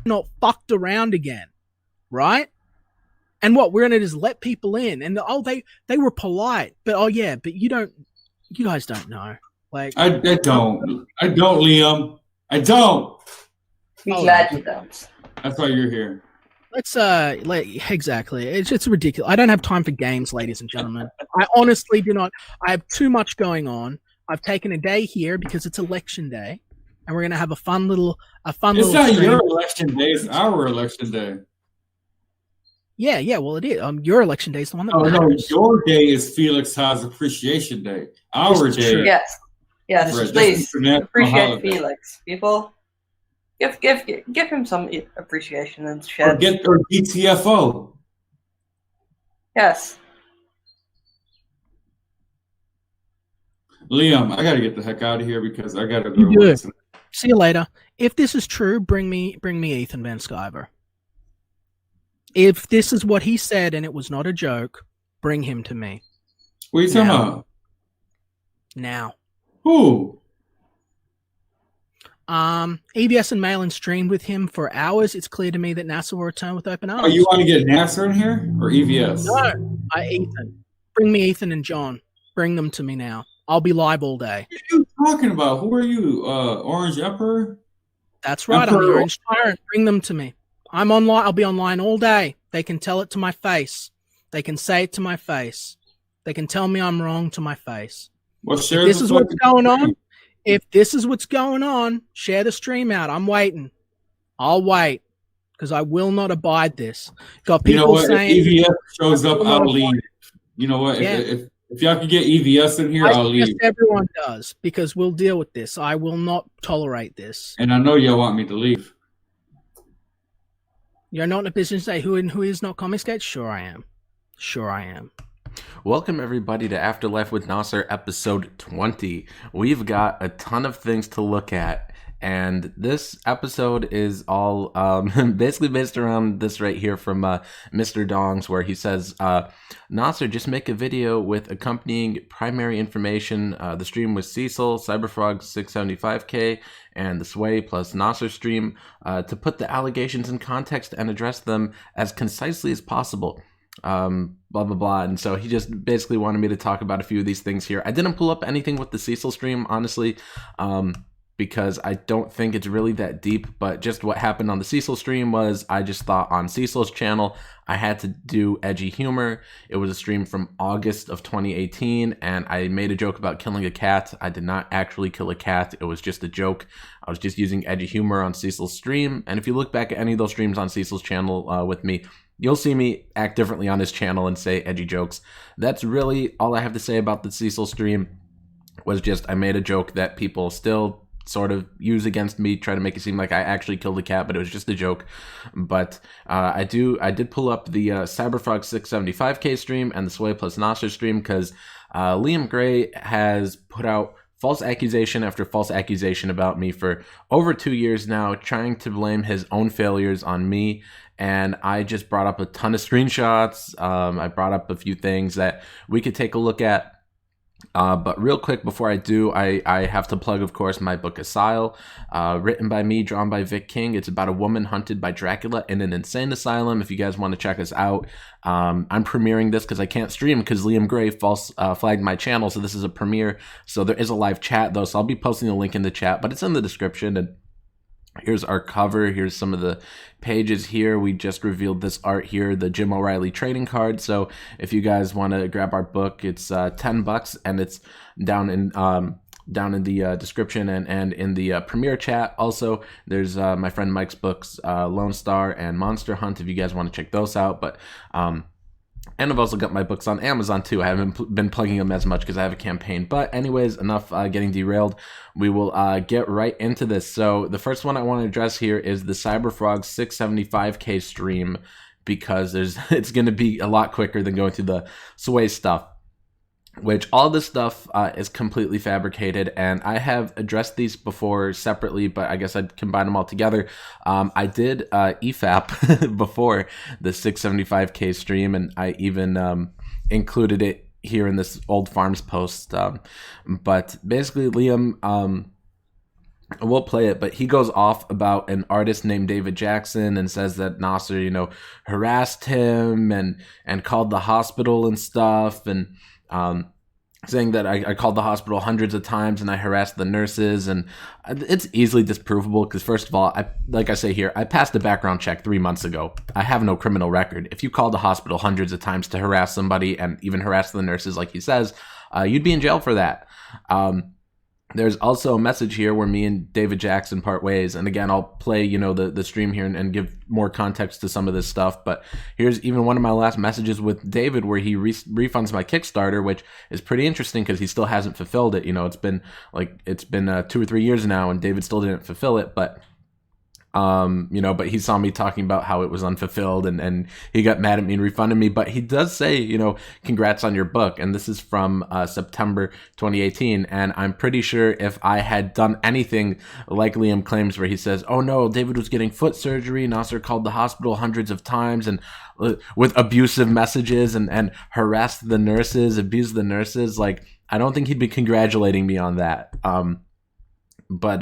not fucked around again, right? And what we're gonna just let people in, and they were polite, but but you guys don't know. Like I don't, Liam. I don't. Be glad you don't. That's why you're here. Let's exactly. It's ridiculous. I don't have time for games, ladies and gentlemen. I honestly do not. I have too much going on. I've taken a day here because it's election day, and we're gonna have a fun little. It's not stream. Your election day; it's our election day. Yeah. Well, it is. Your election day is the one that No, matters. your day is Felix Haas Appreciation Day. Our day. True. Yes, right. Please appreciate Felix, people. Give him some appreciation and shit. Or get their DTFO. Yes. Liam, I gotta get the heck out of here because I gotta go to work. See you later. If this is true, bring me Ethan Van Sciver. If this is what he said and it was not a joke, bring him to me. What are you talking about? Now. Who? EBS and Malin streamed with him for hours. It's clear to me that Nasser will return with open arms. Oh, you want to get Nasser in here or EVS? No, Ethan. Bring me Ethan and John. Bring them to me now. I'll be live all day. What are you talking about? Who are you? Orange Emperor? That's right. I'm the Orange Tyrant. Bring them to me. I'm online. I'll be online all day. They can tell it to my face. They can say it to my face. They can tell me I'm wrong to my face. Well, if this is what's going on. If this is what's going on, share the stream out. I'm waiting. I'll wait because I will not abide this. Got people saying if EVS shows up, I'll leave. You know what? Yeah. If y'all can get EVS in here, I'll leave. Everyone does because we'll deal with this. I will not tolerate this. And I know y'all want me to leave. You're not in a position to say who is not confiscated? Sure I am. Sure I am. Welcome everybody to Afterlife with Nasser episode 20. We've got a ton of things to look at, and this episode is all basically based around this right here from Mr. Dongs, where he says, Nasser, just make a video with accompanying primary information. The stream was Cecil, Cyberfrog 675K, and the Sway plus Nasser stream to put the allegations in context and address them as concisely as possible. Blah blah blah. And so he just basically wanted me to talk about a few of these things here. I didn't pull up anything with the Cecil stream, honestly, because I don't think it's really that deep. But just what happened on the Cecil stream was I just thought on Cecil's channel I had to do edgy humor. It was a stream from August of 2018, and I made a joke about killing a cat. I did not actually kill a cat. It was just a joke. I was just using edgy humor on Cecil's stream. And if you look back at any of those streams on Cecil's channel with me, you'll see me act differently on his channel and say edgy jokes. That's really all I have to say about the Cecil stream. Was just I made a joke that people still sort of use against me, try to make it seem like I actually killed a cat, but it was just a joke. But I did pull up the Cyberfrog 675K stream and the Sway plus Nasser stream because Liam Gray has put out false accusation after false accusation about me for over 2 years now, trying to blame his own failures on me. And I just brought up a ton of screenshots. I brought up a few things that we could take a look at. But real quick before I do, I have to plug, of course, my book Asyle, written by me, drawn by Vic King. It's about a woman hunted by Dracula in an insane asylum. If you guys want to check us out, I'm premiering this because I can't stream because Liam Gray false flagged my channel. So this is a premiere. So there is a live chat though. So I'll be posting the link in the chat, but it's in the description. And here's our cover. Here's some of the pages here. We just revealed this art here, the Jim O'Reilly trading card. So if you guys want to grab our book, it's $10 and it's down in the description and in the premiere chat. Also, there's my friend Mike's books, Lone Star and Monster Hunt, if you guys want to check those out. But and I've also got my books on Amazon too. I haven't been plugging them as much because I have a campaign. But anyways, enough getting derailed. We will get right into this. So the first one I want to address here is the Cyberfrog 675K stream, because it's going to be a lot quicker than going through the Sway stuff, which all this stuff is completely fabricated. And I have addressed these before separately, but I guess I'd combine them all together. I did EFAP before the 675K stream, and I even included it here in this Old Farms post. But basically, Liam We'll play it, but he goes off about an artist named David Jackson and says that Nasser, harassed him and called the hospital and stuff, and saying that I called the hospital hundreds of times and I harassed the nurses, and it's easily disprovable because, first of all, like I say here, I passed a background check 3 months ago. I have no criminal record. If you called the hospital hundreds of times to harass somebody and even harass the nurses, like he says, you'd be in jail for that. There's also a message here where me and David Jackson part ways. And again, I'll play, the stream here and give more context to some of this stuff. But here's even one of my last messages with David where he refunds my Kickstarter, which is pretty interesting because he still hasn't fulfilled it. It's been 2 or 3 years now and David still didn't fulfill it. But but he saw me talking about how it was unfulfilled and he got mad at me and refunded me. But he does say, congrats on your book. And this is from September 2018. And I'm pretty sure if I had done anything like Liam claims, where he says, oh no, David was getting foot surgery, Nasser called the hospital hundreds of times and with abusive messages and harassed the nurses, abused the nurses, like, I don't think he'd be congratulating me on that. But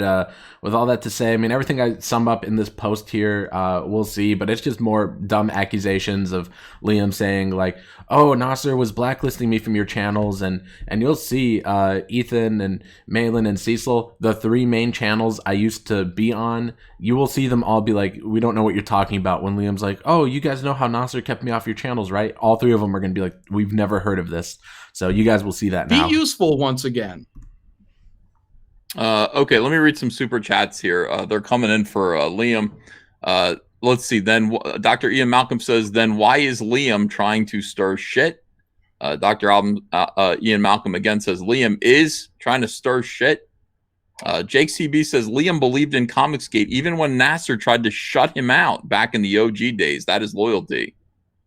with all that to say, I mean, everything I sum up in this post here, we'll see. But it's just more dumb accusations of Liam saying like, oh, Nasser was blacklisting me from your channels. And you'll see Ethan and Malin and Cecil, the 3 main channels I used to be on, you will see them all be like, we don't know what you're talking about. When Liam's like, oh, you guys know how Nasser kept me off your channels, right? All 3 of them are going to be like, we've never heard of this. So you guys will see that now. Be useful once again. Okay, let me read some super chats here. They're coming in for Liam. Let's see. Then Dr. Ian Malcolm says, then why is Liam trying to stir shit? Dr. Ian Malcolm again says, Liam is trying to stir shit. Jake CB says, Liam believed in Comicsgate even when Nasser tried to shut him out back in the OG days. That is loyalty.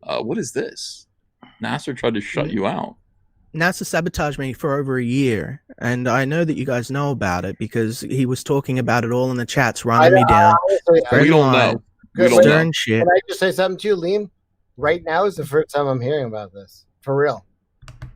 What is this? Nasser tried to shut you out. Nasser sabotaged me for over a year, and I know that you guys know about it because he was talking about it all in the chats, running me down. We don't know. Stirring shit. Can I just say something to you, Liam? Right now is the first time I'm hearing about this. For real.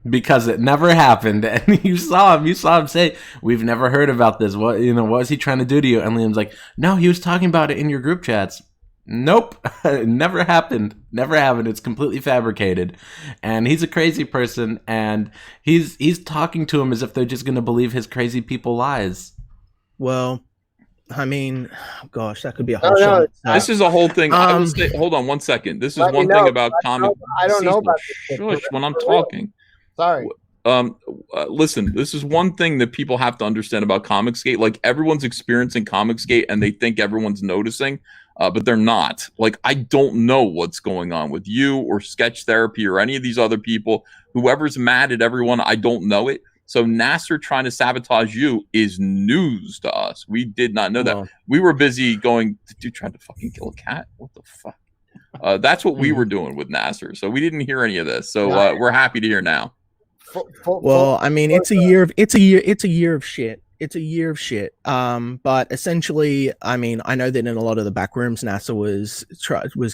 Because it never happened, and you saw him say, we've never heard about this. What was he trying to do to you? And Liam's like, no, he was talking about it in your group chats. Nope. It never happened. It's completely fabricated. And he's a crazy person, and he's talking to him as if they're just going to believe his crazy people lies. Well, I mean, gosh, that could be a whole show. This is a whole thing. I will say, hold on one second. This is one thing about comic. I don't know about this. Shush when I'm talking. Sorry. Listen, this is one thing that people have to understand about Comicsgate. Like, everyone's experiencing Comicsgate and they think everyone's noticing, but they're not. Like, I don't know what's going on with you or Sketch Therapy or any of these other people. Whoever's mad at everyone, I don't know it. So Nasser trying to sabotage you is news to us. We did not know that. We were busy going, dude tried to fucking kill a cat? What the fuck? That's what we were doing with Nasser. So we didn't hear any of this. So we're happy to hear now. Well, I mean, it's a year of shit. It's a year of shit. But essentially, I mean, I know that in a lot of the back rooms, Nasser was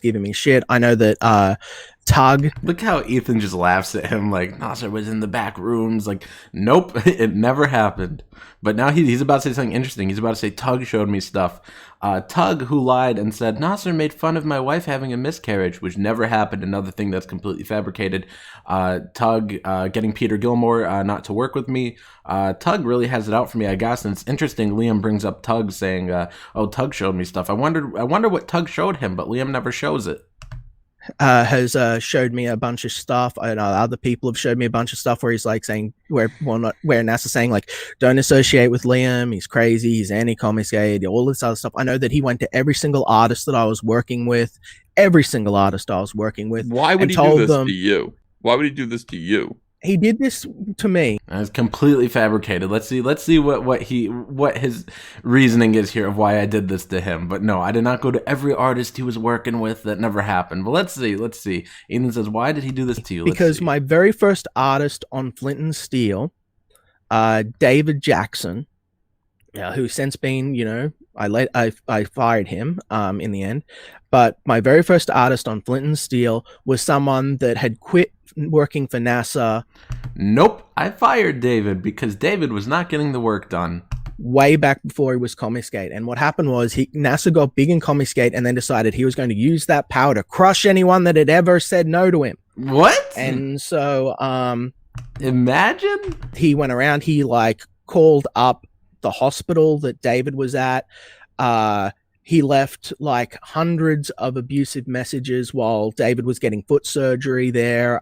giving me shit. I know that Tug. Look how Ethan just laughs at him like Nasser was in the back rooms. Like, nope, it never happened. But now he's about to say something interesting. He's about to say Tug showed me stuff. Tug, who lied and said Nasser made fun of my wife having a miscarriage, which never happened. Another thing that's completely fabricated. Tug getting Peter Gilmore not to work with me. Tug really has it out for me, I guess. And it's interesting. Liam brings up Tug saying, "Oh, Tug showed me stuff." I wonder what Tug showed him, but Liam never shows it. Has showed me a bunch of stuff. I know other people have showed me a bunch of stuff where he's like saying where Nasser's saying like, don't associate with Liam, he's crazy, he's anti-Comicsgate, all this other stuff. I know that he went to every single artist that I was working with, Why would he do this to you? Why would he do this to you? He did this to me. It's completely fabricated. Let's see what his reasoning is here of why I did this to him. But no, I did not go to every artist he was working with. That never happened. But let's see. Ethan says, why did he do this to you? Because my very first artist on Flint and Steel, David Jackson, who's since been, I fired him in the end. But my very first artist on Flint and Steel was someone that had quit working for Nasser. Nope, I fired David because David was not getting the work done. way back before he was Comicsgate. And what happened was Nasser got big in Comicsgate and then decided he was going to use that power to crush anyone that had ever said no to him. What? And so imagine he went around, he like called up the hospital that David was at. He left like hundreds of abusive messages while David was getting foot surgery there.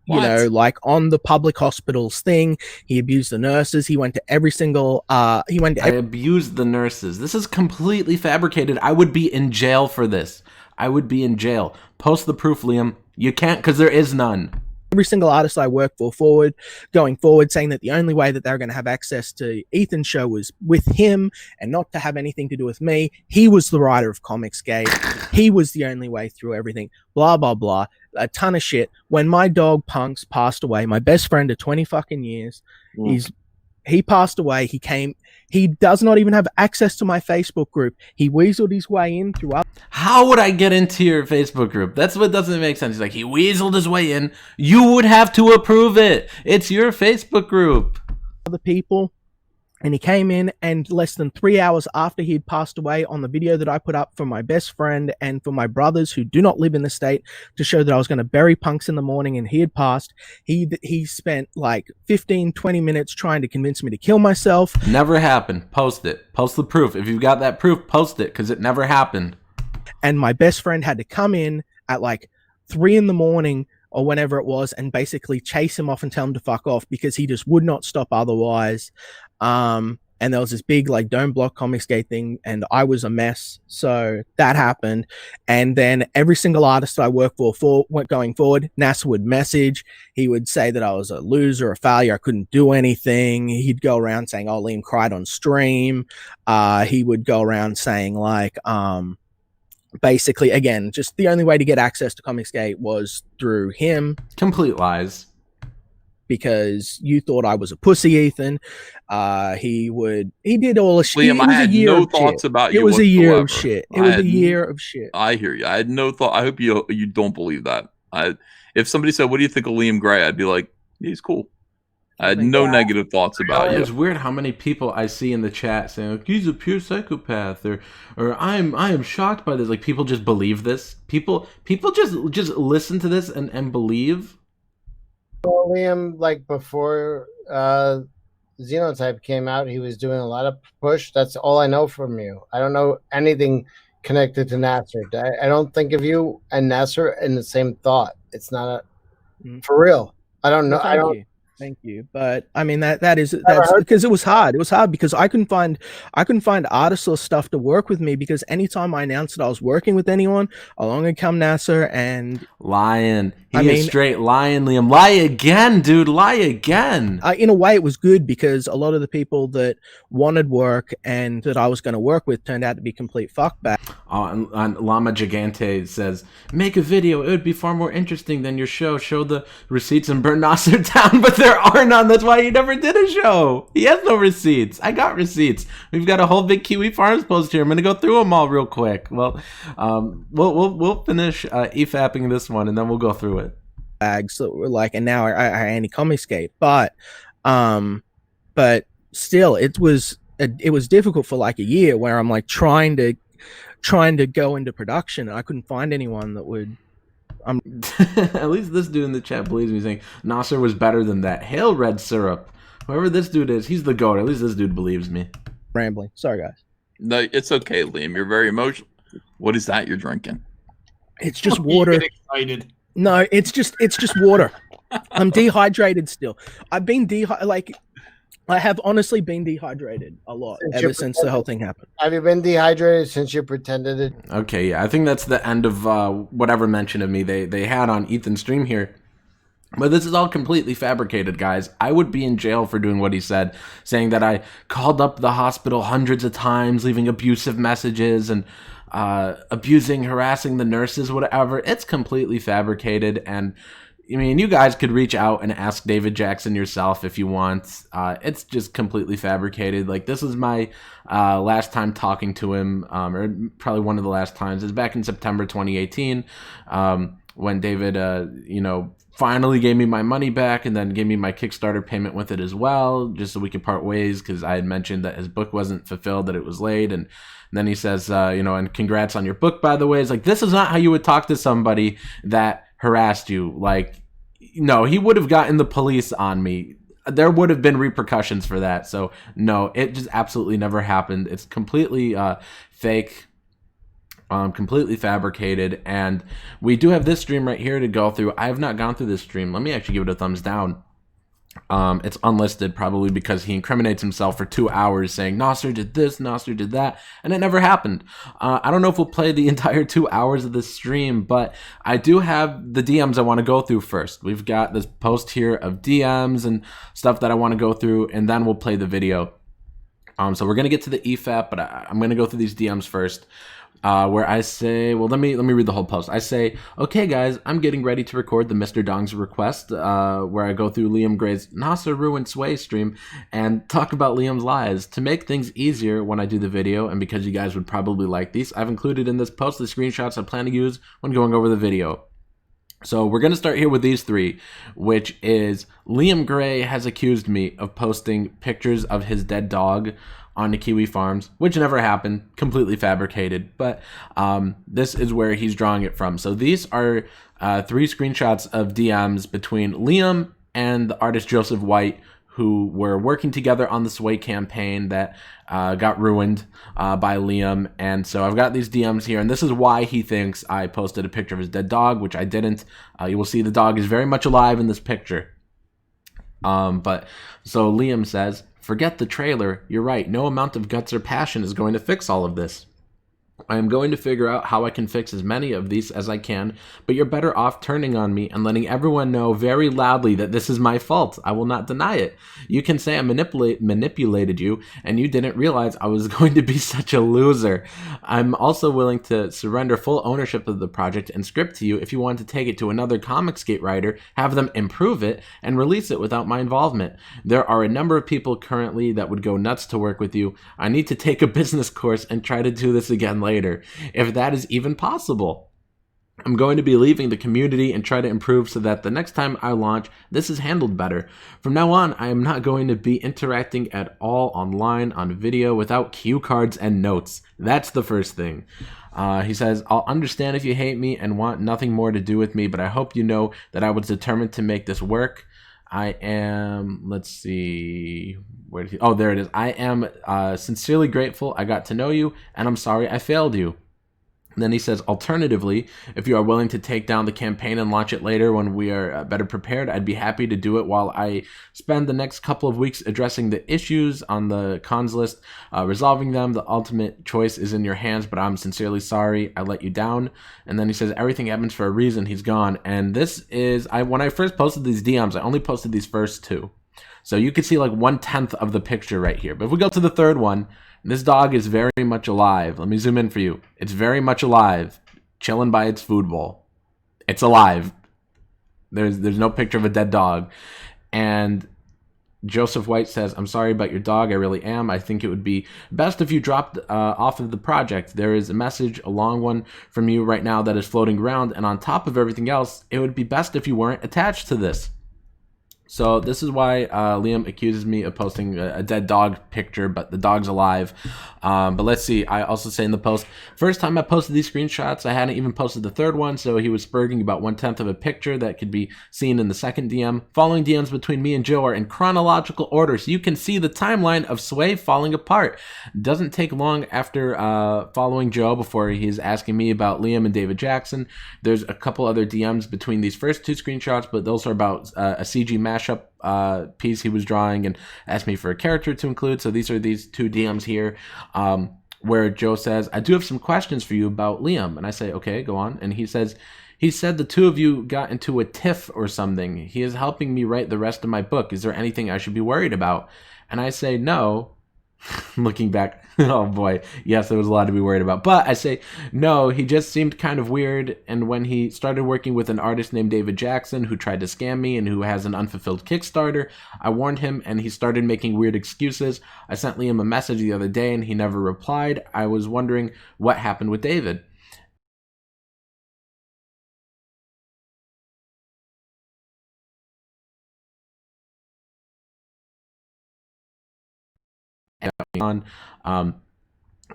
You know, like on the public hospitals thing, he abused the nurses. He went to every single. I abused the nurses. This is completely fabricated. I would be in jail for this. I would be in jail. Post the proof, Liam. You can't, because there is none. Every single artist I work for going forward, saying that the only way that they're going to have access to Ethan's show was with him and not to have anything to do with me. He was the writer of Comicsgate. He was the only way through everything. Blah, blah, blah. A ton of shit. When my dog Punks passed away, my best friend of 20 fucking years, he passed away. He does not even have access to my Facebook group. He weaseled his way in through us. How would I get into your Facebook group? That's what doesn't make sense. He's like, he weaseled his way in. You would have to approve it. It's your Facebook group. Other people. And he came in, and less than 3 hours after he had passed away, on the video that I put up for my best friend and for my brothers who do not live in the state, to show that I was going to bury Punks in the morning and he had passed, he spent like 15, 20 minutes trying to convince me to kill myself. Never happened. Post it. Post the proof. If you've got that proof, post it, because it never happened. And my best friend had to come in at like 3 a.m. or whenever it was and basically chase him off and tell him to fuck off, because he just would not stop otherwise. And there was this big like don't block Comicsgate thing, and I was a mess. So that happened. And then every single artist that I work for going forward, Nasser would message. He would say that I was a loser, a failure, I couldn't do anything. He'd go around saying, oh, Liam cried on stream. He would go around saying like basically, again, just the only way to get access to Comicsgate was through him. Complete lies. Because you thought I was a pussy, Ethan. He did all the shit. Liam, I had no thoughts about you. It was a year of shit. It was a year of shit. I hear you. I had no thought. I hope you don't believe that. If somebody said, "What do you think of Liam Gray?" I'd be like, "He's cool." I had no negative thoughts about you. It's weird how many people I see in the chat saying like, he's a pure psychopath, or I am shocked by this. Like, people just believe this. People just listen to this and believe. Well, Liam, like before Xenotype came out, he was doing a lot of push. That's all I know from you. I don't know anything connected to Nasser. I don't think of you and Nasser in the same thought. It's not for real. I don't know. Well, Thank you. But I mean that's because it was hard. It was hard because I couldn't find artists or stuff to work with me, because anytime I announced that I was working with anyone, along would come Nasser and lying. He is straight lying, Liam. Lie again, dude. Lie again. In a way, it was good, because a lot of the people that wanted work and that I was going to work with turned out to be complete fuckbags. And Llama Gigante says, make a video. It would be far more interesting than your show. Show the receipts and burn Nasser down, but there are none. That's why he never did a show. He has no receipts. I got receipts. We've got a whole big Kiwi Farms post here. I'm gonna go through them all real quick. Well, we'll finish EFAPing this one, and then we'll go through it. Bags that were like, and now I anti-Comicsgate, but still, it was difficult for like a year, where I'm like trying to go into production, and I couldn't find anyone that would. At least this dude in the chat believes me, saying Nasser was better than that. Hail Red Syrup. Whoever this dude is, he's the GOAT. At least this dude believes me. Rambling. Sorry, guys. No, it's okay, Liam. You're very emotional. What is that you're drinking? It's just water. You get excited. No, it's just water. I'm dehydrated still. I've been I have honestly been dehydrated a lot ever since the whole thing happened. Have you been dehydrated since you pretended it? Okay, yeah, I think that's the end of whatever mention of me they had on Ethan's stream here. But this is all completely fabricated, guys. I would be in jail for doing what he said, saying that I called up the hospital hundreds of times, leaving abusive messages and abusing, harassing the nurses, whatever. It's completely fabricated, and I mean, you guys could reach out and ask David Jackson yourself if you want. It's just completely fabricated. Like, this is my last time talking to him, or probably one of the last times. It's back in September 2018. when David, finally gave me my money back and then gave me my Kickstarter payment with it as well, just so we could part ways, because I had mentioned that his book wasn't fulfilled, that it was late. And then he says, and congrats on your book, by the way. It's like, this is not how you would talk to somebody that harassed you. Like, no, he would have gotten the police on me. There would have been repercussions for that. So no, it just absolutely never happened. It's completely fake, completely fabricated. And we do have this stream right here to go through. I have not gone through this stream. Let me actually give it a thumbs down. It's unlisted, probably because he incriminates himself for 2 hours saying Nasser did this, Nasser did that, and it never happened. I don't know if we'll play the entire 2 hours of this stream, but I do have the DMs I want to go through first. We've got this post here of DMs and stuff that I want to go through, and then we'll play the video. So we're going to get to the EFAP, but I'm going to go through these DMs first. Where I say, well, let me read the whole post. I say, okay, guys, I'm getting ready to record the Mr. Dong's request, where I go through Liam Gray's Nasser Ruined Sway stream and talk about Liam's lies. To make things easier when I do the video, and because you guys would probably like these, I've included in this post the screenshots I plan to use when going over the video. So we're going to start here with these three, which is Liam Gray has accused me of posting pictures of his dead dog on the Kiwi Farms, which never happened, completely fabricated. But this is where he's drawing it from. So these are 3 screenshots of DMs between Liam and the artist Joseph White, who were working together on the Sway campaign that got ruined by Liam. And so I've got these DMs here, and this is why he thinks I posted a picture of his dead dog, which I didn't. You will see the dog is very much alive in this picture. But so Liam says, forget the trailer. You're right. No amount of guts or passion is going to fix all of this. I am going to figure out how I can fix as many of these as I can, but you're better off turning on me and letting everyone know very loudly that this is my fault. I will not deny it. You can say I manipulated you and you didn't realize I was going to be such a loser. I'm also willing to surrender full ownership of the project and script to you if you want to take it to another Comicsgate writer, have them improve it, and release it without my involvement. There are a number of people currently that would go nuts to work with you. I need to take a business course and try to do this again later, if that is even possible. I'm going to be leaving the community and try to improve so that the next time I launch, this is handled better. From now on, I am not going to be interacting at all online on video without cue cards and notes. That's the first thing. He says, I'll understand if you hate me and want nothing more to do with me, but I hope you know that I was determined to make this work. I am, let's see, there it is. I am sincerely grateful I got to know you, and I'm sorry I failed you. And then he says, alternatively, if you are willing to take down the campaign and launch it later when we are better prepared, I'd be happy to do it while I spend the next couple of weeks addressing the issues on the cons list, resolving them. The ultimate choice is in your hands, but I'm sincerely sorry I let you down. And then he says, everything happens for a reason. He's gone. And this is, when I first posted these DMs, I only posted these first 2. So you could see like 1/10 of the picture right here. But if we go to the third one, this dog is very much alive. Let me zoom in for you. It's very much alive, chilling by its food bowl. It's alive. There's no picture of a dead dog. And Joseph White says, I'm sorry about your dog. I really am. I think it would be best if you dropped off of the project. There is a message, a long one from you right now that is floating around. And on top of everything else, it would be best if you weren't attached to this. So this is why Liam accuses me of posting a dead dog picture, but the dog's alive. But let's see. I also say in the post, first time I posted these screenshots, I hadn't even posted the third one, so he was spurging about 1/10 of a picture that could be seen in the second DM. Following DMs between me and Joe are in chronological order, so you can see the timeline of Sway falling apart. Doesn't take long after following Joe before he's asking me about Liam and David Jackson. There's a couple other DMs between these first 2 screenshots, but those are about a CG mashup piece he was drawing and asked me for a character to include. So these are these 2 DMs here where Joe says, I do have some questions for you about Liam. And I say, okay, go on. And he says, he said the 2 of you got into a tiff or something. He is helping me write the rest of my book. Is there anything I should be worried about? And I say, no. Looking back, oh boy, yes, there was a lot to be worried about. But I say, no, he just seemed kind of weird. And when he started working with an artist named David Jackson, who tried to scam me and who has an unfulfilled Kickstarter, I warned him and he started making weird excuses. I sent Liam a message the other day and he never replied. I was wondering what happened with David. on.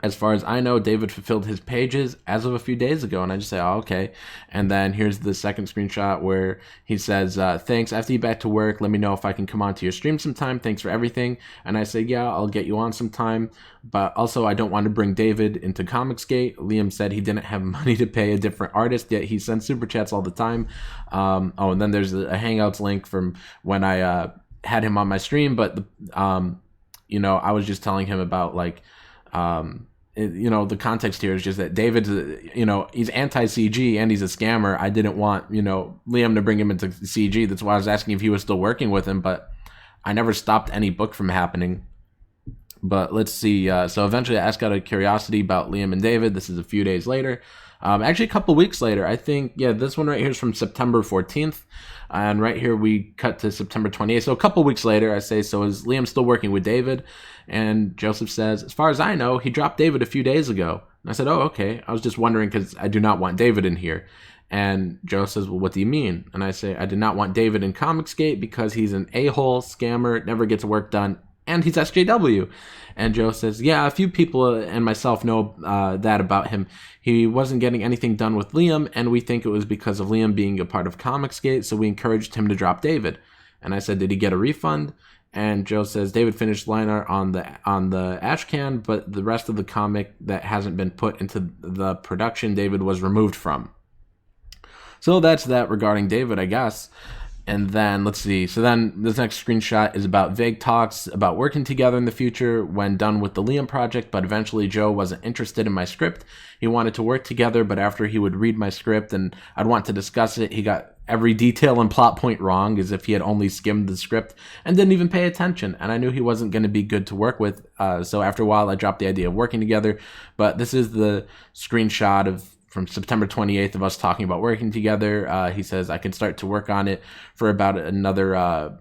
As far as I know, David fulfilled his pages as of a few days ago. And I just say, oh, okay. And then here's the second screenshot where he says, thanks. After you back to work, let me know if I can come on to your stream sometime. Thanks for everything. And I say, yeah, I'll get you on sometime. But also, I don't want to bring David into Comicsgate. Liam said he didn't have money to pay a different artist, yet he sends super chats all the time. And then there's a Hangouts link from when I had him on my stream. But, I was just telling him about, like, the context here is just that David's, he's anti-CG and he's a scammer. I didn't want, Liam to bring him into CG. That's why I was asking if he was still working with him, but I never stopped any book from happening. But let's see. So eventually I asked out of curiosity about Liam and David. This is a few days later. Actually, a couple weeks later, I think, this one right here is from September 14th. And right here we cut to September 28th. So a couple weeks later, I say, so is Liam still working with David? And Joseph says, as far as I know, he dropped David a few days ago. And I said, oh, okay. I was just wondering because I do not want David in here. And Joe says, well, what do you mean? And I say, I did not want David in Comicsgate because he's an a-hole, scammer, never gets work done, and he's SJW. And Joe says, yeah, a few people and myself know that about him. He wasn't getting anything done with Liam, and we think it was because of Liam being a part of Comicsgate, so we encouraged him to drop David. And I said, did he get a refund? And Joe says, David finished line art on the ash can, but the rest of the comic that hasn't been put into the production, David was removed from. So that's that regarding David, I guess. And then, let's see. So then this next screenshot is about vague talks about working together in the future when done with the Liam project, but eventually Joe wasn't interested in my script. He wanted to work together, but after he would read my script and I'd want to discuss it, he got every detail and plot point wrong, as if he had only skimmed the script and didn't even pay attention. And I knew he wasn't going to be good to work with. So after a while, I dropped the idea of working together. But this is the screenshot from September 28th of us talking about working together. He says, I can start to work on it for about another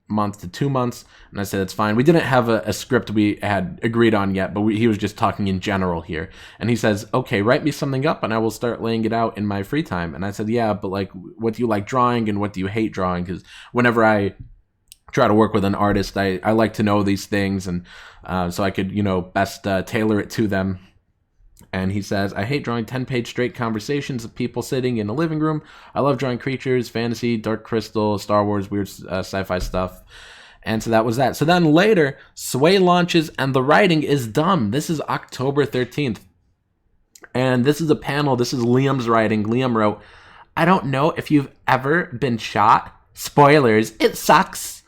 month to 2 months. And I said, that's fine. We didn't have a script we had agreed on yet, but he was just talking in general here. And he says, okay, write me something up and I will start laying it out in my free time. And I said, yeah, but like, what do you like drawing and what do you hate drawing? Because whenever I try to work with an artist, I like to know these things. And so I could, best tailor it to them. And he says, I hate drawing 10-page straight conversations of people sitting in a living room. I love drawing creatures, fantasy, Dark Crystal, Star Wars, weird sci-fi stuff. And so that was that. So then later, Sway launches and the writing is dumb. This is October 13th. And this is a panel. This is Liam's writing. Liam wrote, I don't know if you've ever been shot. Spoilers, it sucks.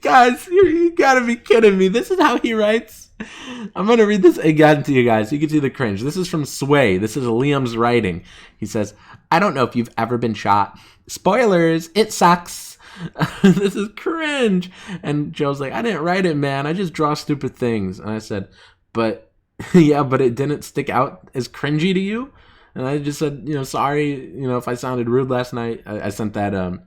Guys, you gotta be kidding me. This is how he writes. I'm going to read this again to you guys so you can see the cringe. This is from Sway. This is Liam's writing. He says, I don't know if you've ever been shot. Spoilers, it sucks. This is cringe. And Joe's like, I didn't write it, man. I just draw stupid things. And I said, but yeah, but it didn't stick out as cringy to you? And I just said, sorry, if I sounded rude last night. I sent that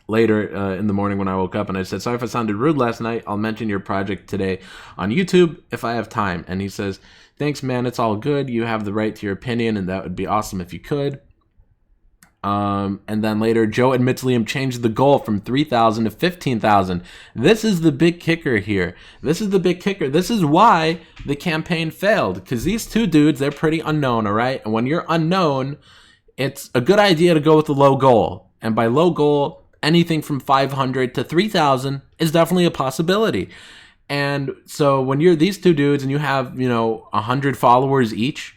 later in the morning when I woke up, and I said, sorry if I sounded rude last night. I'll mention your project today on YouTube if I have time. And he says, thanks, man. It's all good. You have the right to your opinion, and that would be awesome if you could. And then later, Joe admits Liam changed the goal from 3,000 to 15,000. This is the big kicker here. This is why the campaign failed, because these two dudes, they're pretty unknown, all right? And when you're unknown, it's a good idea to go with the low goal. And by low goal, anything from 500 to 3,000 is definitely a possibility. And so when you're these two dudes and you have, 100 followers each,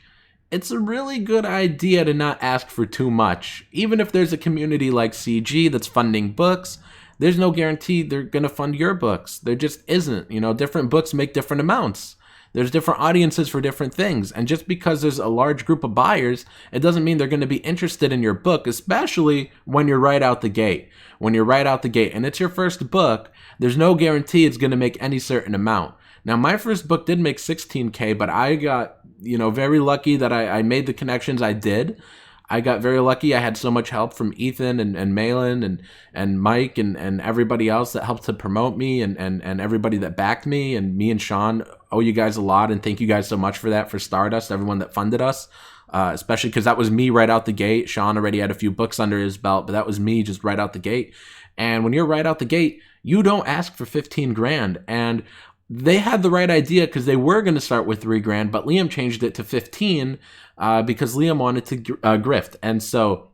it's a really good idea to not ask for too much. Even if there's a community like CG that's funding books, there's no guarantee they're going to fund your books. There just isn't. Different books make different amounts. There's different audiences for different things. And just because there's a large group of buyers, it doesn't mean they're going to be interested in your book, especially when you're right out the gate. When you're right out the gate and it's your first book, there's no guarantee it's going to make any certain amount. Now, my first book did make $16K, but I got, very lucky that I made the connections I did. I got very lucky. I had so much help from Ethan and Malin and Mike and everybody else that helped to promote me and everybody that backed me. And me and Sean owe you guys a lot. And thank you guys so much for that, for Stardust, everyone that funded us, especially because that was me right out the gate. Sean already had a few books under his belt, but that was me just right out the gate. And when you're right out the gate, you don't ask for 15 grand. And they had the right idea because they were going to start with $3,000, but Liam changed it to 15 because Liam wanted to grift. And so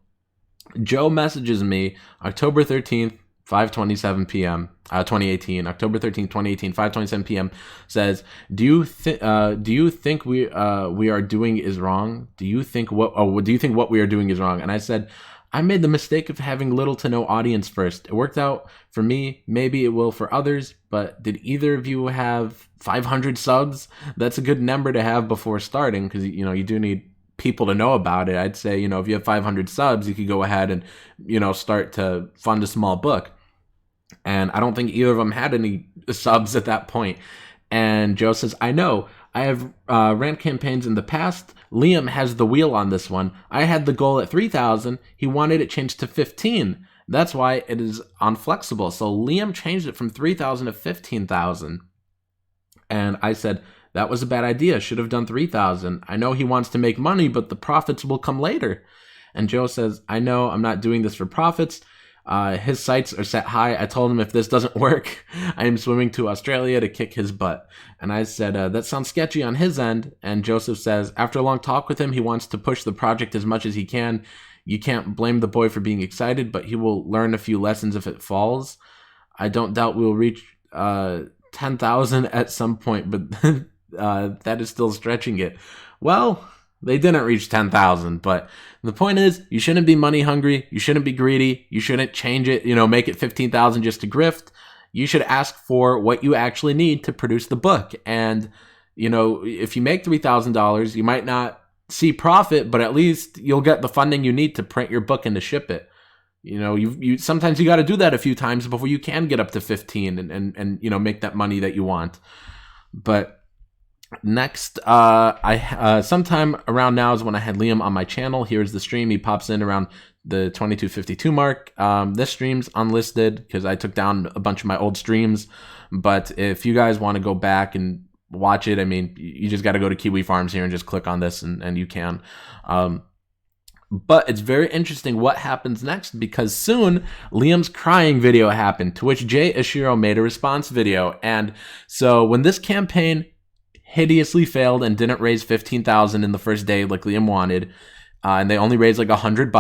Joe messages me October 13th, 5:27 p.m. 2018, October 13th, 2018, 5:27 p.m. says, do you think we are doing is wrong? Do you think what we are doing is wrong? And I said, I made the mistake of having little to no audience first. It worked out for me. Maybe it will for others, but did either of you have 500 subs? That's a good number to have before starting, because you do need people to know about it. I'd say, if you have 500 subs, you could go ahead and, start to fund a small book. And I don't think either of them had any subs at that point. And Joe says, I know. I have ran campaigns in the past. Liam has the wheel on this one. I had the goal at 3,000. He wanted it changed to 15. That's why it is unflexible. So Liam changed it from 3,000 to 15,000. And I said, that was a bad idea. Should have done 3,000. I know he wants to make money, but the profits will come later. And Joe says, I know I'm not doing this for profits. His sights are set high. I told him if this doesn't work, I am swimming to Australia to kick his butt. And I said, that sounds sketchy on his end. And Joseph says, after a long talk with him, he wants to push the project as much as he can. You can't blame the boy for being excited, but he will learn a few lessons if it falls. I don't doubt we will reach 10,000 at some point, but that is still stretching it. Well, they didn't reach 10,000, but the point is, you shouldn't be money hungry. You shouldn't be greedy. You shouldn't change it, make it 15,000 just to grift. You should ask for what you actually need to produce the book. And, if you make $3,000, you might not see profit, but at least you'll get the funding you need to print your book and to ship it. You sometimes you got to do that a few times before you can get up to 15 and make that money that you want. But next, I sometime around now is when I had Liam on my channel. Here's the stream. He pops in around the 22:52 mark. This stream's unlisted because I took down a bunch of my old streams. But if you guys want to go back and watch it, I mean, you just got to go to Kiwi Farms here and just click on this, and you can. But it's very interesting what happens next, because soon Liam's crying video happened, to which Jay Ishiro made a response video. And so when this campaign hideously failed and didn't raise 15,000 in the first day like Liam wanted, and they only raised like $100,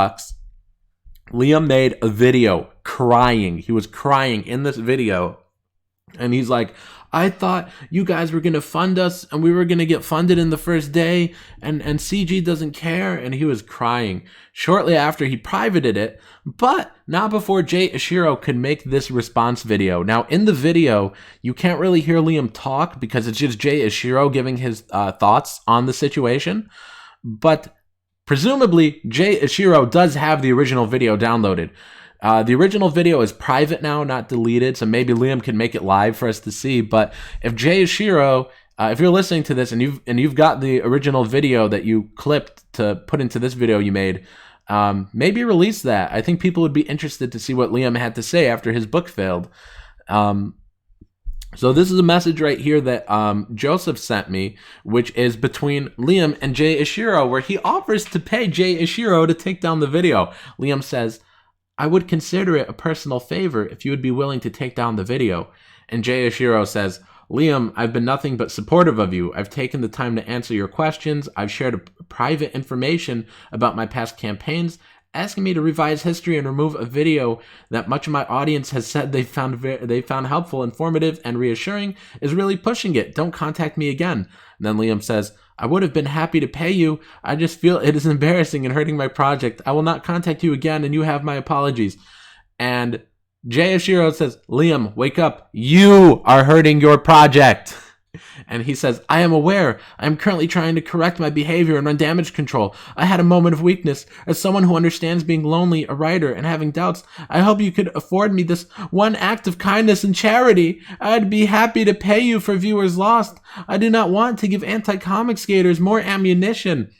Liam made a video crying. He was crying in this video, and he's like, I thought you guys were going to fund us and we were going to get funded in the first day, and CG doesn't care. And he was crying. Shortly after, he privated it, but not before Jay Ishiro could make this response video. Now, in the video, you can't really hear Liam talk because it's just Jay Ishiro giving his thoughts on the situation. But presumably, Jay Ishiro does have the original video downloaded. The original video is private now, not deleted, so maybe Liam can make it live for us to see. But if Jay Ishiro, if you're listening to this and you've got the original video that you clipped to put into this video you made, maybe release that. I think people would be interested to see what Liam had to say after his book failed. So this is a message right here that Joseph sent me, which is between Liam and Jay Ishiro, where he offers to pay Jay Ishiro to take down the video. Liam says, I would consider it a personal favor if you would be willing to take down the video. And Jay Ishiro says, Liam, I've been nothing but supportive of you. I've taken the time to answer your questions. I've shared private information about my past campaigns. Asking me to revise history and remove a video that much of my audience has said they found helpful, informative, and reassuring is really pushing it. Don't contact me again. And then Liam says, I would have been happy to pay you. I just feel it is embarrassing and hurting my project. I will not contact you again, and you have my apologies. And Jay Ishiro says, Liam, wake up. You are hurting your project. And he says, I am aware. I am currently trying to correct my behavior and run damage control. I had a moment of weakness. As someone who understands being lonely, a writer, and having doubts, I hope you could afford me this one act of kindness and charity. I'd be happy to pay you for viewers lost. I do not want to give anti-comic skaters more ammunition.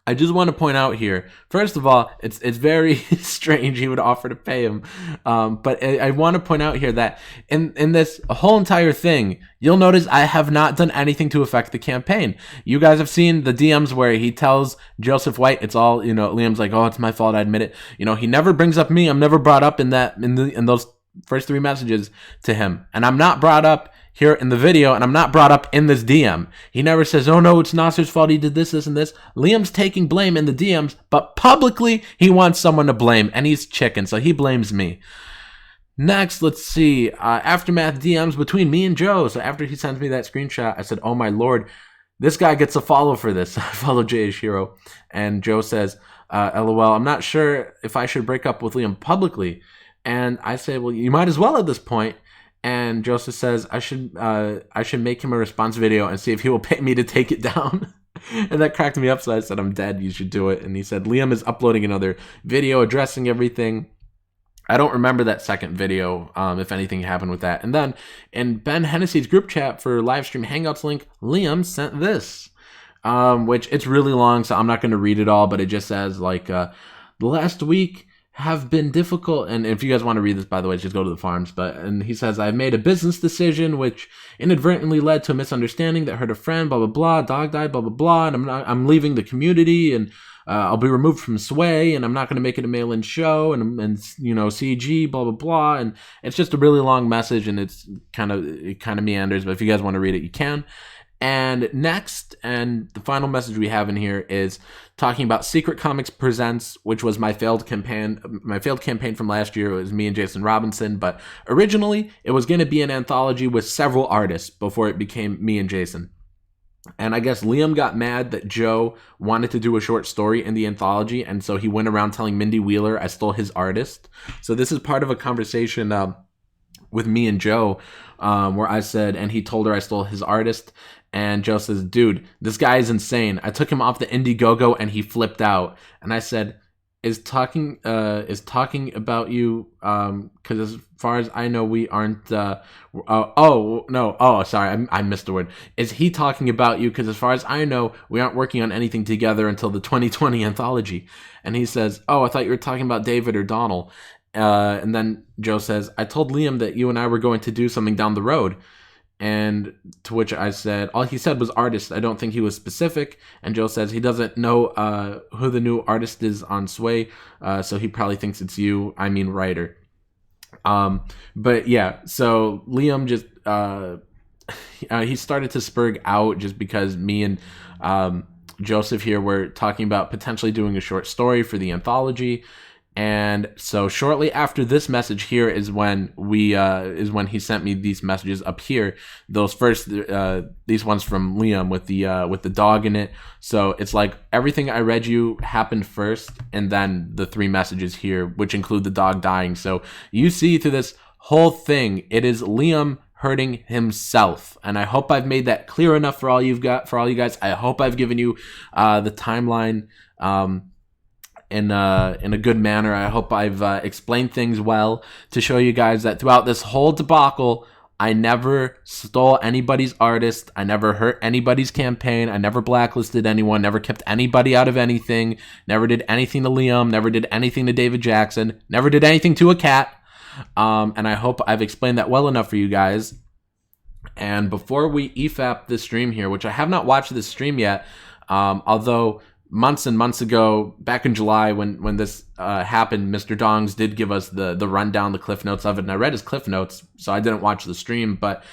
I just want to point out here, first of all, it's very strange he would offer to pay him. But I want to point out here that in this whole entire thing, you'll notice I have not done anything to affect the campaign. You guys have seen the DMs where he tells Joseph White, it's all, Liam's like, oh, it's my fault, I admit it. He never brings up me. I'm never brought up in those first three messages to him. And I'm not brought up here in the video, and I'm not brought up in this DM. He never says, oh no, it's Nasser's fault, he did this, this, and this. Liam's taking blame in the DMs, but publicly he wants someone to blame, and he's chicken, so he blames me. Next, let's see, Aftermath DMs between me and Joe. So after he sends me that screenshot, I said, oh my lord, this guy gets a follow for this. I follow JH Hero, and Joe says, LOL, I'm not sure if I should break up with Liam publicly. And I say, well, you might as well at this point. And Joseph says, I should make him a response video and see if he will pay me to take it down. And that cracked me up, so I said, I'm dead, you should do it. And he said, Liam is uploading another video addressing everything. I don't remember that second video, if anything happened with that. And then in Ben Hennessy's group chat for Livestream Hangouts link, Liam sent this, which it's really long, so I'm not going to read it all, but it just says, like, the last week have been difficult. And if you guys want to read this, by the way, just go to the farms. And he says, I've made a business decision which inadvertently led to a misunderstanding that hurt a friend, blah, blah, blah, dog died, blah, blah, blah. And I'm leaving the community, and I'll be removed from Sway, and I'm not going to make it a mail-in show, and CG, blah, blah, blah. And it's just a really long message, and it kind of meanders, but if you guys want to read it, you can. And next, and the final message we have in here is talking about Secret Comics Presents, which was my failed campaign from last year. It was me and Jason Robinson, but originally it was going to be an anthology with several artists before it became me and Jason. And I guess Liam got mad that Joe wanted to do a short story in the anthology, and so he went around telling Mindy Wheeler I stole his artist. So this is part of a conversation with me and Joe, where I said, and he told her I stole his artist. And Joe says, dude, this guy is insane. I took him off the Indiegogo and he flipped out. And I said, is talking about you, because as far as I know, we aren't, sorry, I missed the word. Is he talking about you? Because as far as I know, we aren't working on anything together until the 2020 anthology. And he says, oh, I thought you were talking about David or Donald. And then Joe says, I told Liam that you and I were going to do something down the road. And to which I said, all he said was artist. I don't think he was specific. And Joe says he doesn't know who the new artist is on Sway, so he probably thinks it's you. I mean, writer. But yeah, so Liam just he started to spurg out just because me and Joseph here were talking about potentially doing a short story for the anthology. And so shortly after this message here is when he sent me these messages up here. Those first these ones from Liam with the dog in it. So it's like everything I read you happened first, and then the three messages here, which include the dog dying. So you see through this whole thing, it is Liam hurting himself, and I hope I've made that clear enough for all you guys. I hope I've given you the timeline in a good manner. I hope I've explained things well to show you guys that throughout this whole debacle, I never stole anybody's artist. I never hurt anybody's campaign. I never blacklisted anyone, never kept anybody out of anything, never did anything to Liam, never did anything to David Jackson, never did anything to a cat. And I hope I've explained that well enough for you guys. And before we EFAP this stream here, which I have not watched this stream yet, although months and months ago, back in July when this happened, Mr. Dongs did give us the rundown, the cliff notes of it, and I read his cliff notes, so I didn't watch the stream. But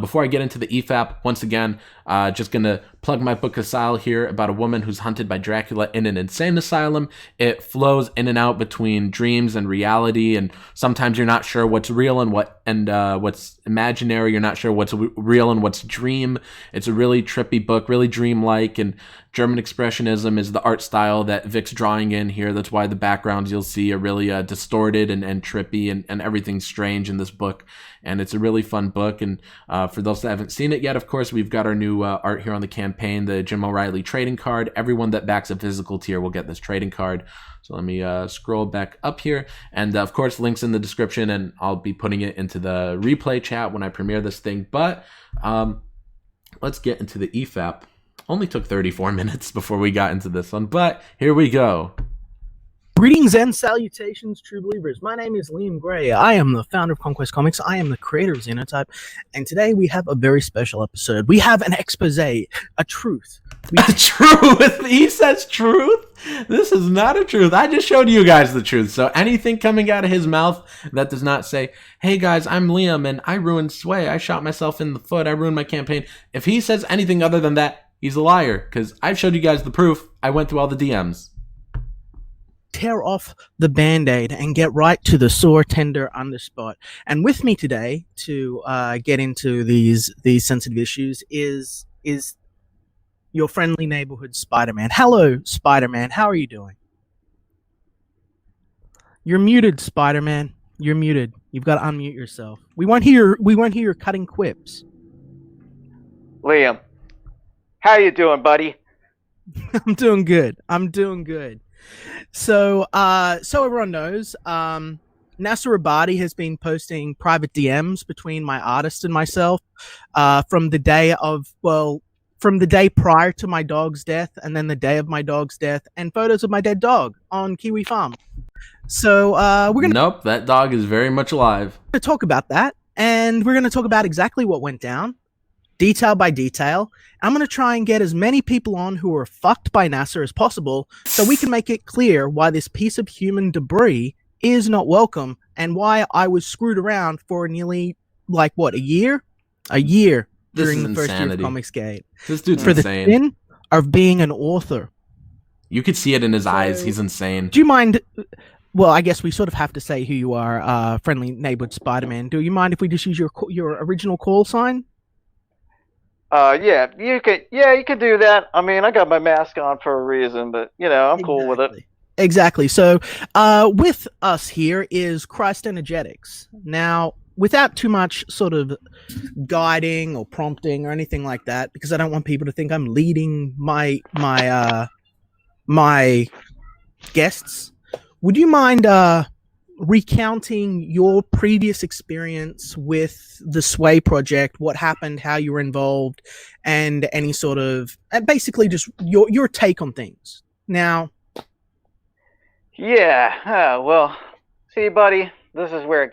before I get into the EFAP, once again, just gonna plug my book Asyle here about a woman who's hunted by Dracula in an insane asylum. It flows in and out between dreams and reality, and sometimes you're not sure what's real and what's imaginary. You're not sure what's real and what's dream. It's a really trippy book, really dreamlike, and German Expressionism is the art style that Vic's drawing in here. That's why the backgrounds you'll see are really distorted and trippy, and everything's strange in this book. And it's a really fun book. And for those that haven't seen it yet, of course, we've got our new art here on the campaign, the Jim O'Reilly trading card. Everyone that backs a physical tier will get this trading card. So let me scroll back up here. And of course, links in the description, and I'll be putting it into the replay chat when I premiere this thing. But let's get into the EFAP. Only took 34 minutes before we got into this one, but here we go. Greetings and salutations, true believers. My name is Liam Gray. I am the founder of Conquest Comics. I am the creator of Xenotype. And today we have a very special episode. We have an expose, a truth Truth. He says truth. This is not a truth. I just showed you guys the truth. So anything coming out of his mouth that does not say, "Hey guys, I'm Liam and I ruined Sway. I shot myself in the foot. I ruined my campaign." If he says anything other than that, he's a liar. Because I've showed you guys the proof. I went through all the DMs. Tear off the Band-Aid and get right to the sore, tender underspot. And with me today to get into these sensitive issues is your friendly neighborhood Spider-Man. Hello, Spider-Man. How are you doing? You're muted, Spider-Man. You're muted. You've got to unmute yourself. We won't hear your cutting quips. Liam, how you doing, buddy? I'm doing good. So everyone knows, Nasser Rabadi has been posting private DMs between my artist and myself from the day prior to my dog's death, and then the day of my dog's death, and photos of my dead dog on Kiwi Farm. So we're gonna Nope, that dog is very much alive. talk about that, and we're gonna talk about exactly what went down, detail by detail. I'm going to try and get as many people on who are fucked by Nasser as possible so we can make it clear why this piece of human debris is not welcome and why I was screwed around for nearly, a year? A year during the first year of Comicsgate. This dude's for insane. the sin of being an author. You could see it in his eyes. He's insane. Do you mind... Well, I guess we sort of have to say who you are, friendly neighborhood Spider-Man. Do you mind if we just use your original call sign? Yeah, you could do that. I mean, I got my mask on for a reason, but I'm cool with it. Exactly. So, with us here is Christ Energetics. Now, without too much sort of guiding or prompting or anything like that, because I don't want people to think I'm leading my guests. Would you mind recounting your previous experience with the Sway project, what happened, how you were involved, and any sort of basically just your take on things? Now, well, see, buddy, this is where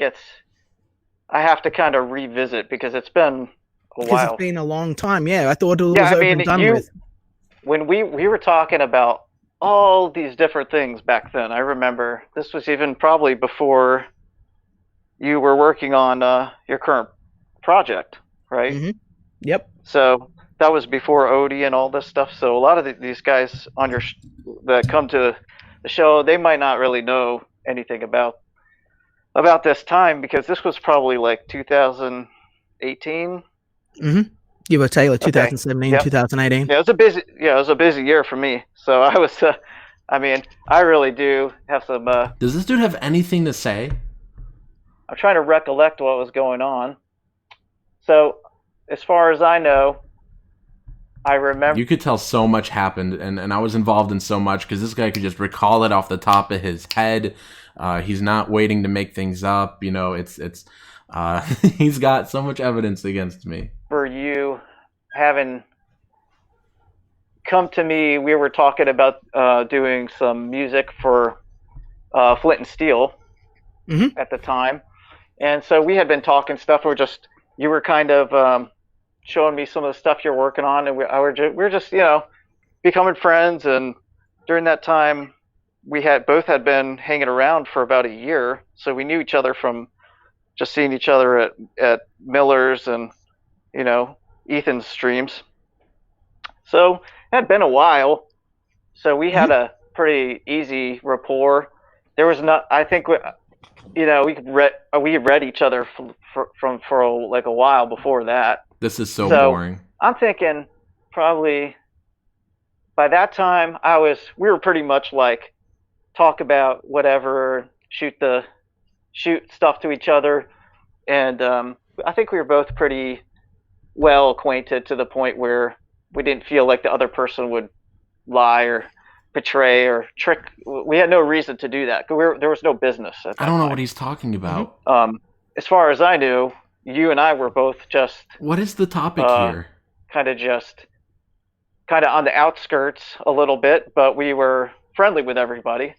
I have to kind of revisit because it's been a while. It's been a long time. Yeah, I thought it was over and done with. When we were talking about all these different things back then, I remember this was even probably before you were working on your current project, right? Mm-hmm. Yep. So that was before Odie and all this stuff. So a lot of these guys on that come to the show, they might not really know anything about this time because this was probably like 2018. Mm-hmm. Give or take, 2017, Yep. 2018. Yeah, it was a busy year for me. So I was, I really do have some. Does this dude have anything to say? I'm trying to recollect what was going on. So, as far as I know, I remember. You could tell so much happened, and I was involved in so much because this guy could just recall it off the top of his head. He's not waiting to make things up. It's he's got so much evidence against me. For you having come to me, we were talking about doing some music for Flint and Steel at the time, and so we had been talking stuff. You were kind of showing me some of the stuff you're working on, and we were just becoming friends. And during that time, we both had been hanging around for about a year, so we knew each other from just seeing each other at Miller's and Ethan's streams. So it had been a while, so we had a pretty easy rapport. There was not, I think, we read each other for a while before that. This is so boring. I'm thinking probably by that time we were pretty much like talk about whatever, shoot stuff to each other, and I think we were both pretty well acquainted to the point where we didn't feel like the other person would lie or betray or trick. We had no reason to do that. There was no business. I don't know what he's talking about. As far as I knew, you and I were both just. What is the topic here? Kind of on the outskirts a little bit, but we were friendly with everybody,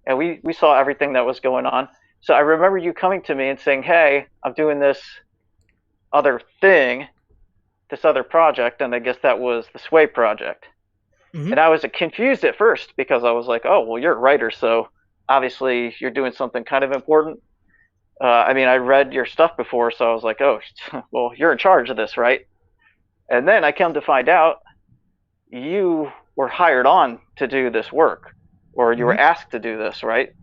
and we saw everything that was going on. So I remember you coming to me and saying, "Hey, I'm doing this other thing, this other project," and I guess that was the Sway project. And I was confused at first because I was like, oh, well, you're a writer, so obviously you're doing something kind of important. I mean, I read your stuff before, so I was like, oh, well, you're in charge of this, right? And then I come to find out you were hired on to do this work, or you were asked to do this, right?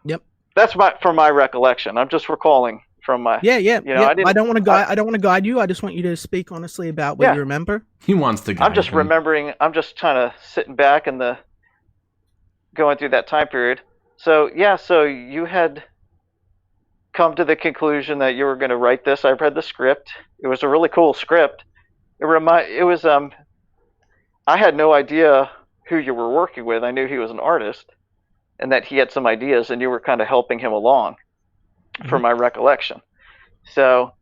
Yep. That's from my recollection. I'm just recalling from my. Yeah. You know, I don't want to guide. I don't want to guide you. I just want you to speak honestly about what you remember. He wants to guide I'm just him. remembering. I'm just kind of sitting back and going through that time period. So yeah, so you had come to the conclusion that you were going to write this. I read the script. It was a really cool script. I had no idea who you were working with. I knew he was an artist and that he had some ideas, and you were kind of helping him along from my recollection. So,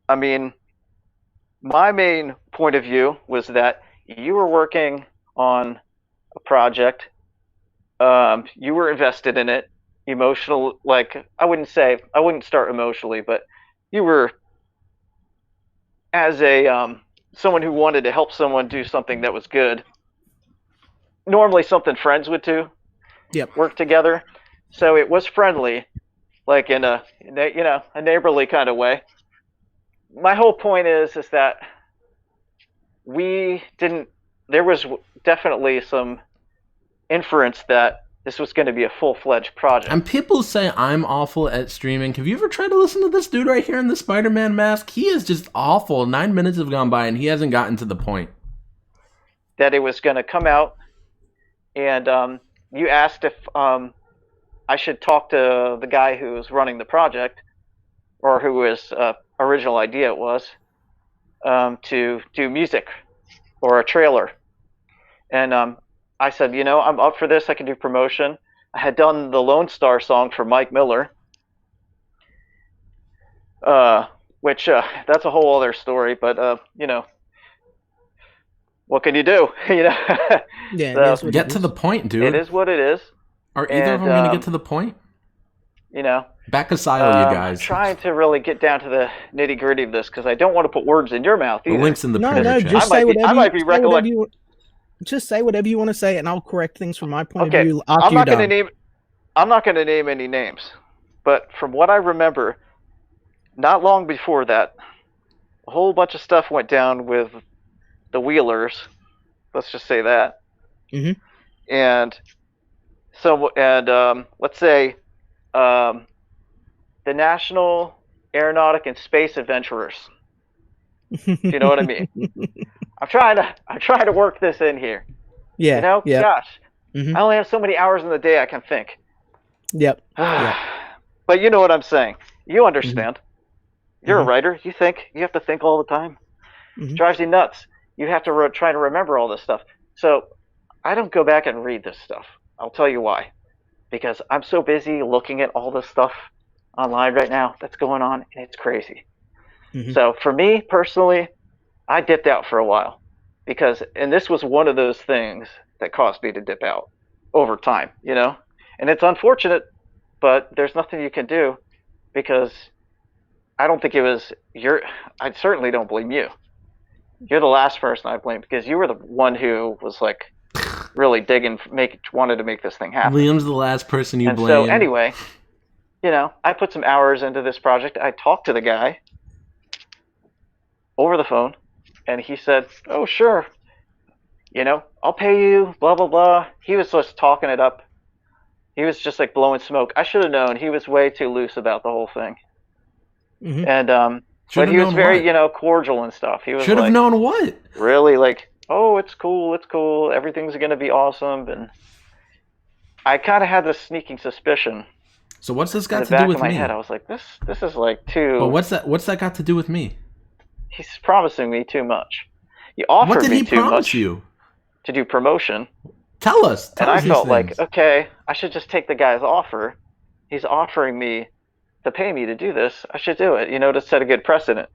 I mean, my main point of view was that you were working on a project. You were invested in it. Emotional, like, I wouldn't start emotionally, but you were, as a someone who wanted to help someone do something that was good, normally something friends would do, work together. So it was friendly, like in a neighborly kind of way. My whole point is that there was definitely some inference that this was going to be a full-fledged project. And people say I'm awful at streaming. Have you ever tried to listen to this dude right here in the Spider-Man mask? He is just awful. 9 minutes have gone by and he hasn't gotten to the point. That it was going to come out, and you asked if I should talk to the guy who was running the project, or who his original idea it was, to do music or a trailer. And I said, I'm up for this. I can do promotion. I had done the Lone Star song for Mike Miller, which that's a whole other story. But what can you do? Yeah. So, get to the point, dude. It is what it is. Are either of them going to get to the point? Back a silo, you guys. I'm trying to really get down to the nitty gritty of this because I don't want to put words in your mouth either. The link's in the printer chat. Just say whatever. Just say whatever you want to say, and I'll correct things from my point of view. I'm not going to name any names, but from what I remember, not long before that, a whole bunch of stuff went down with the Wheelers. Let's just say that. And let's say the National Aeronautic and Space Adventurers. Do you know what I mean? I'm trying to work this in here. Yeah. Gosh, I only have so many hours in the day I can think. Yep. But you know what I'm saying. You understand. You're a writer. You have to think all the time. It drives you nuts. You have to try to remember all this stuff. So I don't go back and read this stuff. I'll tell you why. Because I'm so busy looking at all this stuff online right now that's going on, and it's crazy. So for me personally, I dipped out for a while and this was one of those things that caused me to dip out over time, and it's unfortunate, but there's nothing you can do because I don't think it was I certainly don't blame you. You're the last person I blame because you were the one who was like really digging, wanted to make this thing happen. Liam's the last person you blame. So anyway, I put some hours into this project. I talked to the guy over the phone, and he said, oh, sure, I'll pay you, blah, blah, blah. He was just talking it up. He was just like blowing smoke. I should have known. He was way too loose about the whole thing. And but he was very, cordial and stuff. He was should have known what? Really like, oh, it's cool. Everything's going to be awesome. And I kind of had this sneaking suspicion. So what's this got to do with me? In my head, I was like, this is like too. But what's that got to do with me? He's promising me too much. He offered me too much you? To do promotion. Tell us. And I felt like, okay, I should just take the guy's offer. He's offering me to pay me to do this. I should do it, to set a good precedent.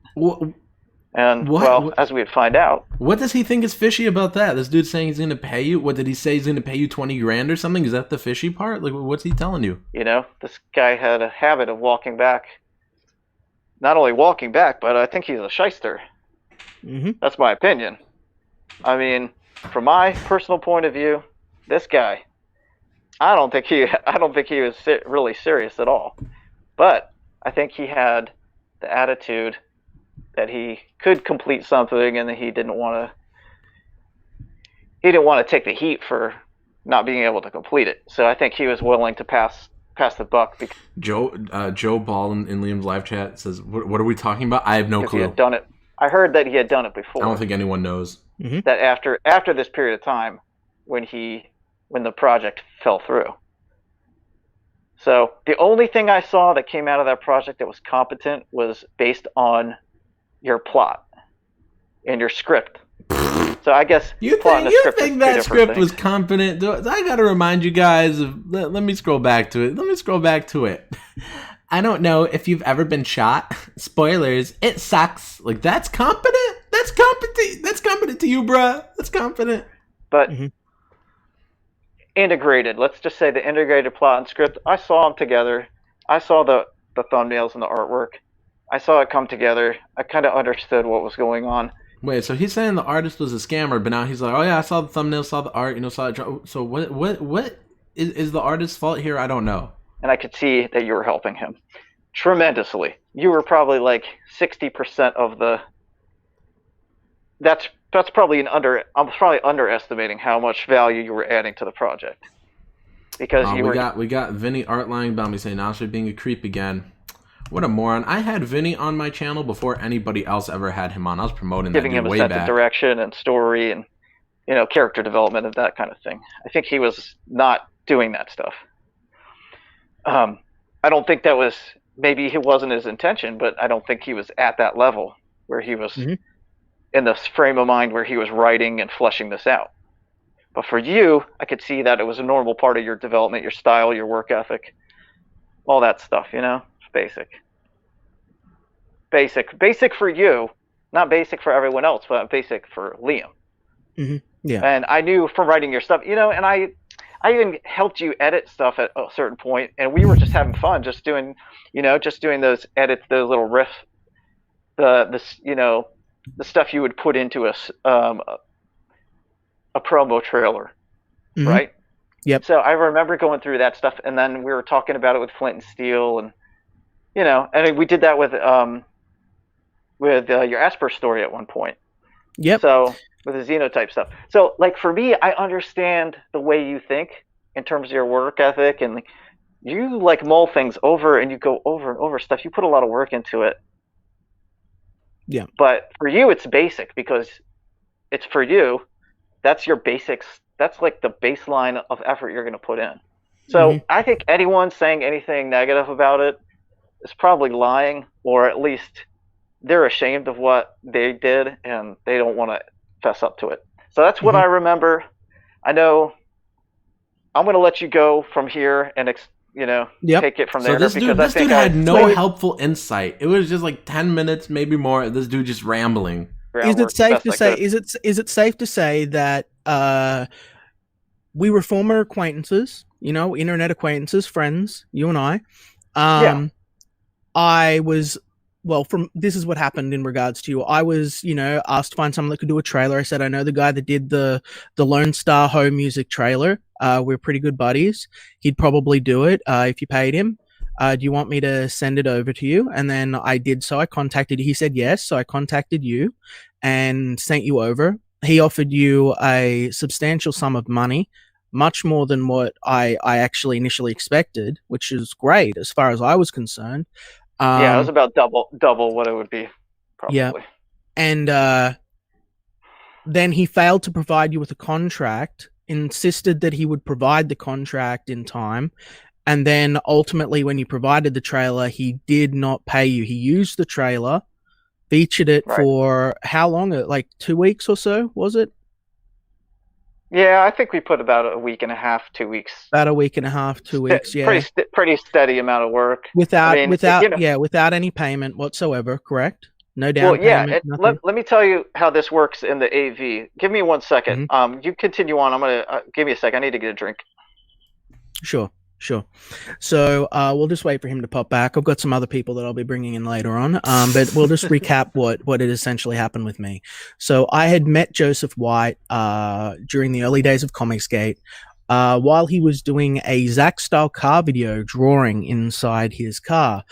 As we'd find out. What does he think is fishy about that? This dude's saying he's going to pay you? What did he say? He's going to pay you $20,000 or something? Is that the fishy part? Like, what's he telling you? This guy had a habit of walking back. Not only walking back, but I think he's a shyster. That's my opinion. I mean, from my personal point of view, this guy, I don't think he was really serious at all. But I think he had the attitude that he could complete something, and that he didn't want to take the heat for not being able to complete it. So I think he was willing to pass the buck. Joe Ball in Liam's live chat says, "What are we talking about? I have no clue." He had done it. I heard that he had done it before. I don't think anyone knows. That after this period of time, when the project fell through. So the only thing I saw that came out of that project that was competent was based on your plot and your script. So I guess you think that script was competent? I got to remind you guys of. Let me scroll back to it. I don't know if you've ever been shot. Spoilers. It sucks. Like, that's competent. That's competent. That's competent to you, bruh. That's competent. But integrated. Let's just say the integrated plot and script. I saw them together. I saw the thumbnails and the artwork. I saw it come together. I kind of understood what was going on. Wait, so he's saying the artist was a scammer, but now he's like, oh yeah, I saw the thumbnail, saw the art, saw it. So what is the artist's fault here? I don't know. And I could see that you were helping him tremendously. You were probably like 60% of the. That's probably I'm probably underestimating how much value you were adding to the project. Because we got Vinny Art lying about me saying Nasser being a creep again. What a moron. I had Vinny on my channel before anybody else ever had him on. I was promoting giving him a sense of direction and story and character development and that kind of thing. I think he was not doing that stuff. I don't think that was, maybe it wasn't his intention, but I don't think he was at that level where he was in this frame of mind where he was writing and fleshing this out. But for you, I could see that it was a normal part of your development, your style, your work ethic, all that stuff, It's basic for you, not basic for everyone else, but basic for Liam. Yeah. And I knew from writing your stuff, and I even helped you edit stuff at a certain point, and we were just having fun, just doing those edits, those little riffs, the stuff you would put into a promo trailer, right? Yep. So I remember going through that stuff, and then we were talking about it with Flint and Steel, and and we did that with your Esper story at one point. Yep. So with the Xenotype stuff. So like for me, I understand the way you think in terms of your work ethic, and you like mull things over and you go over and over stuff. You put a lot of work into it. Yeah. But for you, it's basic because it's for you. That's your basics. That's like the baseline of effort you're going to put in. So I think anyone saying anything negative about it is probably lying, or at least they're ashamed of what they did and they don't want to fess up to it. So that's what I remember. I know I'm going to let you go from here and take it from there. So this dude had no helpful insight. It was just like 10 minutes, maybe more. This dude just rambling. Is it safe to say? Is it safe to say that we were former acquaintances? Internet acquaintances, friends. You and I. I was. Well, this is what happened in regards to you. I was, asked to find someone that could do a trailer. I said, I know the guy that did the Lone Star home music trailer. We're pretty good buddies. He'd probably do it if you paid him. Do you want me to send it over to you? And then I did so. I contacted you. He said yes. So I contacted you and sent you over. He offered you a substantial sum of money, much more than what I actually initially expected, which is great as far as I was concerned. It was about double what it would be, probably. Yeah. And then he failed to provide you with a contract, insisted that he would provide the contract in time, and then ultimately when you provided the trailer, he did not pay you. He used the trailer, featured it for how long? Like 2 weeks or so, was it? Yeah, I think we put about a week and a half, 2 weeks. About a week and a half, 2 weeks. Yeah, pretty steady amount of work. Without any payment whatsoever. Correct? No down payment. Nothing. Let me tell you how this works in the AV. Give me 1 second. You continue on. I'm gonna give me a sec. I need to get a drink. Sure. Sure. So we'll just wait for him to pop back. I've got some other people that I'll be bringing in later on, but we'll just recap what had essentially happened with me. So I had met Joseph White during the early days of Comicsgate while he was doing a Zack-style car video drawing inside his car.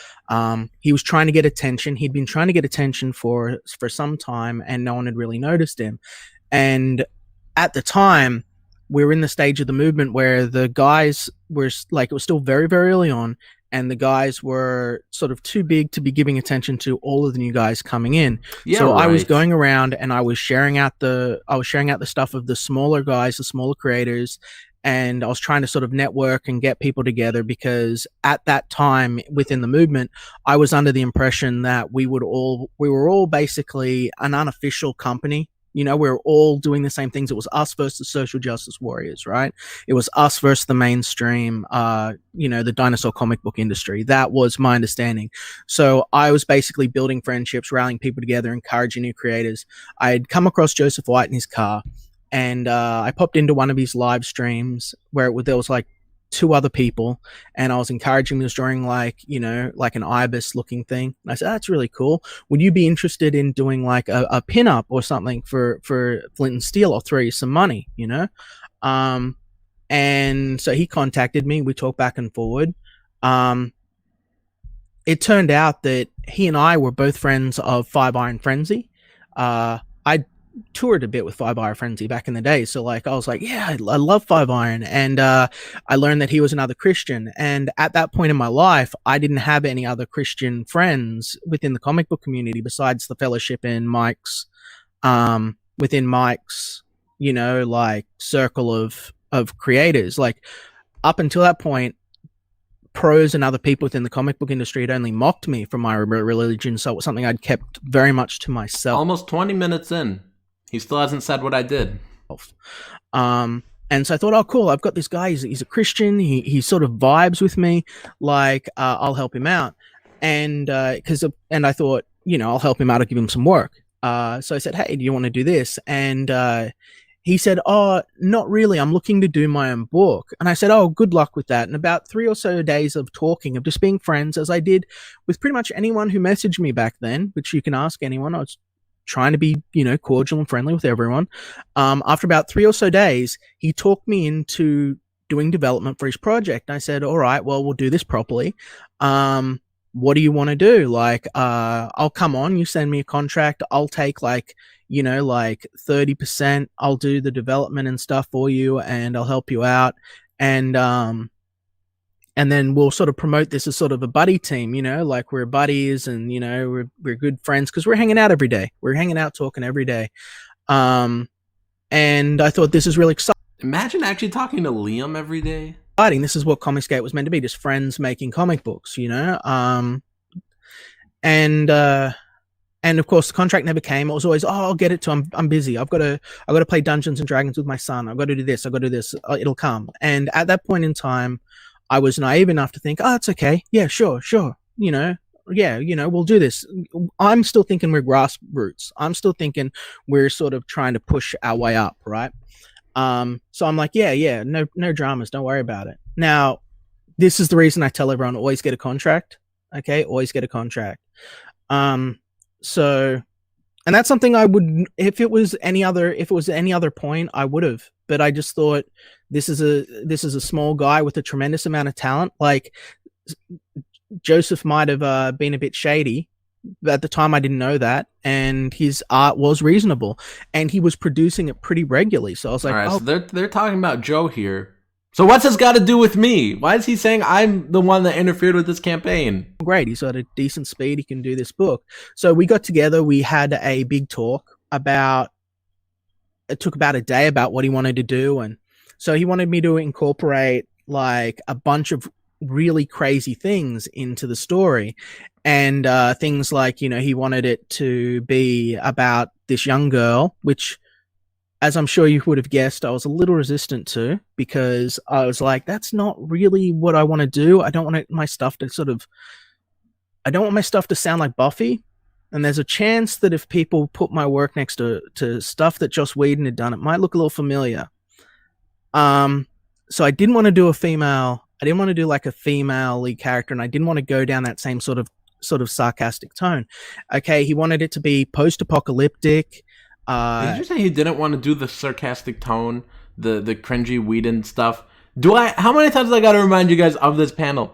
He was trying to get attention. He'd been trying to get attention for some time, and no one had really noticed him. And at the time, we were in the stage of the movement where the guys were like, it was still very, very early on, and the guys were sort of too big to be giving attention to all of the new guys coming in. Yeah, so right. I was going around and I was sharing out the stuff of the smaller guys, the smaller creators, and I was trying to sort of network and get people together, because at that time within the movement, I was under the impression that we were all basically an unofficial company. You know, we were all doing the same things. It was us versus the social justice warriors, right? It was us versus the mainstream, the dinosaur comic book industry. That was my understanding. So I was basically building friendships, rallying people together, encouraging new creators. I had come across Joseph White in his car, and I popped into one of his live streams where there was like 2 other people, and I was encouraging him. He was drawing like an ibis looking thing. And I said, that's really cool. Would you be interested in doing like a pin-up or something for Flint and Steel? I'll throw you some money, and so he contacted me. We talked back and forward. It turned out that he and I were both friends of Five Iron Frenzy. I toured a bit with Five Iron Frenzy back in the day, so like I was like, yeah, I love Five Iron, and I learned that he was another Christian. And at that point in my life, I didn't have any other Christian friends within the comic book community besides the fellowship in Mike's within Mike's like circle of creators. Like up until that point, pros and other people within the comic book industry had only mocked me for my religion, so it was something I'd kept very much to myself. Almost 20 minutes in, he still hasn't said what I did. And so I thought, oh, cool, I've got this guy. He's a Christian. He sort of vibes with me. Like, I'll help him out. And I thought, I'll help him out. I'll give him some work. So I said, hey, do you want to do this? And he said, oh, not really. I'm looking to do my own book. And I said, oh, good luck with that. And about 3 or so days of talking, of just being friends, as I did with pretty much anyone who messaged me back then, which you can ask anyone. I was trying to be, cordial and friendly with everyone. After about 3 or so days, he talked me into doing development for his project. And I said, all right, well, we'll do this properly. What do you want to do? Like, I'll come on, you send me a contract. I'll take like 30%. I'll do the development and stuff for you, and I'll help you out. And then we'll sort of promote this as sort of a buddy team, like we're buddies, and, we're good friends because we're hanging out every day. We're hanging out, talking every day. And I thought this is really exciting. Imagine actually talking to Liam every day. This is what Comicsgate was meant to be, just friends making comic books, and of course the contract never came. It was always, oh, I'll get it to, I'm busy. I've got to play Dungeons and Dragons with my son. I've got to do this. I've got to do this. It'll come. And at that point in time, I was naive enough to think, oh, it's okay. Yeah, sure. Yeah, we'll do this. I'm still thinking we're grassroots. I'm still thinking we're sort of trying to push our way up, right? So I'm like, yeah, no dramas. Don't worry about it. Now, this is the reason I tell everyone, always get a contract. Okay, always get a contract. So, and that's something I would, if it was any other point, I would have. But I just thought, this is a small guy with a tremendous amount of talent. Like, Joseph might have been a bit shady, but at the time I didn't know that, and his art was reasonable, and he was producing it pretty regularly. So I was like, all right, so they're talking about Joe here. So what's this got to do with me? Why is he saying I'm the one that interfered with this campaign? Great, he's got a decent speed. He can do this book. So we got together. We had a big talk about. It took about a day about what he wanted to do, and so he wanted me to incorporate like a bunch of really crazy things into the story, and things like, he wanted it to be about this young girl, which, as I'm sure you would have guessed, I was a little resistant to, because I was like, that's not really what I want to do. I don't want my stuff to sound like Buffy. And there's a chance that if people put my work next to stuff that Joss Whedon had done, it might look a little familiar. So I didn't want to do a female I didn't want to do like a female lead character, and I didn't want to go down that same sort of sarcastic tone. Okay, he wanted it to be post-apocalyptic. Did you say he didn't want to do the sarcastic tone, the cringy Whedon stuff? How many times I gotta remind you guys of this panel?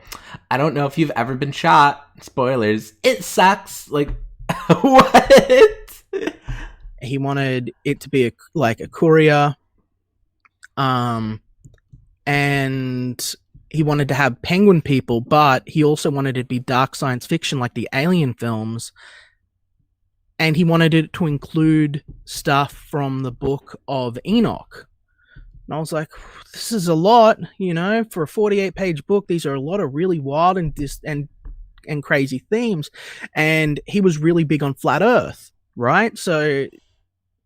I don't know if you've ever been shot. Spoilers. It sucks. Like, what? He wanted it to be like a courier. And he wanted to have penguin people, but he also wanted it to be dark science fiction like the Alien films. And he wanted it to include stuff from the book of Enoch. And I was like, this is a lot, for a 48-page book. These are a lot of really wild and crazy themes. And he was really big on flat Earth, right? So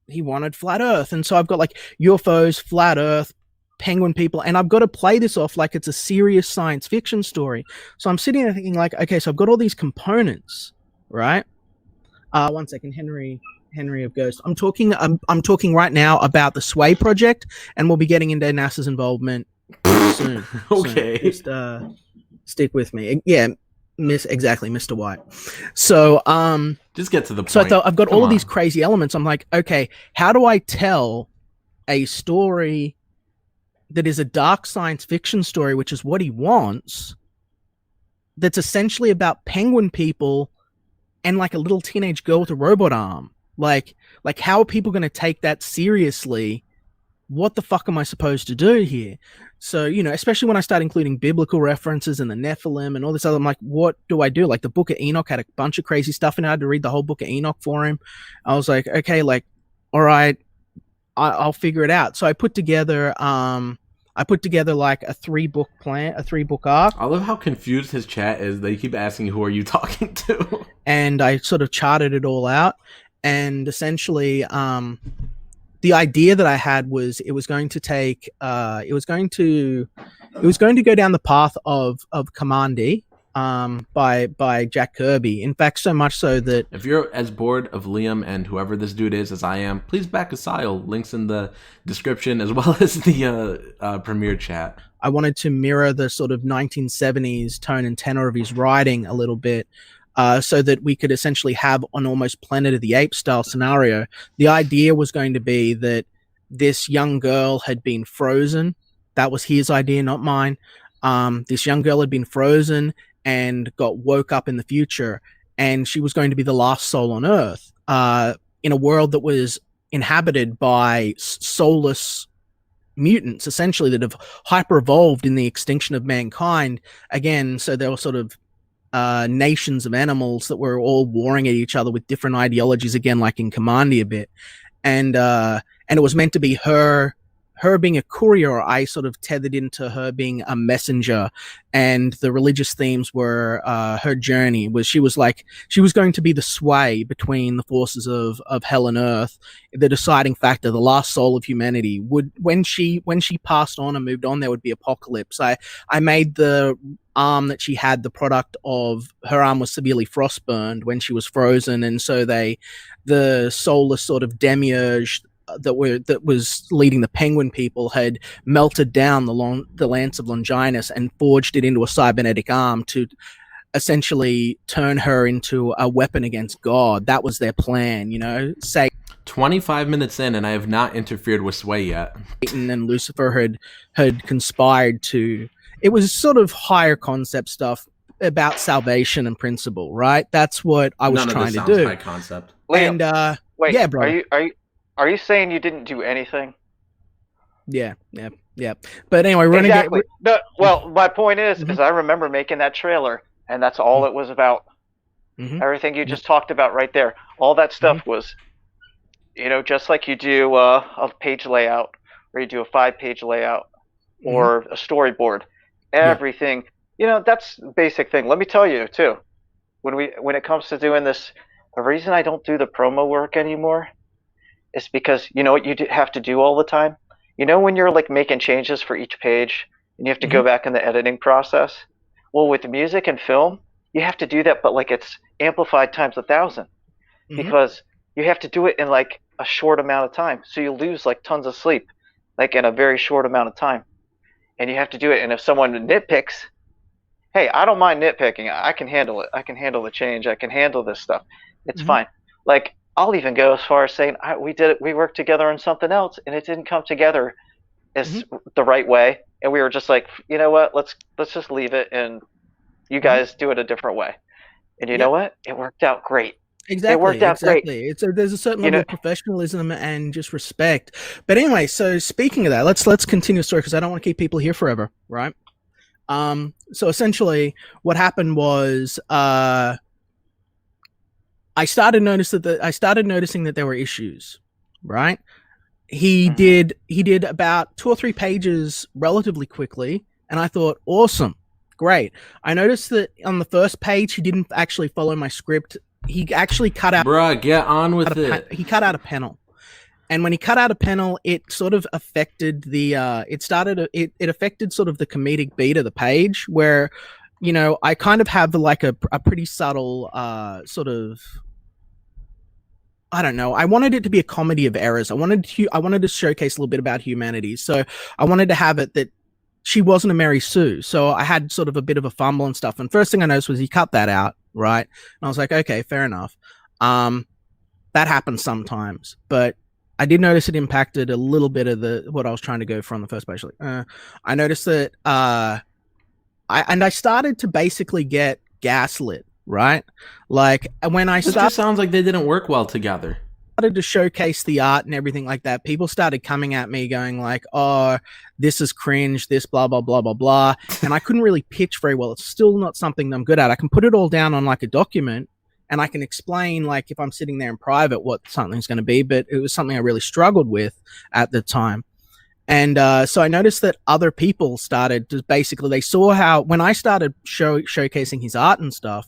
he wanted flat Earth. And so I've got like UFOs, flat Earth, penguin people, and I've got to play this off like it's a serious science fiction story. So I'm sitting there thinking like, okay, so I've got all these components, right? One second, Henry of Ghost. I'm talking right now about the Sway project, and we'll be getting into NASA's involvement soon. Okay. Just stick with me. Yeah, exactly, Mr. White. So just get to the point. So I thought I've got all of these crazy elements. I'm like, okay, how do I tell a story that is a dark science fiction story, which is what he wants, that's essentially about penguin people and like a little teenage girl with a robot arm? Like how are people going to take that seriously? What the fuck am I supposed to do here? So, especially when I start including biblical references and the Nephilim and all this other, I'm like, what do I do? Like the Book of Enoch had a bunch of crazy stuff, and I had to read the whole Book of Enoch for him. I was like, okay, like, all right, I'll figure it out. So I put together like a 3-book plan, a 3-book arc. I love how confused his chat is. They keep asking, who are you talking to? And I sort of charted it all out. And essentially, the idea that I had was it was going to go down the path of Commandi, by Jack Kirby. In fact, so much so that if you're as bored of Liam and whoever this dude is as I am, please back Asile. Links in the description as well as the premiere chat. I wanted to mirror the sort of 1970s tone and tenor of his writing a little bit, so that we could essentially have an almost Planet of the Apes style scenario. The idea was going to be that this young girl had been frozen. That was his idea, not mine. This young girl had been frozen and got woke up in the future, and she was going to be the last soul on Earth, in a world that was inhabited by soulless mutants, essentially, that have hyper-evolved in the extinction of mankind. Again, so there were sort of nations of animals that were all warring at each other with different ideologies, again, like in Commandi a bit. And it was meant to be her being a courier. I sort of tethered into her being a messenger, and the religious themes were her journey. She was going to be the sway between the forces of hell and earth, the deciding factor, the last soul of humanity. When she passed on and moved on, there would be apocalypse. I made the arm that she had the product of her arm was severely frostburned when she was frozen, and so the soulless sort of demiurge that was leading the penguin people had melted down the lance of Longinus and forged it into a cybernetic arm to essentially turn her into a weapon against God. That was their plan, say 25 minutes in and I have not interfered with Sway yet. Satan and Lucifer had conspired to. It was sort of higher concept stuff about salvation and principle, right? That's what I was trying to do. High concept. Liam, and wait, yeah, bro. Are you saying you didn't do anything? Yeah. But anyway, we're exactly. Well, my point is I remember making that trailer, and that's all it was about. Mm-hmm. Everything you just talked about right there, all that stuff was, just like you do a page layout, or you do a 5-page layout, or a storyboard. Everything, that's the basic thing. Let me tell you too, when it comes to doing this, the reason I don't do the promo work anymore is because what you have to do all the time. When you're like making changes for each page and you have to go back in the editing process. Well, with music and film, you have to do that, but like it's amplified times 1,000 because you have to do it in like a short amount of time. So you lose like tons of sleep, like in a very short amount of time. and you have to do it. And if someone nitpicks, hey, I don't mind nitpicking. I can handle it. I can handle the change. I can handle this stuff. It's fine. Like, I'll even go as far as saying we worked together on something else, and it didn't come together as the right way, and we were just like, you know what, let's just leave it, and you guys do it a different way. And you know what? It worked out great. Exactly. It worked out great. There's a certain level of professionalism and just respect. But anyway, so speaking of that, let's continue the story because I don't want to keep people here forever, right? So essentially, what happened was I started noticing that there were issues, right? He did about 2 or 3 pages relatively quickly, and I thought, awesome, great. I noticed that on the first page he didn't actually follow my script. He actually cut out. Bruh, get on with it. He cut out a panel, and when he cut out a panel, it sort of affected the. It affected sort of the comedic beat of the page, where, you know, I kind of have like a pretty subtle sort of. I don't know. I wanted it to be a comedy of errors. I wanted to showcase a little bit about humanity. So I wanted to have it that she wasn't a Mary Sue. So I had sort of a bit of a fumble and stuff. And first thing I noticed was he cut that out, right? And I was like, okay, fair enough. That happens sometimes, but I did notice it impacted a little bit of what I was trying to go for on the first page. Like, I noticed that I started to basically get gaslit. Right, like when I started, it just sounds like they didn't work well together. Started to showcase the art and everything like that. People started coming at me, going like, "Oh, this is cringe. This blah blah blah blah blah," and I couldn't really pitch very well. It's still not something that I'm good at. I can put it all down on like a document, and I can explain like if I'm sitting there in private what something's going to be. But it was something I really struggled with at the time. And so I noticed that other people started to basically, they saw how, when I started showcasing his art and stuff,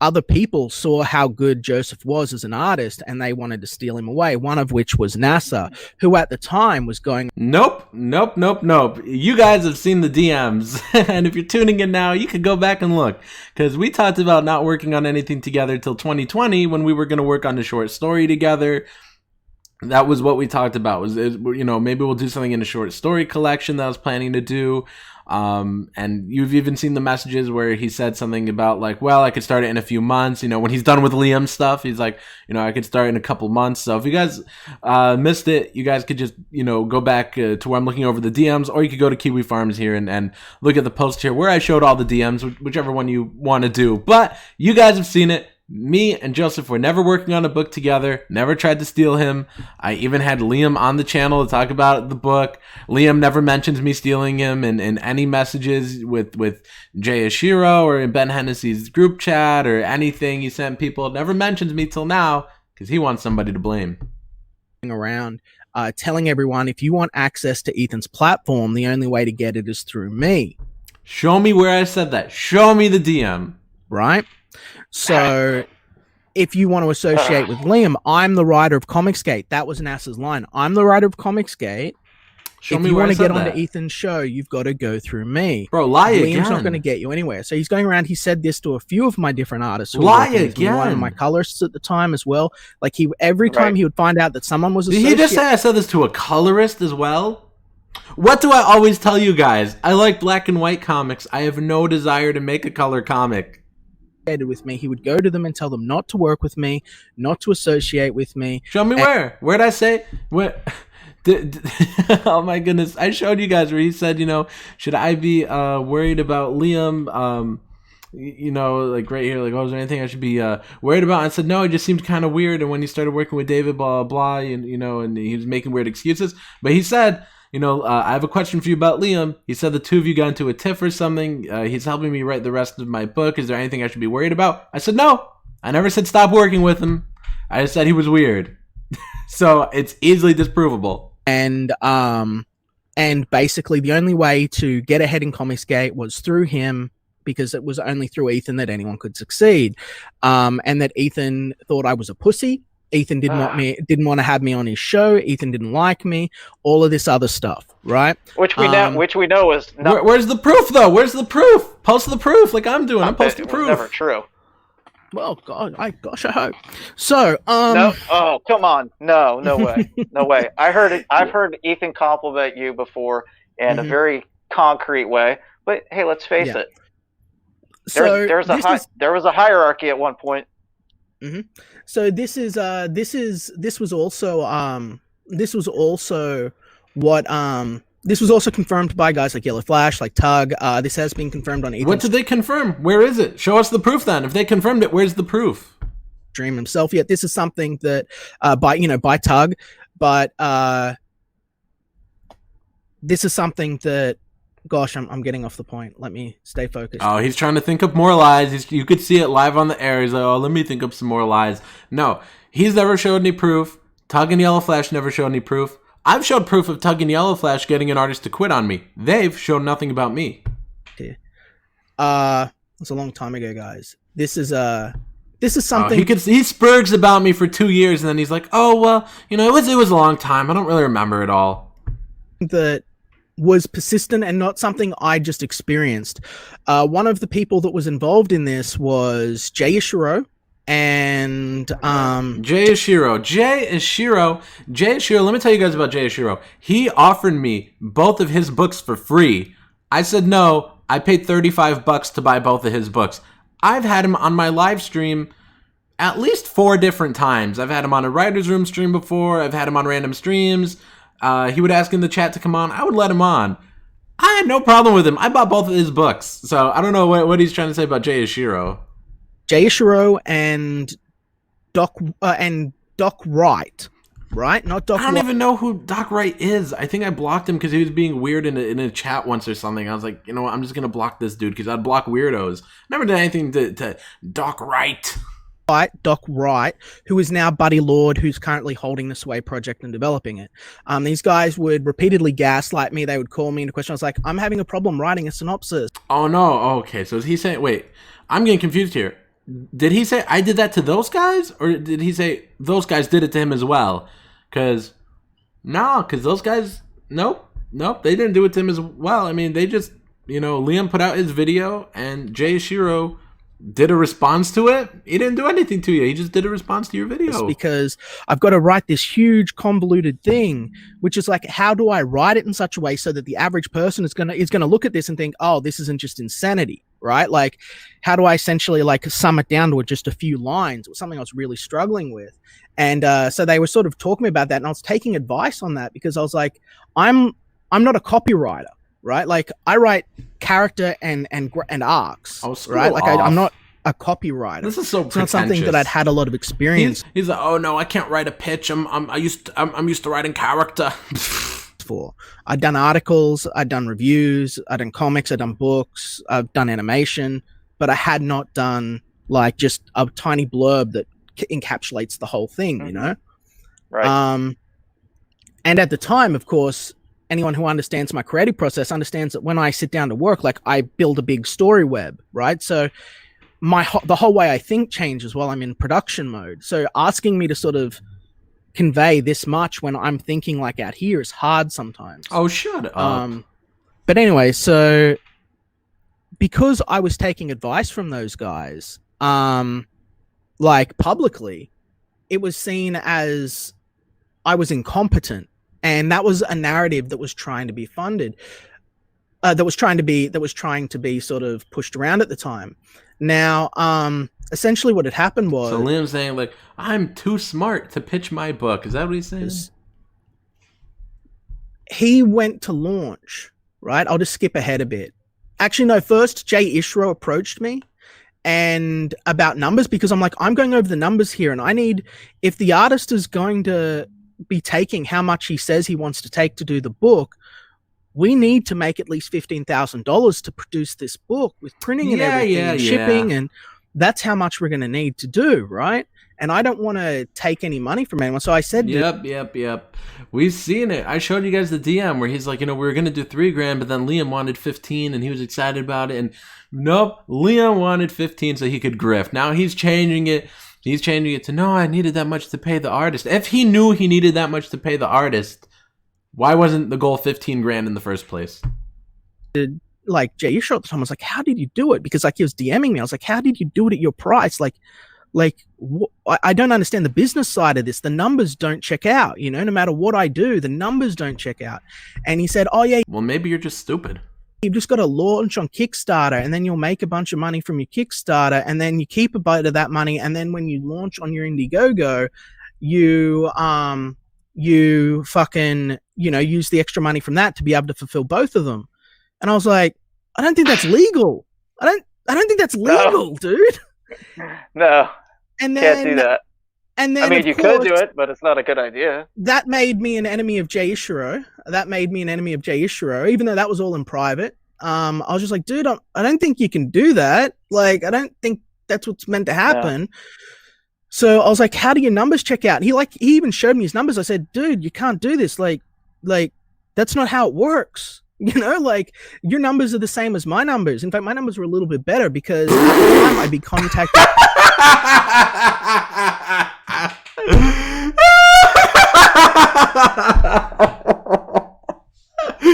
other people saw how good Joseph was as an artist, and they wanted to steal him away, one of which was Nasser, who at the time was going, Nope. You guys have seen the DMs, and if you're tuning in now, you could go back and look, because we talked about not working on anything together till 2020 when we were going to work on a short story together. That was what we talked about, was, you know, maybe we'll do something in a short story collection that I was planning to do. And you've even seen the messages where he said something about like, well, I could start it in a few months. You know, when he's done with Liam's stuff, he's like, you know, I could start in a couple months. So if you guys missed it, you guys could just, you know, go back to where I'm looking over the DMs, or you could go to Kiwi Farms here and look at the post here where I showed all the DMs, whichever one you want to do. But you guys have seen it. Me and Joseph were never working on a book together, never tried to steal him. I even had Liam on the channel to talk about the book. Liam never mentions me stealing him in any messages with Jay Ashiro or in Ben Hennessy's group chat or anything he sent people. Never mentions me till now because he wants somebody to blame. Around telling everyone, if you want access to Ethan's platform, the only way to get it is through me. Show me where I said that. Show me the DM. Right? So if you want to associate with Liam, I'm the writer of Comicsgate. That was Nasser's line. I'm the writer of Comicsgate. Show if me you where want to I get said onto that. Ethan's show, you've got to go through me. Bro, lie Liam's again. not going to get you anywhere. So he's going around. He said this to a few of my different artists. Lie again. One of my colorists at the time as well. Like every time he would find out that someone was Did he just say I said this to a colorist as well? What do I always tell you guys? I like black and white comics. I have no desire to make a color comic. With me, he would go to them and tell them not to work with me, not to associate with me. Show me where. Where'd I say? Where? Oh my goodness! I showed you guys where he said, you know, should I be worried about Liam? You know, like right here, like, oh, is there anything I should be worried about? I said no. It just seemed kind of weird. And when he started working with David, blah blah, and you know, and he was making weird excuses. But he said, you know, I have a question for you about Liam. He said the two of you got into a tiff or something. He's helping me write the rest of my book. Is there anything I should be worried about? I said no. I never said stop working with him. I just said he was weird. So it's easily disprovable. And basically the only way to get ahead in Comicsgate was through him, because it was only through Ethan that anyone could succeed. And that Ethan thought I was a pussy. Ethan didn't want to have me on his show. Ethan didn't like me. All of this other stuff, right? Which we know is not. Where's the proof, though? Where's the proof? Post the proof, like I'm doing. I'm posting proof. Never true. Well, God, I hope. So, no. Oh, come on. No way. No way. I've heard Ethan compliment you before, and a very concrete way. But hey, let's face Yeah. it. So There was a hierarchy at one point. So this was also confirmed by guys like Yellow Flash, like Tug. This has been confirmed on Ethan's What did they confirm? Where is it? Show us the proof then. If they confirmed it, where's the proof? stream himself. Yet this is something that by Tug, but this is something that, gosh, I'm getting off the point. Let me stay focused. Oh, he's trying to think up more lies. You could see it live on the air. He's like, oh, let me think up some more lies. No, he's never showed any proof. Tug and Yellow Flash never showed any proof. I've showed proof of Tug and Yellow Flash getting an artist to quit on me. They've shown nothing about me. It was a long time ago, guys. This is something. He spurgs about me for 2 years, and then he's like, oh, well, it was a long time. I don't really remember it all. That was persistent and not something I just experienced. One of the people that was involved in this was Jay Ishiro and Jay Ishiro, let me tell you guys about Jay Ishiro. He offered me both of his books for free. I said no. I paid $35 to buy both of his books. I've had him on my live stream at least 4 different times. I've had him on a writer's room stream before. I've had him on random streams. He would ask in the chat to come on. I would let him on. I had no problem with him. I bought both of his books. So I don't know what he's trying to say about Jay Ishiro. Jay Ishiro and Doc Wright, right? Not Doc. I don't even know who Doc Wright is. I think I blocked him because he was being weird in a chat once or something. I was like, you know what? I'm just gonna block this dude because I'd block weirdos. Never did anything to Doc Wright. Doc Wright, who is now Buddy Lord, who's currently holding the Sway project and developing it. These guys would repeatedly gaslight me. They would call me into question. I was like, I'm having a problem writing a synopsis. Oh no. Okay, so is he saying? Wait, I'm getting confused here. Did he say I did that to those guys, or did he say those guys did it to him as well? Because those guys, nope, they didn't do it to him as well. I mean, they just, Liam put out his video and Jay Ishiro did a response to it. He didn't do anything to you. He just did a response to your video. Because I've got to write this huge convoluted thing, which is like, how do I write it in such a way so that the average person is gonna look at this and think, oh, this isn't just insanity, right? Like, how do I essentially sum it down to just a few lines? It was something I was really struggling with. And so they were sort of talking about that, and I was taking advice on that because I was like, I'm not a copywriter. Right, like I write character and arcs. Right, like I'm not a copywriter. This is so it's not something that I'd had a lot of experience. He's like, oh no, I can't write a pitch. I'm used to writing character. I've done articles, I've done reviews, I've done comics, I've done books, I've done animation, but I had not done just a tiny blurb that encapsulates the whole thing. Right. And at the time, of course, anyone who understands my creative process understands that when I sit down to work, I build a big story web, right? So the whole way I think changes while I'm in production mode. So asking me to sort of convey this much when I'm thinking out here is hard sometimes. Oh, shut up. But anyway, so because I was taking advice from those guys, publicly, it was seen as I was incompetent. And that was a narrative that was trying to be funded, that was trying to be sort of pushed around at the time. Now, essentially what had happened was... So Liam's saying, I'm too smart to pitch my book. Is that what he's saying? He went to launch, right? I'll just skip ahead a bit. Actually, no, first Jay Ishiro approached me and about numbers, because I'm going over the numbers here, and I need... If the artist is going to be taking how much he says he wants to take to do the book, we need to make at least $15,000 to produce this book with printing and everything and shipping, and that's how much we're going to need to do, right? And I don't want to take any money from anyone, so I said, Yep. We've seen it. I showed you guys the DM where he's like, we were going to do $3,000, but then Liam wanted 15 and he was excited about it, and nope, Liam wanted 15 so he could grift. Now he's changing it. He's changing it to, no, I needed that much to pay the artist. If he knew he needed that much to pay the artist, why wasn't the goal $15,000 in the first place? Jay Ishiro at the time was like, how did you do it? Because he was DMing me. I was like, how did you do it at your price? I don't understand the business side of this. The numbers don't check out, no matter what I do, the numbers don't check out. And he said, oh yeah. Well, maybe you're just stupid. you've just got to launch on Kickstarter, and then you'll make a bunch of money from your Kickstarter, and then you keep a bit of that money, and then when you launch on your Indiegogo, you fucking, you know, use the extra money from that to be able to fulfill both of them. And I was like, I don't think that's legal. I don't think that's legal, dude. No. And then, can't do that. And then, I mean, you could do it, but it's not a good idea. That made me an enemy of Jay Ishiro. Even though that was all in private. I was just like, dude, I don't think you can do that. Like, I don't think that's what's meant to happen. Yeah. So I was like, how do your numbers check out? And he even showed me his numbers. I said, dude, you can't do this. Like that's not how it works. You know, like, your numbers are the same as my numbers. In fact, my numbers were a little bit better because at the time I'd be contacted.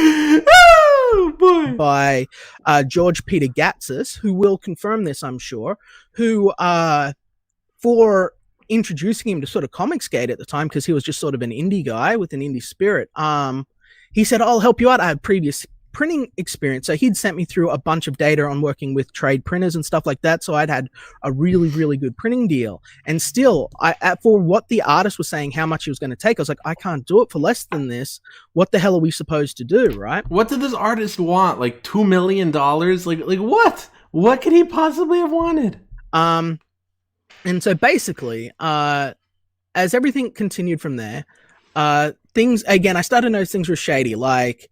Oh, boy. By George Peter Gatsis, who will confirm this, I'm sure, who for introducing him to sort of Comicsgate at the time, because he was just sort of an indie guy with an indie spirit. He said, I'll help you out. I had previous printing experience. So he'd sent me through a bunch of data on working with trade printers and stuff like that. So I'd had a really, really good printing deal. And still, for what the artist was saying, how much he was going to take, I was like, I can't do it for less than this. What the hell are we supposed to do, right? What did this artist want? Like $2 million? Like what? What could he possibly have wanted? And so basically, as everything continued from there, things, again, I started to notice things were shady. Like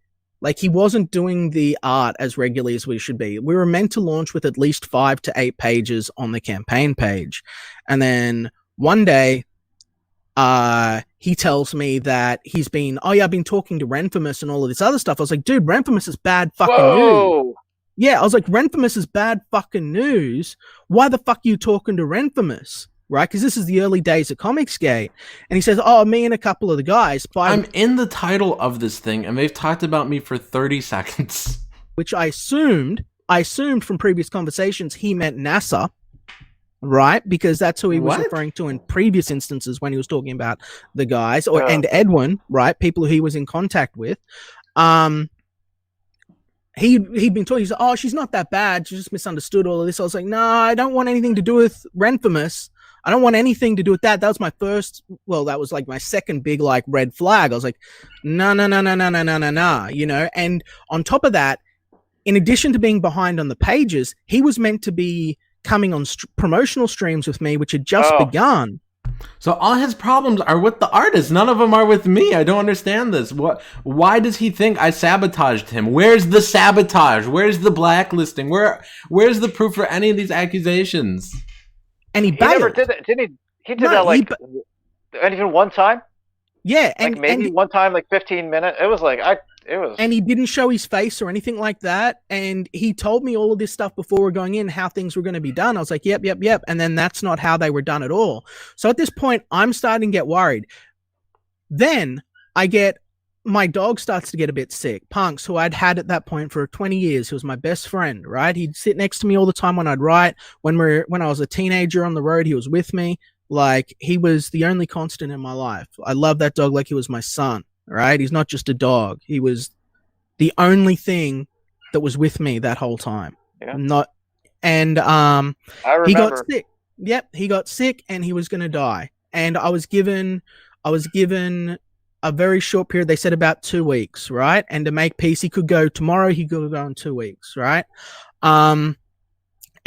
he wasn't doing the art as regularly as we should be. We were meant to launch with at least 5 to 8 pages on the campaign page. And then one day, he tells me that I've been talking to Renfamous and all of this other stuff. I was like, dude, Renfamous is bad fucking news. Yeah, I was like, Renfamous is bad fucking news. Why the fuck are you talking to Renfamous? Right? Because this is the early days of Comicsgate. And he says, me and a couple of the guys. I'm in the title of this thing, and they've talked about me for 30 seconds. Which I assumed from previous conversations he meant Nasser, right? Because that's who he was referring to in previous instances when he was talking about the guys, and Edwin, right? People who he was in contact with. He'd been talking, he said, she's not that bad. She just misunderstood all of this. I was like, no, I don't want anything to do with Renfamous. I don't want anything to do with that. That was my first, that was like my second big like red flag. I was like, no, you know? And on top of that, in addition to being behind on the pages, he was meant to be coming on promotional streams with me, which had just begun. So all his problems are with the artist. None of them are with me. I don't understand this. Why does he think I sabotaged him? Where's the sabotage? Where's the blacklisting? Where's the proof for any of these accusations? And he never did that, didn't he? He did that like even one time. Yeah, and maybe one time, like 15 minutes. It was like and he didn't show his face or anything like that. And he told me all of this stuff before we're going in, how things were going to be done. I was like, yep. And then that's not how they were done at all. So at this point, I'm starting to get worried. Then my dog starts to get a bit sick. Punks, who I'd had at that point for 20 years, who was my best friend, right? He'd sit next to me all the time when I'd write. When I was a teenager on the road, he was with me. Like, he was the only constant in my life. I love that dog like he was my son, right? He's not just a dog. He was the only thing that was with me that whole time. Yeah. I remember. He got sick. Yep, he got sick and he was going to die. And I was given a very short period. They said about 2 weeks, right? And to make peace, he could go tomorrow. He could go in 2 weeks, right?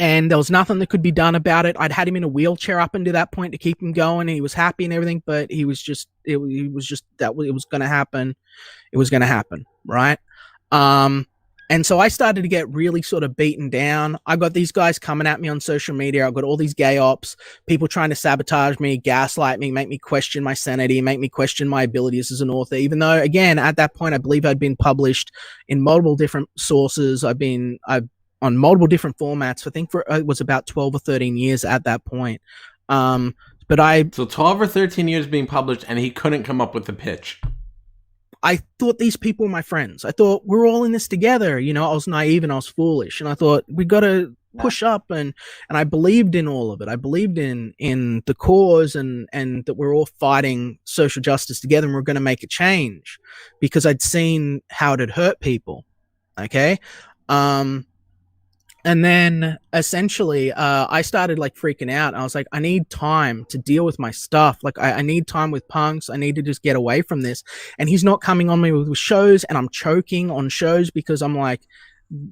And there was nothing that could be done about it. I'd had him in a wheelchair up until that point to keep him going, and he was happy and everything. But it was going to happen. It was going to happen, right? And so I started to get really sort of beaten down. I got these guys coming at me on social media. I've got all these gay ops, people trying to sabotage me, gaslight me, make me question my sanity, make me question my abilities as an author. Even though, again, at that point, I believe I'd been published in multiple different sources. I've on multiple different formats. I think it was about 12 or 13 years at that point. So 12 or 13 years being published, and he couldn't come up with a pitch. I thought these people were my friends. I thought we're all in this together. You know, I was naive and I was foolish. And I thought we got to push up. And I believed in all of it. I believed in the cause and that we're all fighting social justice together and we're going to make a change because I'd seen how it had hurt people. Okay. And then essentially, I started like freaking out. I was like, I need time to deal with my stuff. Like, I need time with Punks. I need to just get away from this. And he's not coming on me with shows, and I'm choking on shows because I'm like,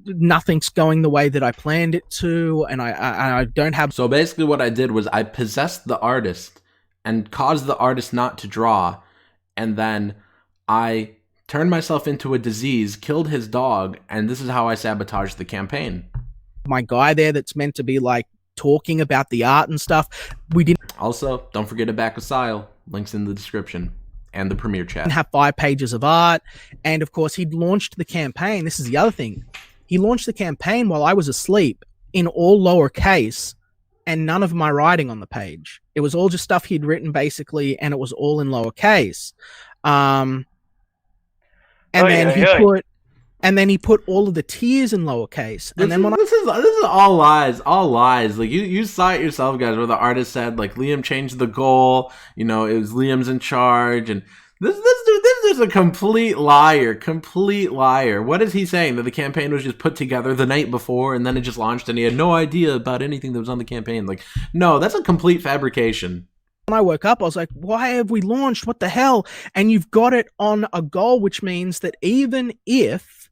nothing's going the way that I planned it to, and I don't have. So basically, what I did was I possessed the artist and caused the artist not to draw, and then I turned myself into a disease, killed his dog, and this is how I sabotaged the campaign. My guy there that's meant to be like talking about the art and stuff. We didn't. Also, don't forget to back a style. Links in the description and the premiere chat. Have 5 pages of art, and of course he'd launched the campaign. This is the other thing. He launched the campaign while I was asleep in all lowercase and none of my writing on the page. It was all just stuff he'd written basically, and it was all in lowercase. And then he put all of the tiers in lowercase. And this is all lies, Like you saw it yourself, guys, where the artist said like Liam changed the goal. You know, it was Liam's in charge, and this dude is a complete liar. What is he saying? That the campaign was just put together the night before, and then it just launched, and he had no idea about anything that was on the campaign. Like, no, that's a complete fabrication. When I woke up, I was like, why have we launched? What the hell? And you've got it on a goal, which means that even if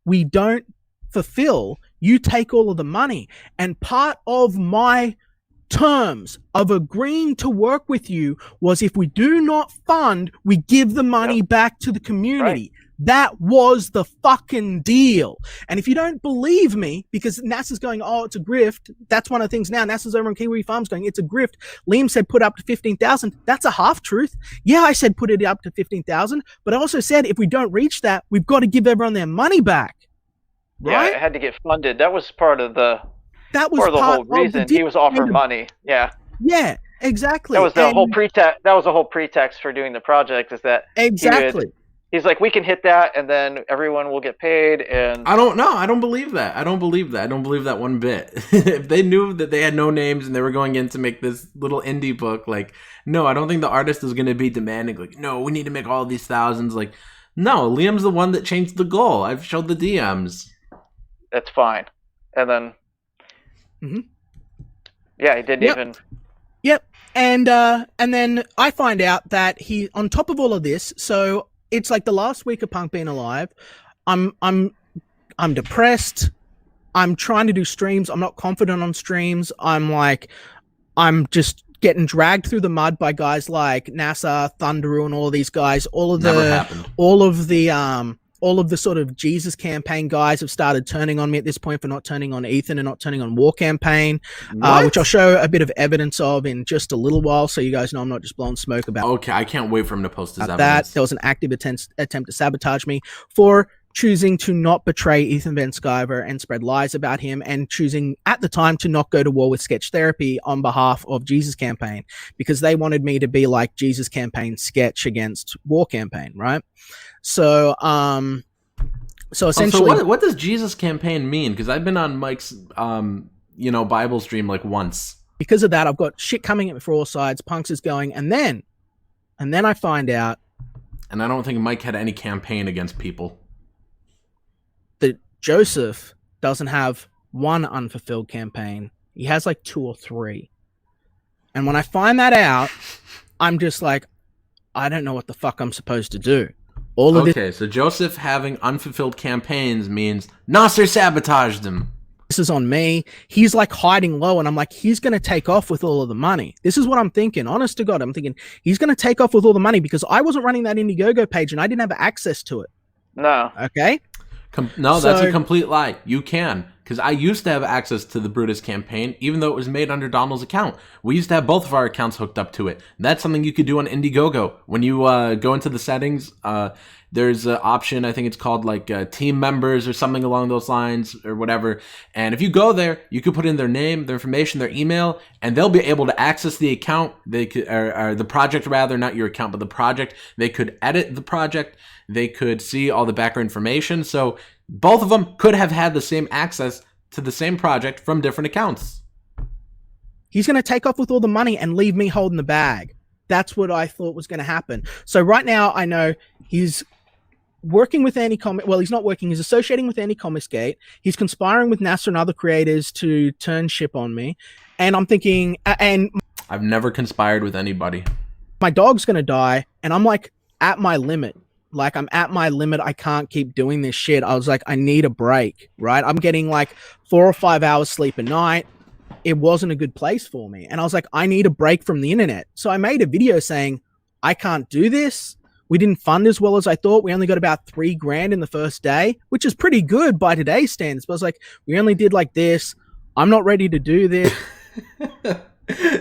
we don't fulfill, you take all of the money. And part of my terms of agreeing to work with you was if we do not fund, we give the money back to the community. Right. That was the fucking deal. And if you don't believe me, because Nasser's going, oh, it's a grift. That's one of the things now. Nasser's over on Kiwi Farms going, it's a grift. Liam said put up to 15,000. That's a half truth. Yeah, I said put it up to 15,000, but I also said if we don't reach that, we've got to give everyone their money back. Right? Yeah, it had to get funded. That was part of the whole reason he was offered money. Yeah. Yeah, exactly. That was the whole pretext. That was the whole pretext for doing the project. Is that exactly? He's like, we can hit that, and then everyone will get paid. And I don't know. I don't believe that. I don't believe that one bit. If they knew that they had no names and they were going in to make this little indie book, like, no, I don't think the artist is going to be demanding, like, no, we need to make all these thousands. Like, no, Liam's the one that changed the goal. I've showed the DMs. That's fine. And then, yeah, he didn't even. Yep. And then I find out that he, on top of all of this, so it's like the last week of Punk being alive. I'm depressed. I'm trying to do streams. I'm not confident on streams. I'm just getting dragged through the mud by guys like Nasser, Thunderoo, and all of these guys. All of the sort of Jesus campaign guys have started turning on me at this point for not turning on Ethan and not turning on War Campaign, which I'll show a bit of evidence of in just a little while, so you guys know I'm not just blowing smoke about. Okay, I can't wait for him to post his evidence. That there was an active attempt to sabotage me for choosing to not betray Ethan Van Sciver and spread lies about him, and choosing at the time to not go to war with Sketch Therapy on behalf of Jesus Campaign, because they wanted me to be like Jesus Campaign Sketch against War Campaign, right? So essentially, so what does Jesus Campaign mean? Because I've been on Mike's Bible stream like once. Because of that, I've got shit coming at me for all sides. Punks is going, and then I find out, and I don't think Mike had any campaign against people, that Joseph doesn't have one unfulfilled campaign. He has like 2 or 3. And when I find that out, I'm just like, I don't know what the fuck I'm supposed to do. So Joseph having unfulfilled campaigns means Nasser sabotaged him. This is on me. He's like hiding low, and I'm like, he's going to take off with all of the money. This is what I'm thinking. Honest to God, I'm thinking he's going to take off with all the money because I wasn't running that Indiegogo page and I didn't have access to it. No. Okay? That's a complete lie. You can. Because I used to have access to the Brutus campaign, even though it was made under Donald's account. We used to have both of our accounts hooked up to it. And that's something you could do on Indiegogo. When you go into the settings, there's an option, I think it's called like team members or something along those lines or whatever. And if you go there, you could put in their name, their information, their email, and they'll be able to access the account. They could, or the project rather, not your account, but the project. They could edit the project. They could see all the background information. So both of them could have had the same access to the same project from different accounts. He's going to take off with all the money and leave me holding the bag. That's what I thought was going to happen. So right now I know he's working with Anti-Comic. Well, he's not working. He's associating with Anti-Comicsgate. He's conspiring with Nasser and other creators to turn ship on me. And I'm thinking, and I've never conspired with anybody. My dog's gonna die, and I'm like at my limit. Like, I'm at my limit. I can't keep doing this shit. I was like, I need a break, right? I'm getting like 4 or 5 hours sleep a night. It wasn't a good place for me. And I was like, I need a break from the internet. So I made a video saying, I can't do this. We didn't fund as well as I thought. We only got about $3,000 in the first day, which is pretty good by today's standards. But I was like, we only did like this. I'm not ready to do this.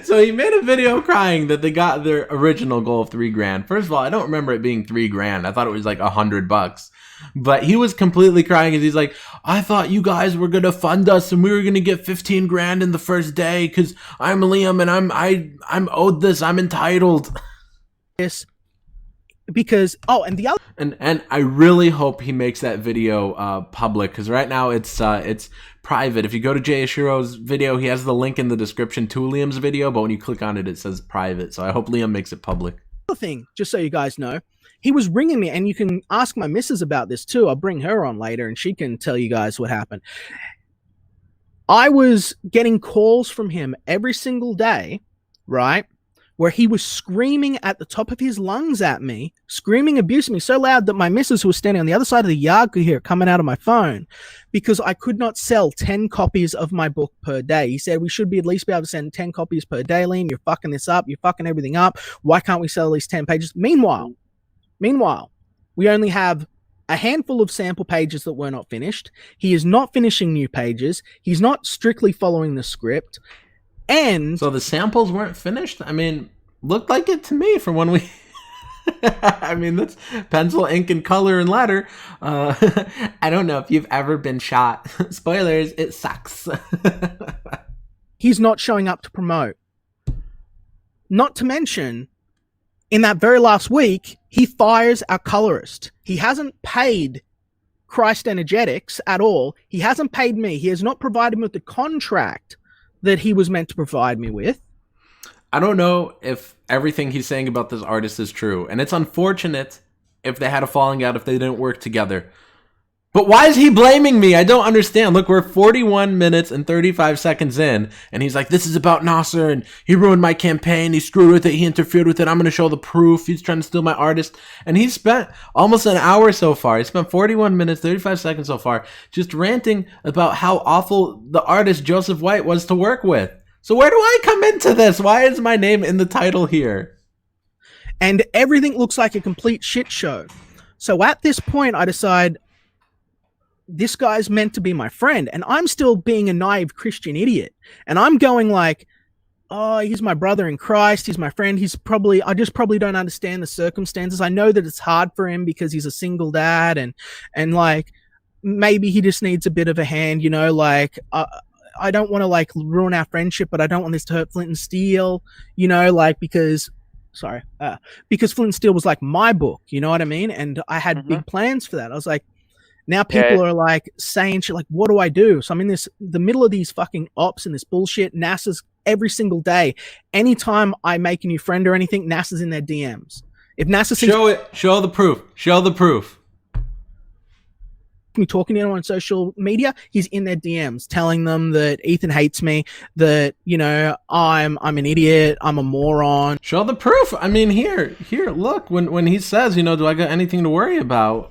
So he made a video crying that they got their original goal of $3,000. First of all, I don't remember it being $3,000. I thought it was like $100. But he was completely crying because he's like, I thought you guys were gonna fund us and we were gonna get $15,000 in the first day because I'm Liam and I'm owed this. I'm entitled. This because and the other and I really hope he makes that video public, because right now it's private. If you go to Jay Ashiro's video, he has the link in the description to Liam's video, but when you click on it, it says private. So I hope Liam makes it public. thing, just so you guys know, he was ringing me, and you can ask my missus about this too. I'll bring her on later, and she can tell you guys what happened. I was getting calls from him every single day, right? Where he was screaming at the top of his lungs at me, screaming abuse at me so loud that my missus, who was standing on the other side of the yard, could hear it coming out of my phone because I could not sell 10 copies of my book per day. He said, we should be at least be able to send 10 copies per day, Liam. You're fucking this up. You're fucking everything up. Why can't we sell at least 10 pages? Meanwhile, we only have a handful of sample pages that were not finished. He is not finishing new pages. He's not strictly following the script. And so the samples weren't finished? I mean, looked like it to me from when we... I mean, that's pencil, ink, and color and letter. I don't know if you've ever been shot. Spoilers, it sucks. He's not showing up to promote. Not to mention, in that very last week, he fires our colorist. He hasn't paid Christ Energetics at all. He hasn't paid me. He has not provided me with the contract that he was meant to provide me with. I don't know if everything he's saying about this artist is true, and it's unfortunate if they had a falling out, if they didn't work together. But why is he blaming me? I don't understand. Look, we're 41 minutes and 35 seconds in, and he's like, this is about Nasser, and he ruined my campaign, he screwed with it, he interfered with it, I'm going to show the proof, he's trying to steal my artist. And he spent almost an hour so far. He spent 41 minutes, 35 seconds so far, just ranting about how awful the artist Joseph White was to work with. So where do I come into this? Why is my name in the title here? And everything looks like a complete shit show. So at this point, I decide this guy's meant to be my friend, and I'm still being a naive Christian idiot. And I'm going like, oh, he's my brother in Christ. He's my friend. I just probably don't understand the circumstances. I know that it's hard for him because he's a single dad, and like, maybe he just needs a bit of a hand, you know, like, I don't want to like ruin our friendship, but I don't want this to hurt Flint and Steel, you know, like, because Flint and Steel was like my book, you know what I mean? And I had big plans for that. I was like, now people are like saying shit like, what do I do? So I'm in the middle of these fucking ops and this bullshit. NASA's every single day. Anytime I make a new friend or anything, NASA's in their DMs. If NASA show the proof. Me talking to anyone on social media, he's in their DMs telling them that Ethan hates me, that, you know, I'm an idiot, I'm a moron. Show the proof. I mean, here, look, when he says, you know, do I got anything to worry about?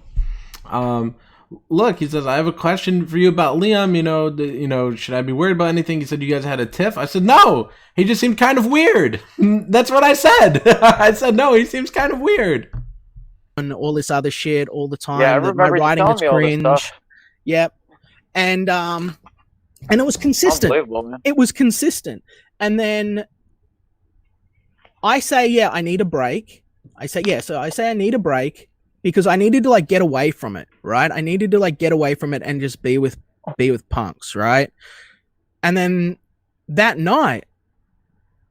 Look, he says, I have a question for you about Liam, you know, should I be worried about anything? He said, you guys had a tiff? I said, no, he just seemed kind of weird. That's what I said. I said, no, he seems kind of weird. And all this other shit all the time. Yeah, I remember my writing is cringe. Yep. And it was consistent. It was consistent. And then I say, yeah, I need a break. I say I need a break because I needed to like get away from it, right? I needed to like get away from it and just be with punks, right? And then that night,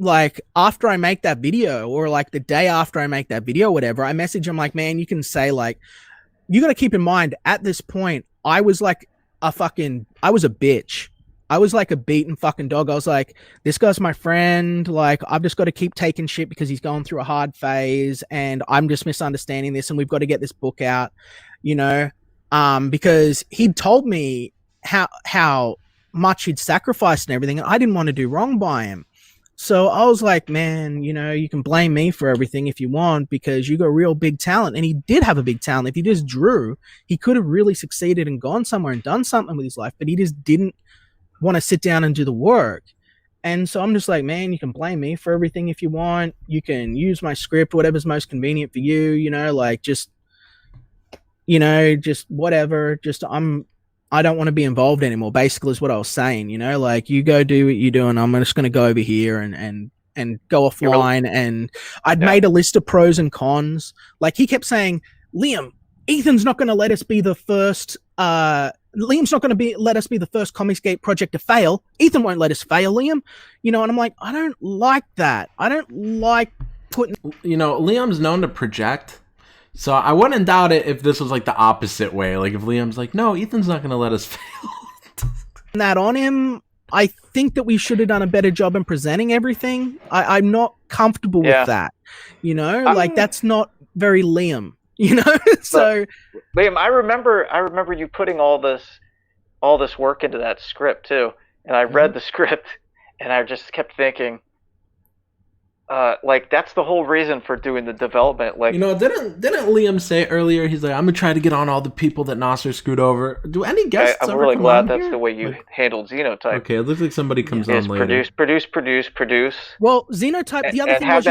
like after I make that video or like the day after I make that video, whatever, I message him like, man, you can say like, you got to keep in mind at this point, I was like I was a bitch. I was like a beaten fucking dog. I was like, this guy's my friend. Like, I've just got to keep taking shit because he's going through a hard phase, and I'm just misunderstanding this, and we've got to get this book out, you know, because he'd told me how much he'd sacrificed and everything, and I didn't want to do wrong by him. So I was like, man, you know, you can blame me for everything if you want because you got real big talent. And he did have a big talent. If he just drew, he could have really succeeded and gone somewhere and done something with his life, but he just didn't want to sit down and do the work. And so I'm just like, man, you can blame me for everything if you want. You can use my script, whatever's most convenient for you, you know, like just, you know, just whatever. Just I don't want to be involved anymore, basically is what I was saying, you know, like you go do what you're doing. I'm just going to go over here and go offline. And I'd made a list of pros and cons. Like he kept saying, Liam, Ethan's not going to let us be the first, Liam's not going to let us be the first Comicsgate project to fail. Ethan won't let us fail, Liam. You know, and I'm like, I don't like that. I don't like putting... You know, Liam's known to project. So I wouldn't doubt it if this was like the opposite way. Like if Liam's like, no, Ethan's not going to let us fail. That on him, I think that we should have done a better job in presenting everything. I'm not comfortable with that. You know, like that's not very Liam, you know? So Liam, I remember you putting all this work into that script too. And I read the script and I just kept thinking, like that's the whole reason for doing the development. Like, you know, didn't Liam say earlier? He's like, I'm gonna try to get on all the people that Nasser screwed over. Do any guests? I'm really glad that's the way you handled Xenotype. Okay, it looks like somebody comes on later. Produce. Well, Xenotype. The other thing was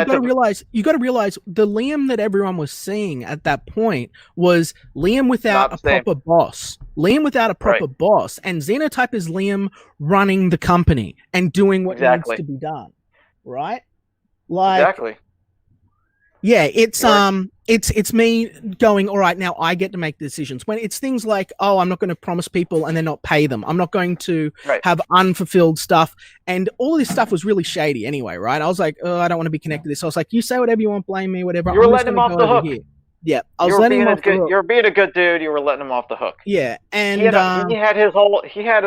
you got to realize the Liam that everyone was seeing at that point was Liam without a proper boss. Liam without a proper boss, and Xenotype is Liam running the company and doing what needs to be done. Right. Like, exactly. Yeah, it's me going, all right, now I get to make decisions. When it's things like, oh, I'm not going to promise people and then not pay them. I'm not going to have unfulfilled stuff. And all this stuff was really shady anyway, right? I was like, oh, I don't want to be connected to this. I was like, you say whatever you want, blame me, whatever. You were letting him off the hook. Here. Yeah, I was letting him off the hook. You're being a good dude. You were letting him off the hook. Yeah, and he had his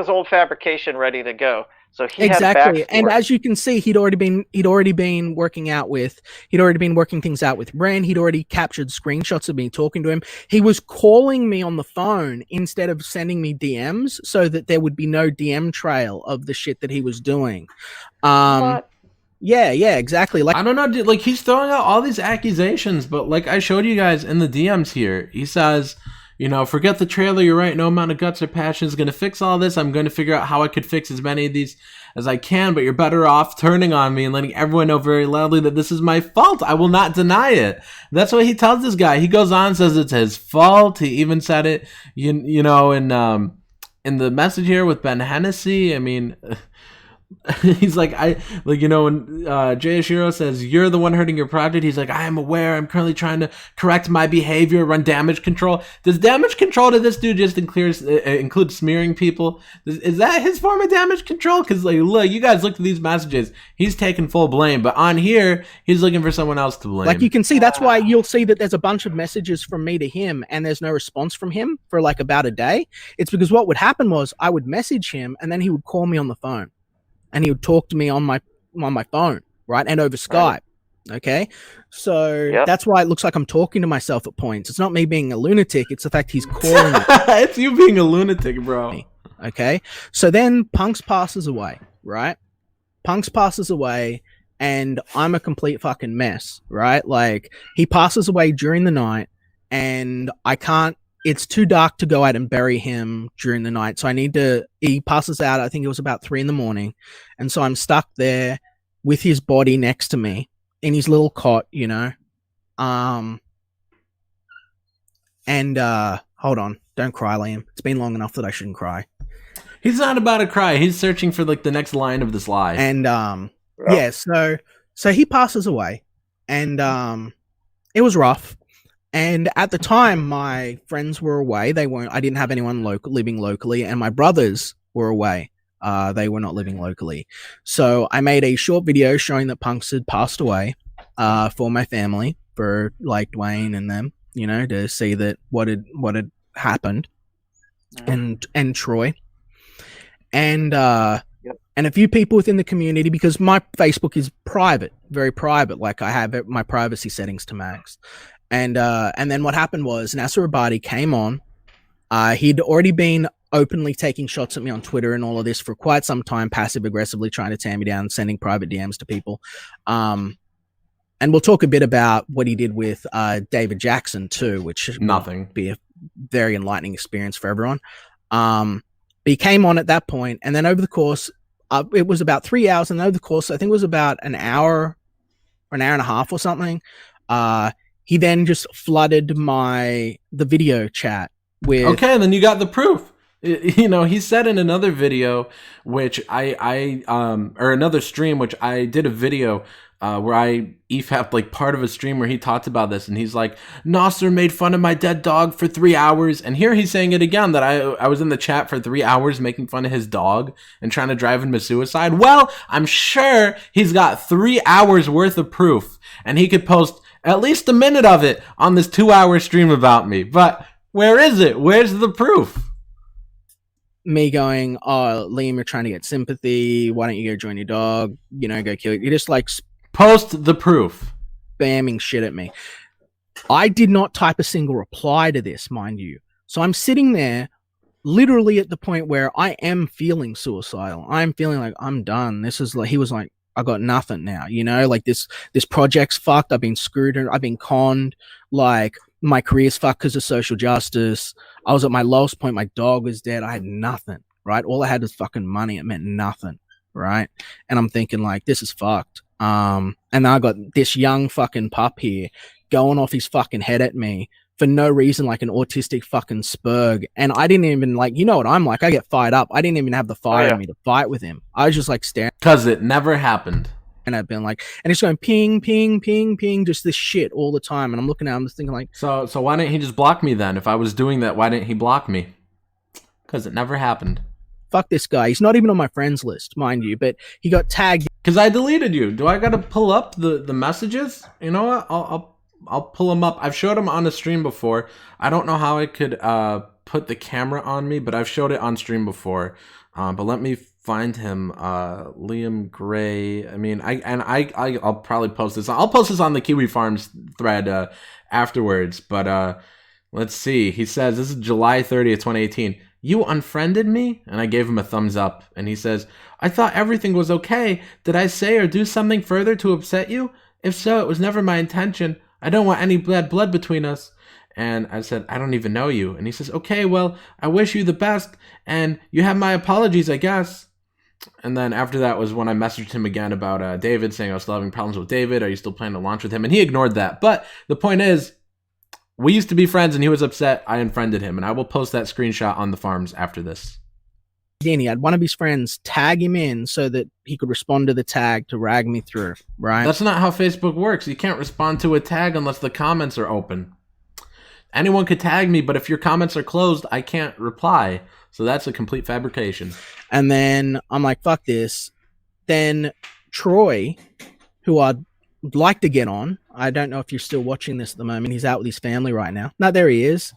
old fabrication ready to go. So he exactly, and as you can see, he'd already been working things out with Ren. He'd already captured screenshots of me talking to him. He was calling me on the phone instead of sending me DMs, so that there would be no DM trail of the shit that he was doing. Yeah, exactly. Like, I don't know, dude, like he's throwing out all these accusations, but like I showed you guys in the DMs here, he says, you know, forget the trailer, you're right, no amount of guts or passion is going to fix all this. I'm going to figure out how I could fix as many of these as I can, but you're better off turning on me and letting everyone know very loudly that this is my fault. I will not deny it. That's what he tells this guy. He goes on and says it's his fault. He even said it, you know, in the message here with Ben Hennessy. I mean... He's like, when Jay Ashiro says you're the one hurting your project, he's like, I am aware, I'm currently trying to correct my behavior, run damage control. Does damage control to this dude just include smearing people? Is that his form of damage control? Because like, look, you guys look at these messages, he's taking full blame, but on here he's looking for someone else to blame. Like you can see, that's why you'll see that there's a bunch of messages from me to him and there's no response from him for like about a day. It's because what would happen was I would message him and then he would call me on the phone. And he would talk to me on my phone, right, and over Skype. Okay, so that's why it looks like I'm talking to myself at points. It's not me being a lunatic; it's the fact he's calling me. It's you being a lunatic, bro. Okay, so then Punks passes away, right? Punks passes away, and I'm a complete fucking mess, right? Like he passes away during the night, and I can't. It's too dark to go out and bury him during the night. So he passes out, I think it was about 3 a.m. And so I'm stuck there with his body next to me in his little cot, you know. Hold on. Don't cry, Liam. It's been long enough that I shouldn't cry. He's not about to cry. He's searching for like the next line of this lie. And so he passes away. And it was rough. And at the time, my friends were away. I didn't have anyone living locally, and my brothers were away. They were not living locally. So I made a short video showing that Punks had passed away for my family, for like Dwayne and them, you know, to see that what had happened, and Troy. and a few people within the community, because my Facebook is private, very private. Like I have my privacy settings to max. And then what happened was Nasser Rabadi came on. He'd already been openly taking shots at me on Twitter and all of this for quite some time, passive aggressively trying to tear me down, sending private DMs to people. And we'll talk a bit about what he did with David Jackson too, which will be a very enlightening experience for everyone. But he came on at that point, and then over the course, it was about 3 hours, and over the course, I think it was about an hour or an hour and a half or something. He then just flooded the video chat with. Okay, and then you got the proof. You know, he said in another video, which or another stream, which I did a video where I EFAP'd like part of a stream where he talked about this, and he's like, Nasser made fun of my dead dog for 3 hours, and here he's saying it again, that I was in the chat for 3 hours making fun of his dog and trying to drive him to suicide. Well, I'm sure he's got 3 hours worth of proof, and he could post at least a minute of it on this 2-hour stream about me. But where is it? Where's the proof? Me going, oh, Liam, you're trying to get sympathy. Why don't you go join your dog? You know, go kill it. You just like post the proof, spamming shit at me. I did not type a single reply to this, mind you. So I'm sitting there literally at the point where I am feeling suicidal. I'm feeling like I'm done. This is like, he was like, I got nothing now, you know, like this project's fucked. I've been screwed. I've been conned. Like my career's fucked because of social justice. I was at my lowest point. My dog was dead. I had nothing, right? All I had was fucking money. It meant nothing, right? And I'm thinking like, this is fucked. And I got this young fucking pup here going off his fucking head at me for no reason, like an autistic fucking spurg. And I didn't even like, you know what I'm like, I get fired up. I didn't even have the fire in me to fight with him. I was just like staring. Because it never happened. And I've been like, and it's going ping, ping, ping, ping, just this shit all the time. And I'm looking at him, just thinking like, so why didn't he just block me then? If I was doing that, why didn't he block me? Because it never happened. Fuck this guy. He's not even on my friends list, mind you, but he got tagged. Because I deleted you. Do I got to pull up the messages? You know what? I'll pull them up. I've showed them on a stream before. I don't know how I could put the camera on me, but I've showed it on stream before. But let me find him. Liam Gray. I mean, I'll probably post this. I'll post this on the Kiwi Farms thread afterwards. But let's see. He says, this is July 30th, 2018. You unfriended me? And I gave him a thumbs up. And he says, I thought everything was okay. Did I say or do something further to upset you? If so, it was never my intention. I don't want any bad blood between us. And I said, I don't even know you. And he says, okay, well, I wish you the best. And you have my apologies, I guess. And then after that was when I messaged him again about David, saying I was still having problems with David. Are you still planning to launch with him? And he ignored that. But the point is, we used to be friends and he was upset. I unfriended him. And I will post that screenshot on the farms after this. He had one of his friends tag him in so that he could respond to the tag to rag me through, right? That's not how Facebook works. You can't respond to a tag unless the comments are open. Anyone could tag me, but if your comments are closed, I can't reply. So that's a complete fabrication. And then I'm like, fuck this. Then Troy, who I'd like to get on, I don't know if you're still watching this at the moment. He's out with his family right now. No, there he is.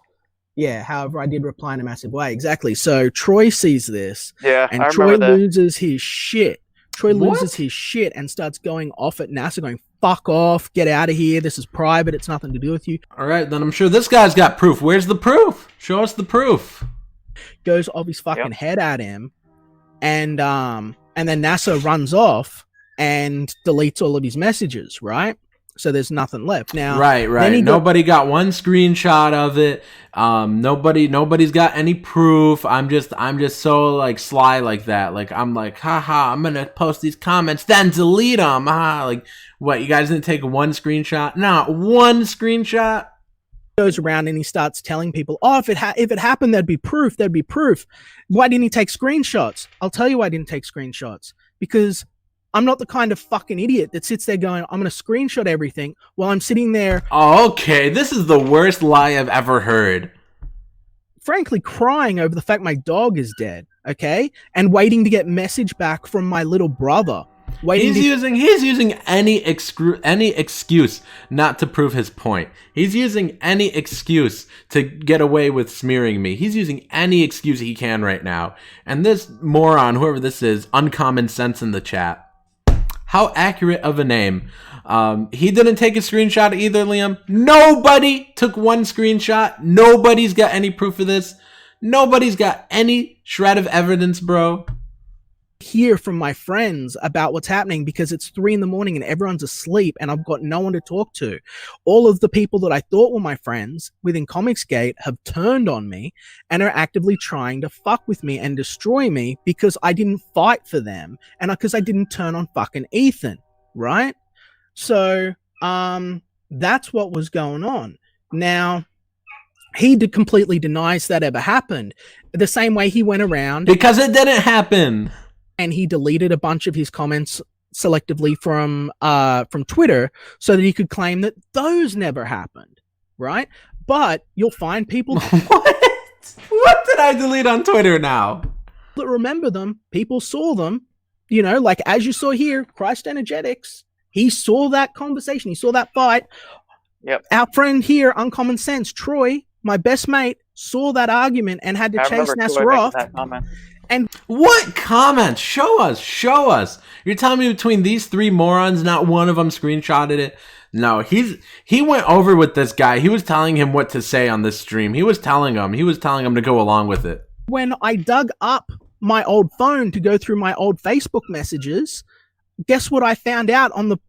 Yeah, however, I did reply in a massive way. Exactly. So Troy sees this. Yeah, and Troy loses his shit. Troy loses his shit and starts going off at Nasser, going, fuck off, get out of here. This is private. It's nothing to do with you. All right, then I'm sure this guy's got proof. Where's the proof? Show us the proof. Goes off his fucking head at him. And then Nasser runs off and deletes all of his messages, right? So there's nothing left now. Right. Nobody got one screenshot of it. Nobody's got any proof. I'm just so like sly like that. Like I'm like, haha, I'm gonna post these comments, then delete them. Like what? You guys didn't take one screenshot? Not one screenshot. Goes around and he starts telling people, oh, if it happened, there'd be proof. There'd be proof. Why didn't he take screenshots? I'll tell you why I didn't take screenshots. Because I'm not the kind of fucking idiot that sits there going, I'm going to screenshot everything while I'm sitting there. Oh, okay, this is the worst lie I've ever heard. Frankly, crying over the fact my dog is dead, okay? And waiting to get message back from my little brother. Waiting He's using any excuse not to prove his point. He's using any excuse to get away with smearing me. He's using any excuse he can right now. And this moron, whoever this is, Uncommon Sense in the chat. How accurate of a name. He didn't take a screenshot either, Liam. Nobody took one screenshot. Nobody's got any proof of this. Nobody's got any shred of evidence, bro. Hear from my friends about what's happening because it's 3 a.m. and everyone's asleep and I've got no one to talk to. All of the people that I thought were my friends within Comicsgate have turned on me and are actively trying to fuck with me and destroy me because I didn't fight for them and because I didn't turn on fucking Ethan, right? So that's what was going on. Now, he completely denies that ever happened. The same way he went around because it didn't happen. And he deleted a bunch of his comments selectively from Twitter so that he could claim that those never happened, right? But you'll find people What did I delete on Twitter now? That remember them, people saw them, you know, like as you saw here, Christ Energetics, he saw that conversation, he saw that fight. Yep. Our friend here, Uncommon Sense, Troy, my best mate, saw that argument and had to chase Nasser off. And what comments? Show us. You're telling me between these 3 morons, not one of them screenshotted it? No, he went over with this guy. He was telling him what to say on this stream. He was telling him to go along with it. When I dug up my old phone to go through my old Facebook messages, guess what I found out on the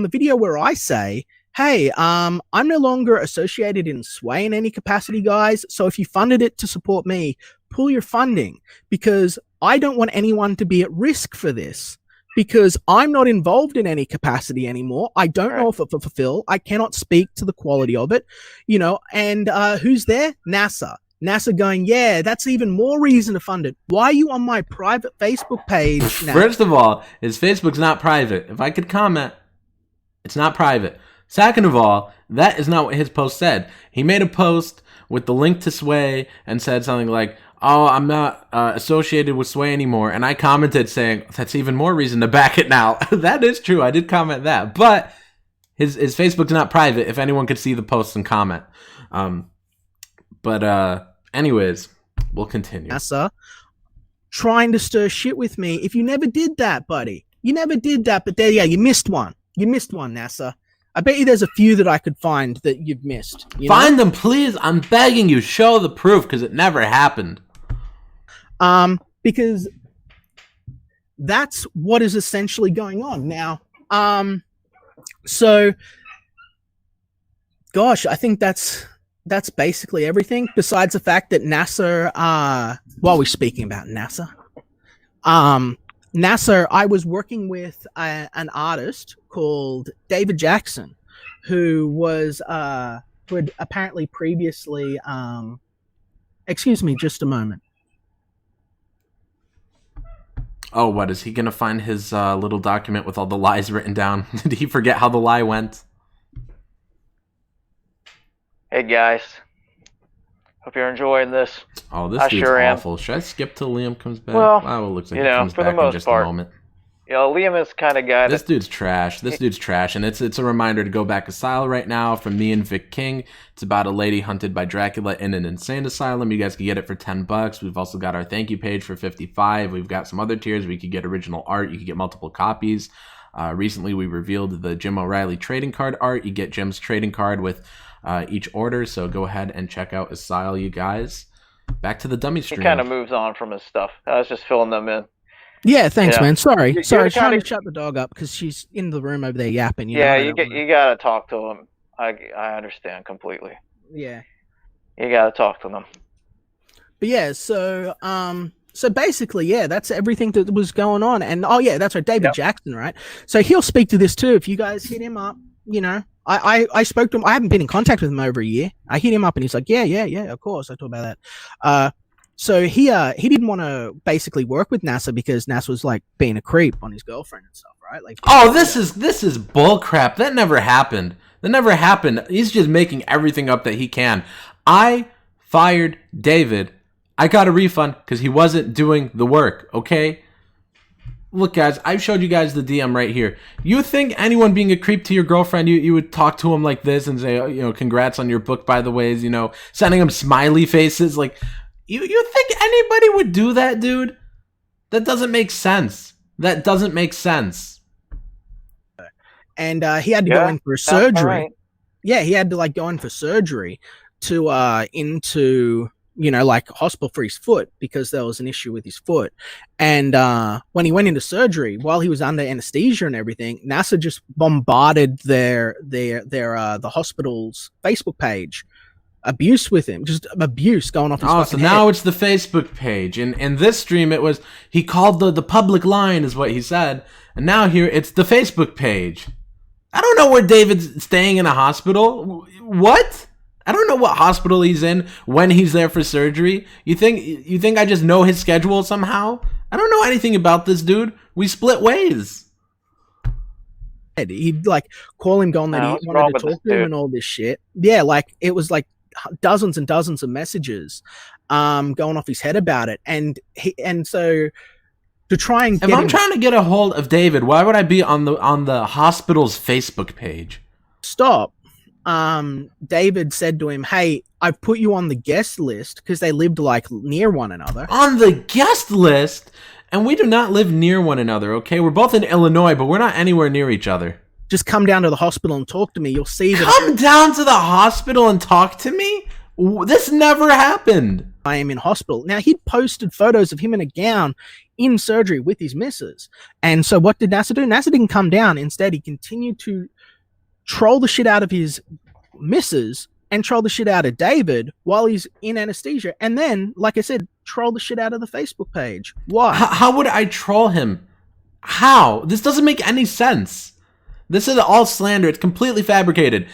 video where I say, hey, I'm no longer associated in Sway in any capacity, guys. So if you funded it to support me, pull your funding because I don't want anyone to be at risk for this because I'm not involved in any capacity anymore. I don't know if it will fulfill. I cannot speak to the quality of it, you know, and who's there? Nasser going, yeah, that's even more reason to fund it. Why are you on my private Facebook page now? First of all, his Facebook's not private. If I could comment, it's not private. Second of all, that is not what his post said. He made a post with the link to Sway and said something like, oh, I'm not associated with Sway anymore. And I commented saying, that's even more reason to back it now. That is true. I did comment that. But his Facebook's not private if anyone could see the post and comment. Anyways, we'll continue. Nasser trying to stir shit with me. If you never did that, buddy. You never did that, but there, yeah, you missed one. You missed one, Nasser. I bet you there's a few that I could find that you've missed. Find them, please. I'm begging you. Show the proof because it never happened. Because that's what is essentially going on now. So, gosh, I think that's basically everything. Besides the fact that Nasser, while we're speaking about Nasser, Nasser, I was working with an artist called David Jackson, who had apparently previously. Excuse me, just a moment. Oh, what is he gonna find his little document with all the lies written down? Did he forget how the lie went? Hey guys, hope you're enjoying this. Oh, this dude's awful. Should I skip till Liam comes back? Well, it looks like you he know, comes for the back in most just part. a moment. You know, Liam is kind of guy. This dude's trash. And it's a reminder to go back asylum right now from me and Vic King. It's about a lady hunted by Dracula in an insane asylum. You guys can get it for $10. We've also got our thank you page for $55. We've got some other tiers. We could get original art. You could get multiple copies. Recently, we revealed the Jim O'Reilly trading card art. You get Jim's trading card with each order. So go ahead and check out Asylum, you guys. Back to the dummy stream. He kind of moves on from his stuff. I was just filling them in. Yeah, thanks, man. Sorry, You're trying to shut the dog up because she's in the room over there yapping. You gotta talk to him. I understand completely. Yeah, you gotta talk to them. But yeah, so basically, yeah, that's everything that was going on. And oh yeah, that's right, David Jackson, right? So he'll speak to this too. If you guys hit him up, you know, I spoke to him. I haven't been in contact with him over a year. I hit him up and he's like, yeah, of course. I talked about that. So he didn't want to basically work with Nasser because Nasser was like being a creep on his girlfriend and stuff, right? Like, oh, this is bull crap. That never happened. He's just making everything up that he can. I fired David. I got a refund because he wasn't doing the work. Okay. Look, guys, I've showed you guys the DM right here. You think anyone being a creep to your girlfriend, you would talk to him like this and say, oh, congrats on your book, by the way, sending him smiley faces. Like, you think anybody would do that, dude? That doesn't make sense. That doesn't make sense. And he had to go in for surgery. Right. Yeah, he had to go in for surgery into hospital for his foot because there was an issue with his foot. And when he went into surgery, while he was under anesthesia and everything, Nasser just bombarded the hospital's Facebook page. Abuse with him, just abuse going off his fucking head. Now it's the Facebook page. In this stream, it was, he called the public line is what he said. And now here, it's the Facebook page. I don't know where David's staying in a hospital. What? I don't know what hospital he's in when he's there for surgery. You think I just know his schedule somehow? I don't know anything about this dude. We split ways. He'd call him going that he wanted to talk to him and all this shit. Yeah, it was dozens and dozens of messages going off his head about it. And so to try and if I'm trying to get a hold of David, why would I be on the hospital's Facebook page? Stop. David said to him, hey, I've put you on the guest list because they lived near one another. On the guest list? And we do not live near one another, okay? We're both in Illinois, but we're not anywhere near each other. Just come down to the hospital and talk to me. You'll see that. Come down to the hospital and talk to me? This never happened. I am in hospital. Now, he'd posted photos of him in a gown in surgery with his missus. And so what did Nasser do? Nasser didn't come down. Instead, he continued to troll the shit out of his missus and troll the shit out of David while he's in anesthesia. And then, like I said, troll the shit out of the Facebook page. Why? How would I troll him? How? This doesn't make any sense. This is all slander. It's completely fabricated.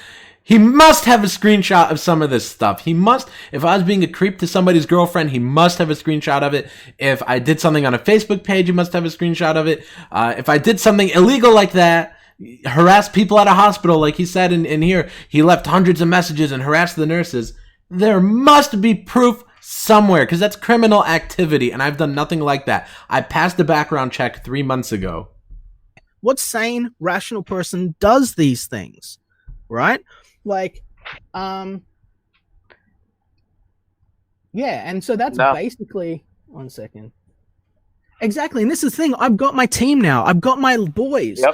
He must have a screenshot of some of this stuff. He must. If I was being a creep to somebody's girlfriend, he must have a screenshot of it. If I did something on a Facebook page, he must have a screenshot of it. If I did something illegal like that, harass people at a hospital, like he said in here, he left hundreds of messages and harassed the nurses. There must be proof somewhere, because that's criminal activity, and I've done nothing like that. I passed the background check 3 months ago. What sane, rational person does these things, right? Yeah, and so that's basically... One second. Exactly, and this is the thing. I've got my team now. I've got my boys.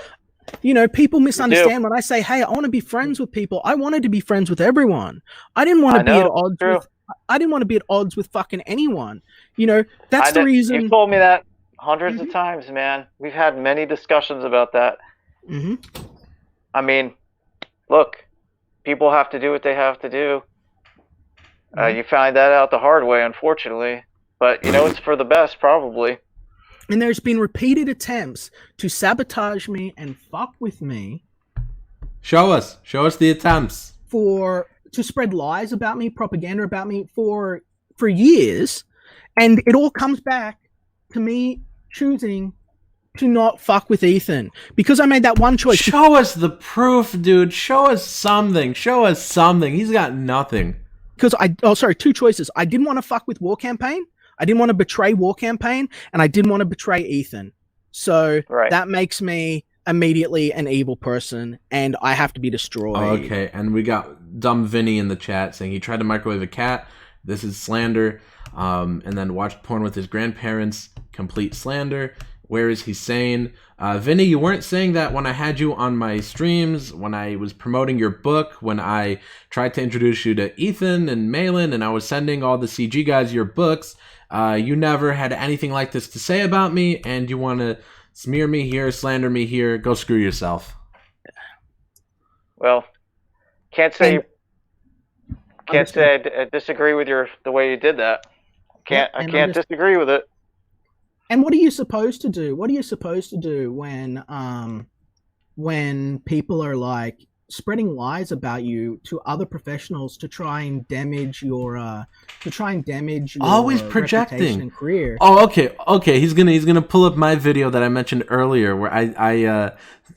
Yep. People misunderstand when I say, hey, I want to be friends with people. I wanted to be friends with everyone. I didn't want to be at odds with... I didn't want to be at odds with fucking anyone. That's the reason... You've told me that hundreds of times, man. We've had many discussions about that. Mm-hmm. I mean, look, people have to do what they have to do. You find that out the hard way, unfortunately. But, it's for the best, probably. And there's been repeated attempts to sabotage me and fuck with me. Show us the attempts. To spread lies about me, propaganda about me for years. And it all comes back to me choosing to not fuck with Ethan because I made that one choice. Show us the proof, dude. Show us something. He's got nothing. Because two choices. I didn't want to fuck with War Campaign. I didn't want to betray War Campaign, and I didn't want to betray Ethan. So that makes me immediately an evil person, and I have to be destroyed. Okay, and we got Dumb Vinny in the chat saying he tried to microwave a cat. This is slander. And then watched porn with his grandparents. Complete slander. Where is he sane? Vinny, you weren't saying that when I had you on my streams, when I was promoting your book, when I tried to introduce you to Ethan and Malin, and I was sending all the CG guys your books. You never had anything like this to say about me, and you want to smear me here, slander me here. Go screw yourself. Well, can't say I disagree with the way you did that. I can't disagree with it. And what are you supposed to do? When people are spreading lies about you to other professionals to try and damage your always reputation projecting and career. Oh, okay. He's gonna pull up my video that I mentioned earlier, where I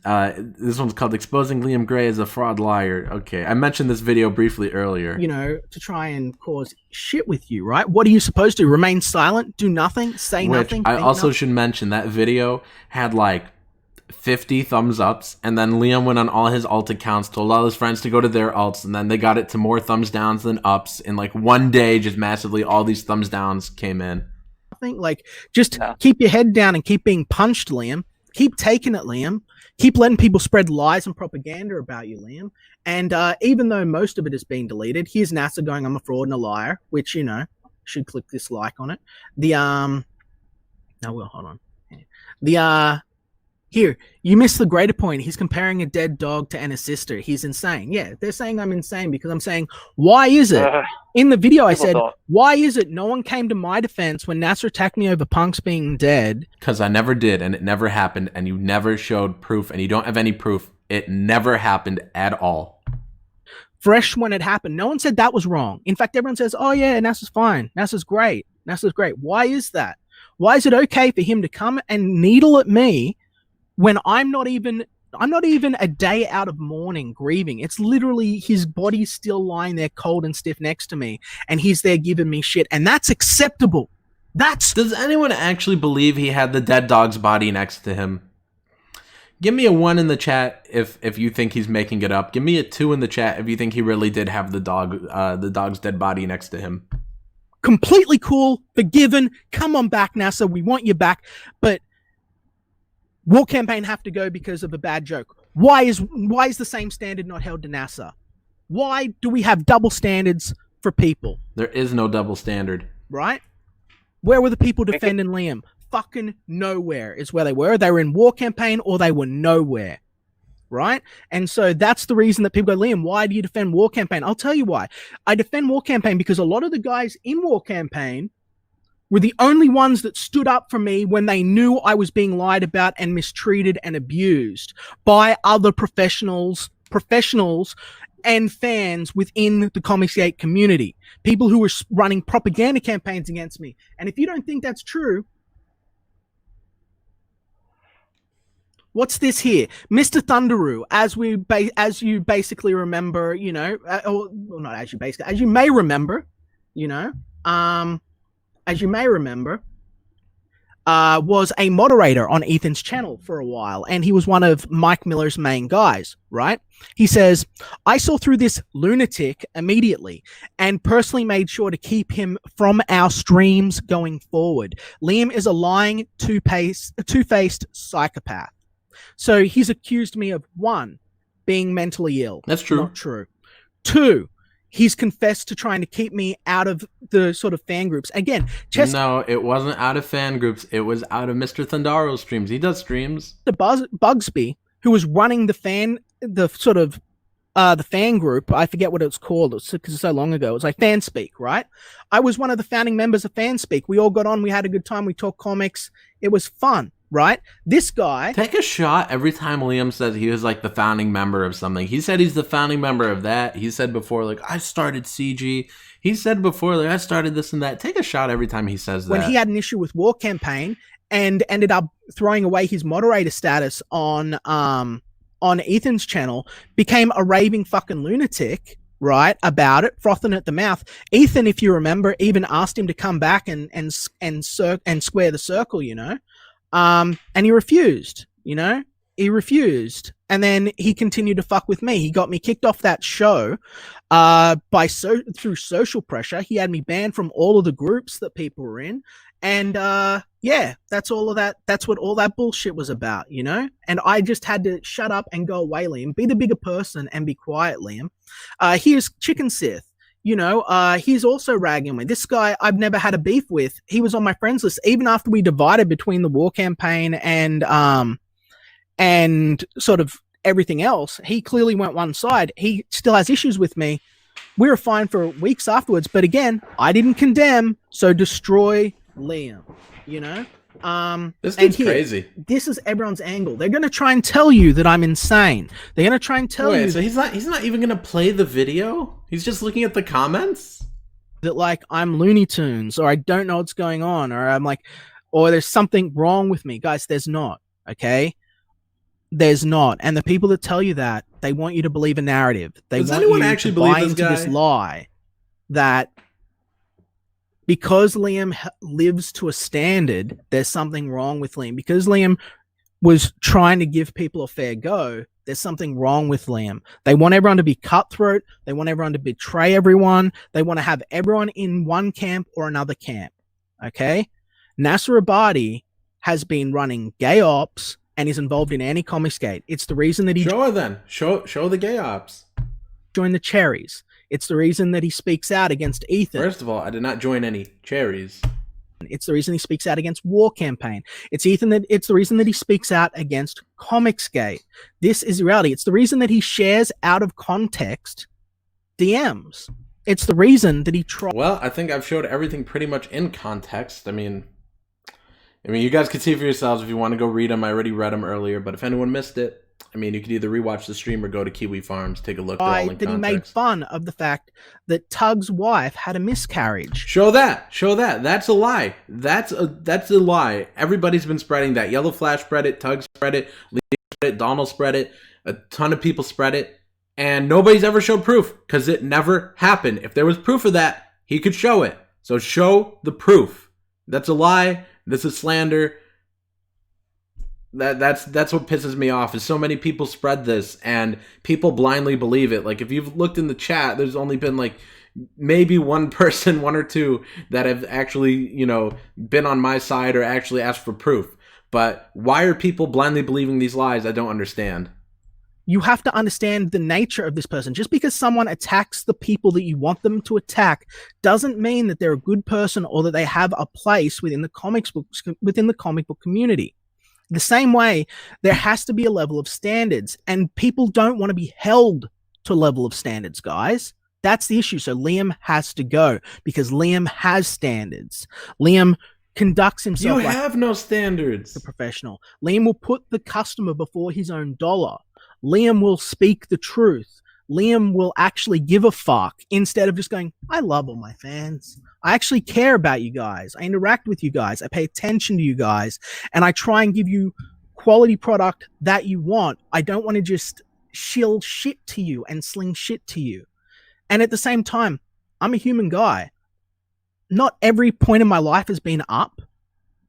this one's called "Exposing Liam Gray as a Fraud Liar." Okay, I mentioned this video briefly earlier. You know, to try and cause shit with you, right? What are you supposed to do? Remain silent, do nothing, say nothing. I also nothing? should mention that video had like 50 thumbs ups, and then Liam went on all his alt accounts, told all his friends to go to their alts, and then they got it to more thumbs downs than ups in like one day. Just massively, all these thumbs downs came in. Like, just keep your head down and keep being punched, Liam. Keep taking it, Liam. Keep letting people spread lies and propaganda about you, Liam. And even though most of it is being deleted, here's Nasser going, "I'm a fraud and a liar," which, you know, should click this like on it. No, well, hold on. Here, you missed the greater point. He's comparing a dead dog to Anna's sister. He's insane. Yeah, they're saying I'm insane because I'm saying, why is it? In the video, I said, why is it no one came to my defense when Nasser attacked me over Punk's being dead? Because I never did, and it never happened, and you never showed proof, and you don't have any proof. It never happened at all. Fresh when it happened. No one said that was wrong. In fact, everyone says, oh yeah, Nasser's fine. Nasser's great. Nasser's great. Why is that? Why is it okay for him to come and needle at me when I'm not even a day out of mourning, grieving? It's literally his body's still lying there cold and stiff next to me, and he's there giving me shit, and that's acceptable. Does anyone actually believe he had the dead dog's body next to him? Give me a 1 in the chat if you think he's making it up. Give me a 2 in the chat if you think he really did have the dog's dead body next to him. Completely cool, forgiven. Come on back, Nasser. We want you back, but War Campaign have to go because of a bad joke. Why is the same standard not held to Nasser? Why do we have double standards for people? There is no double standard. Right? Where were the people defending Liam? Fucking nowhere is where they were. They were in War Campaign or they were nowhere. Right? And so that's the reason that people go, Liam, why do you defend War Campaign? I'll tell you why. I defend War Campaign because a lot of the guys in War Campaign were the only ones that stood up for me when they knew I was being lied about and mistreated and abused by other professionals and fans within the Comicsgate community. People who were running propaganda campaigns against me. And if you don't think that's true, what's this here? Mr. Thunderoo, as you basically remember, you know, well, not as you basically, as you may remember, you know, as you may remember, was a moderator on Ethan's channel for a while, and he was one of Mike Miller's main guys, right? He says, I saw through this lunatic immediately and personally made sure to keep him from our streams going forward. Liam is a lying, two-faced psychopath. So he's accused me of 1, being mentally ill. That's true. Not true. 2, he's confessed to trying to keep me out of the sort of fan groups. Again, no, it wasn't out of fan groups. It was out of Mr. Thundaro's streams. He does streams. Bugsby, who was running the fan group, I forget what it was called because it's so long ago. It was like Fanspeak, right? I was one of the founding members of Fanspeak. We all got on. We had a good time. We talked comics. It was fun. Right? This guy... Take a shot every time Liam says he was like the founding member of something. He said he's the founding member of that. He said before, like, I started CG. He said before, like, I started this and that. Take a shot every time he says that. When he had an issue with War Campaign and ended up throwing away his moderator status on Ethan's channel, became a raving fucking lunatic, right, about it, frothing at the mouth. Ethan, if you remember, even asked him to come back and square the circle, you know? And he refused, you know, and then he continued to fuck with me. He got me kicked off that show, through social pressure. He had me banned from all of the groups that people were in. And, yeah, that's what all that bullshit was about, you know? And I just had to shut up and go away, Liam, be the bigger person and be quiet, Liam. Here's Chicken Sith. You know, he's also ragging me. This guy I've never had a beef with. He was on my friends list even after we divided between the War Campaign and sort of everything else. He clearly went one side. He still has issues with me. We were fine for weeks afterwards. But again, I didn't condemn, so destroy Liam. You know, This dude's crazy. This is everyone's angle. They're going to try and tell you that I'm insane. They're going to try and tell you. So he's not even going to play the video? He's just looking at the comments? That like I'm Looney Tunes, or I don't know what's going on, or I'm like, or there's something wrong with me. Guys, there's not, okay? There's not. And the people that tell you that, they want you to believe a narrative. Does anyone actually buy into this lie that because Liam lives to a standard, there's something wrong with Liam. Because Liam was trying to give people a fair go, there's something wrong with Liam. They want everyone to be cutthroat. They want everyone to betray everyone. They want to have everyone in one camp or another camp. Okay? Nasser Rabadi has been running gay ops and is involved in anti-Comicsgate. It's the reason that he... Show her then. Show the gay ops. Joined the Cherries. It's the reason that he speaks out against Ethan. First of all, I did not join any Cherries. It's the reason he speaks out against War Campaign. It's the reason that he speaks out against Comicsgate. This is reality. It's the reason that he shares out of context DMs. It's the reason that he tries. Well, I think I've showed everything pretty much in context. I mean, you guys can see for yourselves if you want to go read them. I already read them earlier, but if anyone missed it, I mean, you could either rewatch the stream or go to Kiwi Farms, take a look. That he made fun of the fact that Tug's wife had a miscarriage. Show that. That's a lie. That's a lie. Everybody's been spreading that. Yellow Flash spread it. Tug spread it. Lee spread it. Donald spread it. A ton of people spread it, and nobody's ever showed proof because it never happened. If there was proof of that, he could show it. So show the proof. That's a lie. This is slander. That's what pisses me off is so many people spread this and people blindly believe it. Like if you've looked in the chat, there's only been like maybe one person, one or two that have actually, been on my side or actually asked for proof. But why are people blindly believing these lies? I don't understand. You have to understand the nature of this person. Just because someone attacks the people that you want them to attack doesn't mean that they're a good person or that they have a place within the comic book community. The same way, there has to be a level of standards, and people don't want to be held to a level of standards, guys. That's the issue. So Liam has to go because Liam has standards. Liam conducts himself like... You have no standards. A professional. Liam will put the customer before his own dollar. Liam will speak the truth. Liam will actually give a fuck instead of just going, I love all my fans. I actually care about you guys. I interact with you guys. I pay attention to you guys. And I try and give you quality product that you want. I don't want to just shill shit to you and sling shit to you. And at the same time, I'm a human guy. Not every point in my life has been up.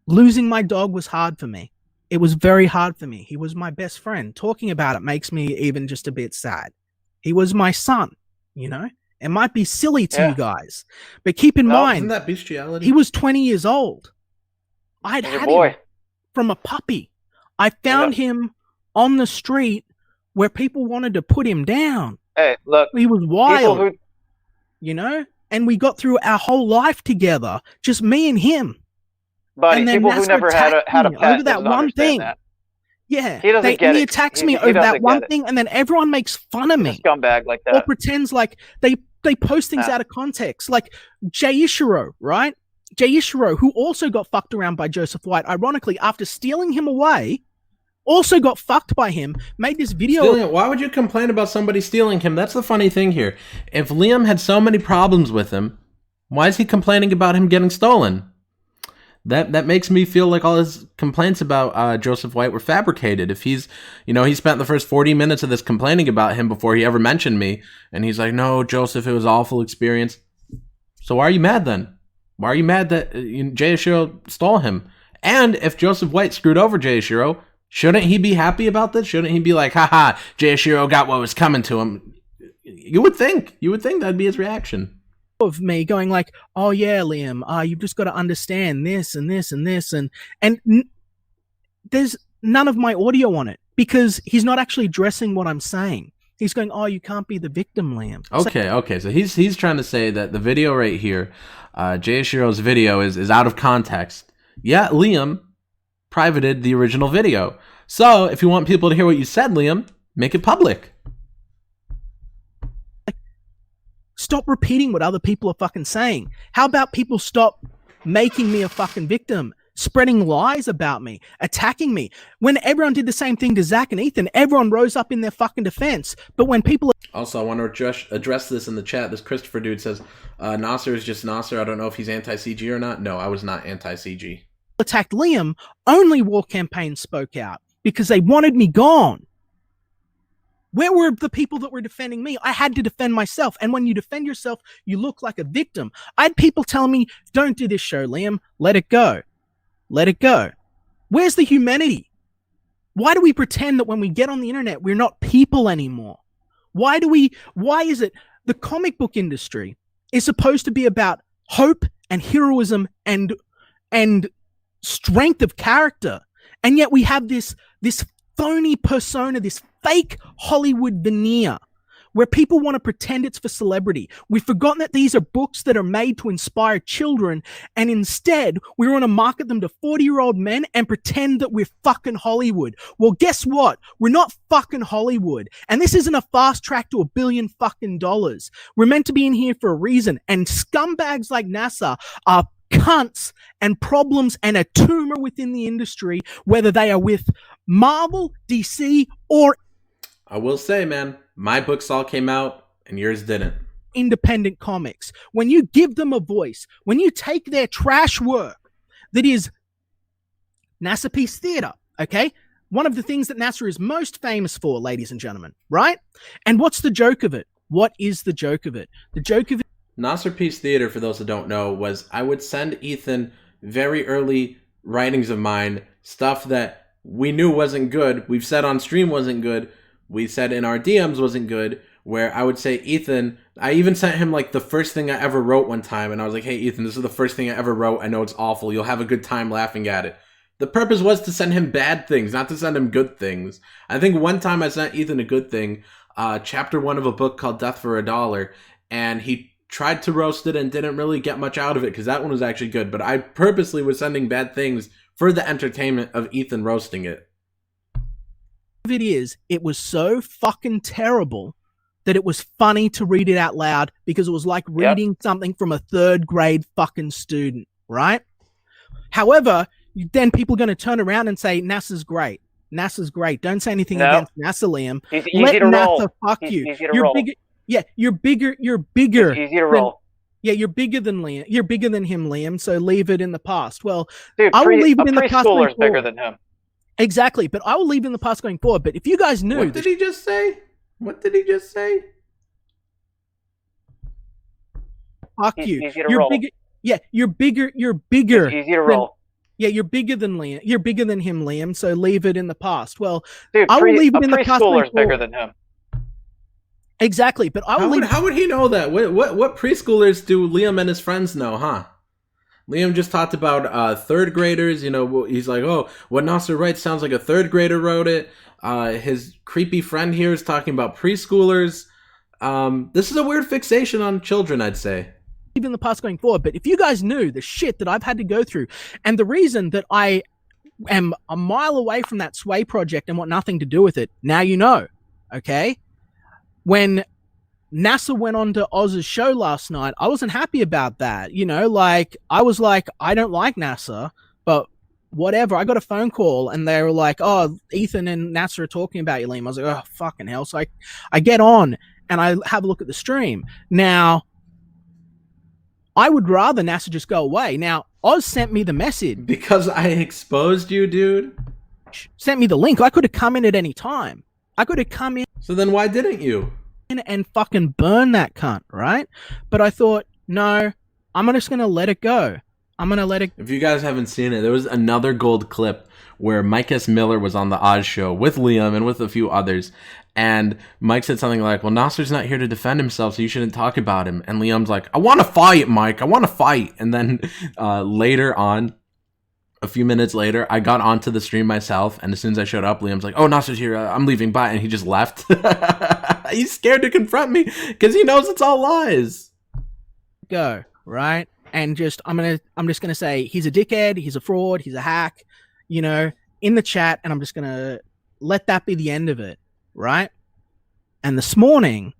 Losing my dog was hard for me. It was very hard for me. He was my best friend. Talking about it makes me even just a bit sad. He was my son, It might be silly to you guys, but keep in mind, isn't that bestiality? He was 20 years old. I'd had him from a puppy. I found him on the street where people wanted to put him down. Hey, look. He was wild, and we got through our whole life together, just me and him. Buddy, people who never had a pet over that one thing. That. Yeah, he doesn't get it. He attacks me over that one thing, and then everyone makes fun of me. Scumbag like that. Or pretends like they post things out of context. Like Jay Ishiro, right? Jay Ishiro, who also got fucked around by Joseph White, ironically, after stealing him away, also got fucked by him, made this video. Why would you complain about somebody stealing him? That's the funny thing here. If Liam had so many problems with him, why is he complaining about him getting stolen? That makes me feel like all his complaints about Joseph White were fabricated. If he's, he spent the first 40 minutes of this complaining about him before he ever mentioned me, and he's like, no, Joseph, it was an awful experience. So why are you mad then? Why are you mad that Jay Ishiro stole him? And if Joseph White screwed over Jay Ishiro, shouldn't he be happy about this? Shouldn't he be like, haha, Jay Ishiro got what was coming to him? You would think that'd be his reaction. Of me going like, oh yeah, Liam, you've just got to understand this and this and this and there's none of my audio on it because he's not actually addressing what I'm saying. He's going, oh, you can't be the victim, Liam. Okay. So he's trying to say that the video right here, Jay Ishiro's video is out of context. Yeah, Liam privated the original video. So if you want people to hear what you said, Liam, make it public. Stop repeating what other people are fucking saying. How about people stop making me a fucking victim? spreading lies about me, attacking me. When everyone did the same thing to Zach and Ethan, everyone rose up in their fucking defense. But when people... Also, I want to address this in the chat. This Christopher dude says, Nasser is just Nasser. I don't know if he's anti-CG or not. No, I was not anti-CG. Attacked Liam, only War Campaign spoke out because they wanted me gone. Where were the people that were defending me? I had to defend myself. And when you defend yourself, you look like a victim. I had people telling me, don't do this show, Liam. Let it go. Let it go. Where's the humanity? Why do we pretend that when we get on the internet, we're not people anymore? Why is it the comic book industry is supposed to be about hope and heroism and strength of character? And yet we have this phony persona, this fake Hollywood veneer where people want to pretend it's for celebrity. We've forgotten that these are books that are made to inspire children, and instead we want to market them to 40-year-old men and pretend that we're fucking Hollywood. Well, guess what? We're not fucking Hollywood, and this isn't a fast track to $1 billion fucking dollars. We're meant to be in here for a reason, and scumbags like Nasser are cunts and problems and a tumor within the industry, whether they are with Marvel, DC, or... I will say, man, my books all came out and yours didn't. Independent comics. When you give them a voice, when you take their trash work that is Nasser Peace Theater, okay? One of the things that Nasser is most famous for, ladies and gentlemen, right? And what's the joke of it? What is the joke of it? The joke of it... Nasser Peace Theater, for those that don't know, was I would send Ethan very early writings of mine, stuff that we knew wasn't good, we've said on stream wasn't good, we said in our DMs wasn't good, where I would say, Ethan, I even sent him like the first thing I ever wrote one time, and I was like, hey, Ethan, this is the first thing I ever wrote. I know it's awful. You'll have a good time laughing at it. The purpose was to send him bad things, not to send him good things. I think one time I sent Ethan a good thing, chapter 1 of a book called Death for $1, and he tried to roast it and didn't really get much out of it because that one was actually good, but I purposely was sending bad things for the entertainment of Ethan roasting it. It was so fucking terrible that it was funny to read it out loud because it was like reading something from a 3rd grade fucking student, right? However, then people are going to turn around and say, Nasser's great. Nasser's great. Don't say anything against Nasser, Liam. He's easy to roll. Nasser fuck you. Easy to roll. Bigger. Yeah, you're bigger. You're bigger. It's easy to roll. Yeah, you're bigger than Liam. You're bigger than him, Liam. So leave it in the past. Well, dude, I will leave it in the past. Preschooler's bigger than him. Exactly, but I will leave it in the past going forward. But if you guys knew... What did he just say? What did he just say? Fuck you. Easy to you're roll. bigger. Yeah, you're bigger. You're bigger. It's easy to roll. Yeah, you're bigger than Liam. You're bigger than him, Liam. So leave it in the past. Well, dude, I will leave it in the past. Preschooler's bigger than him. Exactly, but I will leave. How would he know that? What preschoolers do Liam and his friends know, huh? Liam just talked about 3rd graders. You know, he's like, oh, what Nasser writes sounds like a 3rd grader wrote it. His creepy friend here is talking about preschoolers. This is a weird fixation on children, I'd say. Even the past going forward, but if you guys knew the shit that I've had to go through, and the reason that I am a mile away from that Sway project and want nothing to do with it, now you know, okay? When Nasser went on to Oz's show last night, I wasn't happy about that. You know, like, I was like, I don't like Nasser, but whatever. I got a phone call and they were like, oh, Ethan and Nasser are talking about you, Liam. I was like, oh, fucking hell. So I get on and I have a look at the stream. Now, I would rather Nasser just go away. Now, Oz sent me the message. Because I exposed you, dude? Sent me the link. I could have come in at any time. I could have come in. So then why didn't you? And fucking burn that cunt, right? But I thought, no, I'm just going to let it go. I'm going to let it... If you guys haven't seen it, there was another gold clip where Mike S. Miller was on the Oz show with Liam and with a few others. And Mike said something like, well, Nasser's not here to defend himself, so you shouldn't talk about him. And Liam's like, I want to fight, Mike. I want to fight. And then later on, a few minutes later, I got onto the stream myself. And as soon as I showed up, Liam's like, oh, Nasser's here. I'm leaving. Bye. And he just left. He's scared to confront me because he knows it's all lies. Go, right? And just, I'm just going to say, he's a dickhead. He's a fraud. He's a hack, you know, in the chat. And I'm just going to let that be the end of it. Right? And this morning,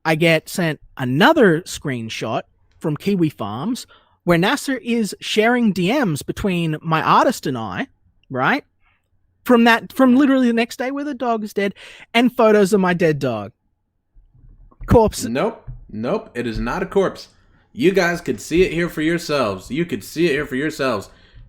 I get sent another screenshot from Kiwi Farms where Nasser is sharing DMs between my artist and I, right? From literally the next day where the dog is dead, and photos of my dead dog. Corpse. Nope. It is not a corpse. You guys could see it here for yourselves.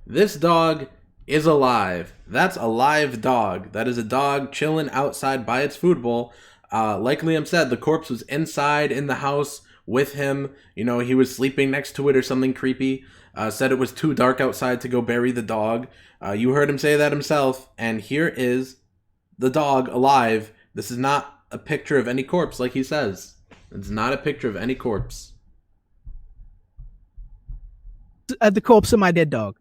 This dog is alive. That's a live dog. That is a dog chilling outside by its food bowl. Like Liam said, the corpse was inside in the house with him. You know, he was sleeping next to it or something creepy. Said it was too dark outside to go bury the dog. You heard him say that himself. And here is the dog alive. This is not a picture of any corpse, like he says. It's not a picture of any corpse. The corpse of my dead dog.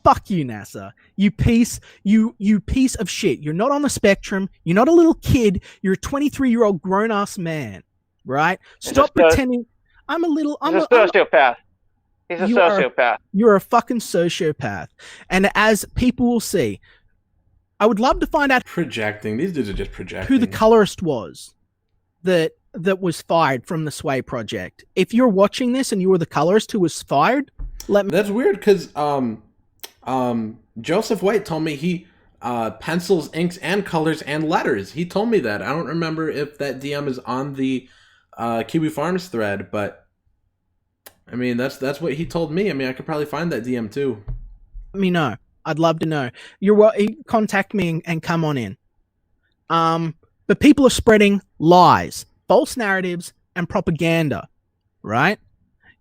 Fuck you, Nasser. You piece of shit. You're not on the spectrum. You're not a little kid. You're a 23-year-old grown-ass man, right? Stop pretending. I'm a sociopath. He's a sociopath. You're a fucking sociopath. And as people will see, I would love to find out projecting. These dudes are just projecting. Who the colorist was that was fired from the Sway project. If you're watching this and you were the colorist who was fired, let me. That's weird because Joseph White told me he pencils, inks, and colors and letters. He told me that. I don't remember if that DM is on the Kiwi Farms thread, but I mean that's what he told me. I mean I could probably find that DM too. Let me know. I'd love to know. Contact me and come on in. But people are spreading lies, false narratives, and propaganda, right?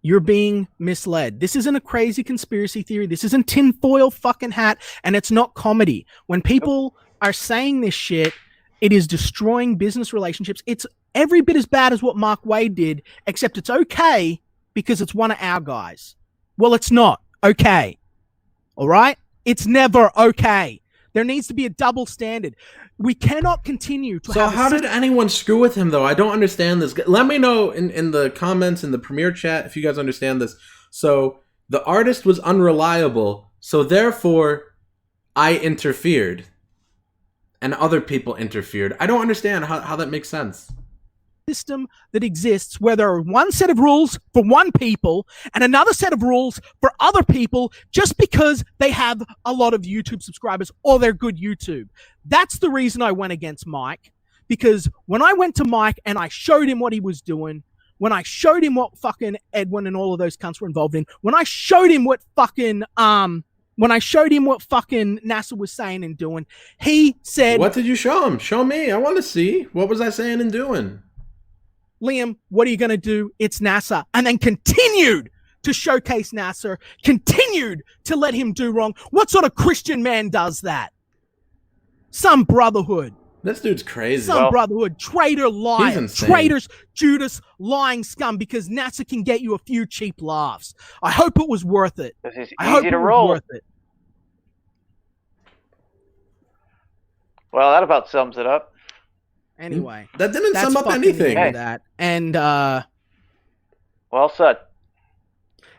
You're being misled. This isn't a crazy conspiracy theory. This isn't tinfoil fucking hat, and it's not comedy. When people are saying this shit, it is destroying business relationships. It's every bit as bad as what Mark Wade did, except it's okay because it's one of our guys. Well, it's not okay. All right? It's never okay. There needs to be a double standard. We cannot continue to So how did anyone screw with him, though? I don't understand this. Let me know in the comments in the premiere chat if you guys understand this. So the artist was unreliable, so therefore I interfered. And other people interfered. I don't understand how that makes sense. System that exists where there are one set of rules for one people and another set of rules for other people just because they have a lot of YouTube subscribers or they're good YouTube. That's the reason I went against Mike, because when I went to Mike and I showed him what he was doing, when I showed him what fucking Edwin and all of those cunts were involved in, when I showed him what fucking Nasser was saying and doing, he said, "What did you show him? Show me. I want to see. What was I saying and doing?" Liam, what are you going to do? It's Nasser. And then continued to showcase Nasser, continued to let him do wrong. What sort of Christian man does that? Some brotherhood. This dude's crazy. Some brotherhood. Traitor, liar. Traitors, Judas, lying scum, because Nasser can get you a few cheap laughs. I hope it was worth it. I hope it was worth it. Well, that about sums it up. Anyway, that didn't sum up anything. That and well said.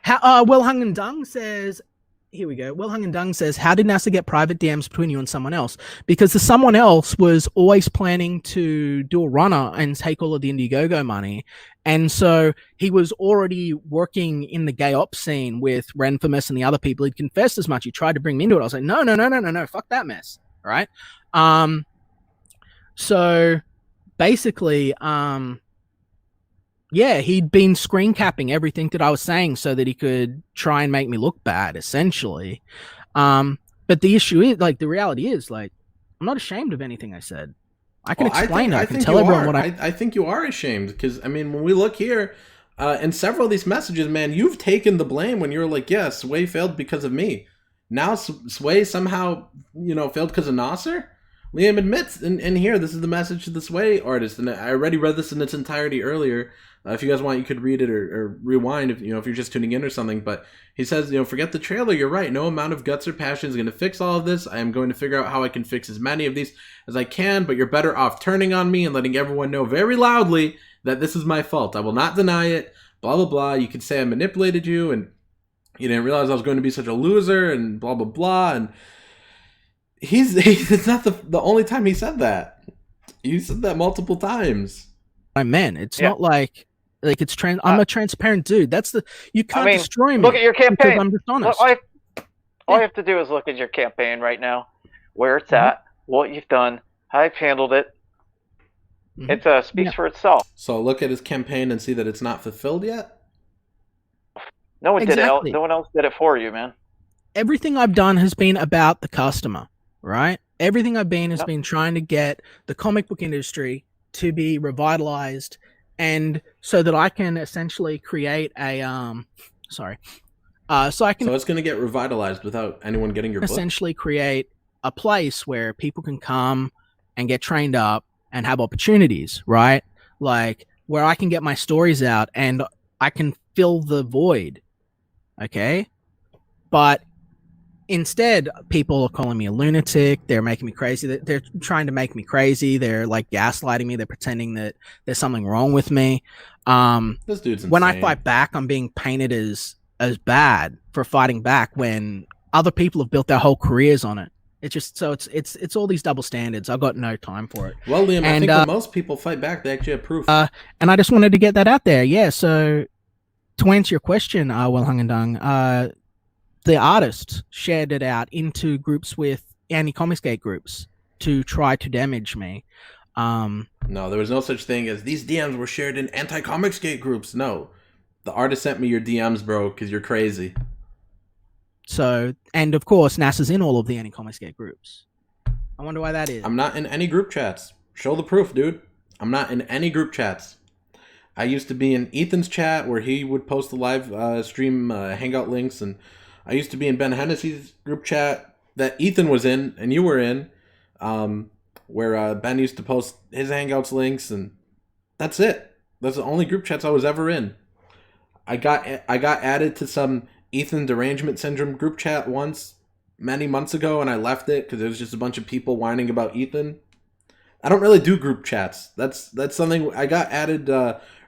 Well Hung and Dung says, here we go. Well Hung and Dung says, how did Nasser get private DMs between you and someone else? Because the someone else was always planning to do a runner and take all of the Indiegogo money, and so he was already working in the gay ops scene with Renfamous and the other people. He'd confessed as much. He tried to bring me into it. I was like, no, fuck that mess. All right. So basically, he'd been screen capping everything that I was saying so that he could try and make me look bad, essentially. But the issue is, like, the reality is, like, I'm not ashamed of anything I said. I can explain it. I can tell everyone what I think you are ashamed, because, I mean, when we look here, in several of these messages, man, you've taken the blame when you were like, yeah, Sway failed because of me. Now Sway somehow, failed because of Nasser? Liam admits in here, this is the message to the Sway artist, and I already read this in its entirety earlier. If you guys want, you could read it or rewind if you're just tuning in or something. But he says, forget the trailer. You're right. No amount of guts or passion is going to fix all of this. I am going to figure out how I can fix as many of these as I can. But you're better off turning on me and letting everyone know very loudly that this is my fault. I will not deny it. Blah blah blah. You could say I manipulated you and you didn't realize I was going to be such a loser and blah blah blah. And it's not the only time he said that. He said that multiple times. meant. It's not like Like I'm a transparent dude. You can't destroy me. Look at your campaign. I'm just honest. All you have to do is look at your campaign right now, where it's at, what you've done, how you've handled it. It speaks for itself. So look at his campaign and see that it's not fulfilled yet. No one did it. No one else did it for you, man. Everything I've done has been about the customer, right? Everything I've been has been trying to get the comic book industry to be revitalized, and so that I can essentially create a so it's going to get revitalized without anyone getting your book? Essentially create a place where people can come and get trained up and have opportunities, right? Like where I can get my stories out and I can fill the void. Okay? But instead, people are calling me a lunatic. They're making me crazy. They're trying to make me crazy. They're like gaslighting me. They're pretending that there's something wrong with me. This dude's insane. When I fight back, I'm being painted as bad for fighting back when other people have built their whole careers on it. It's just it's all these double standards. I've got no time for it. Well, Liam, I think when most people fight back, they actually have proof. And I just wanted to get that out there. Yeah. So to answer your question, Well Hung and Dung, the artists shared it out into groups with anti-Comicsgate groups to try to damage me. No, there was no such thing as these DMs were shared in anti-Comicsgate groups. No. The artist sent me your DMs, bro, because you're crazy. So, and of course, Nasser's in all of the anti-Comicsgate groups. I wonder why that is. I'm not in any group chats. Show the proof, dude. I'm not in any group chats. I used to be in Ethan's chat where he would post the live stream hangout links, and I used to be in Ben Hennessy's group chat that Ethan was in and you were in, where Ben used to post his hangouts links, and that's it. That's the only group chats I was ever in. I got added to some Ethan Derangement Syndrome group chat once, many months ago, and I left it because it was just a bunch of people whining about Ethan. I don't really do group chats. That's something I got added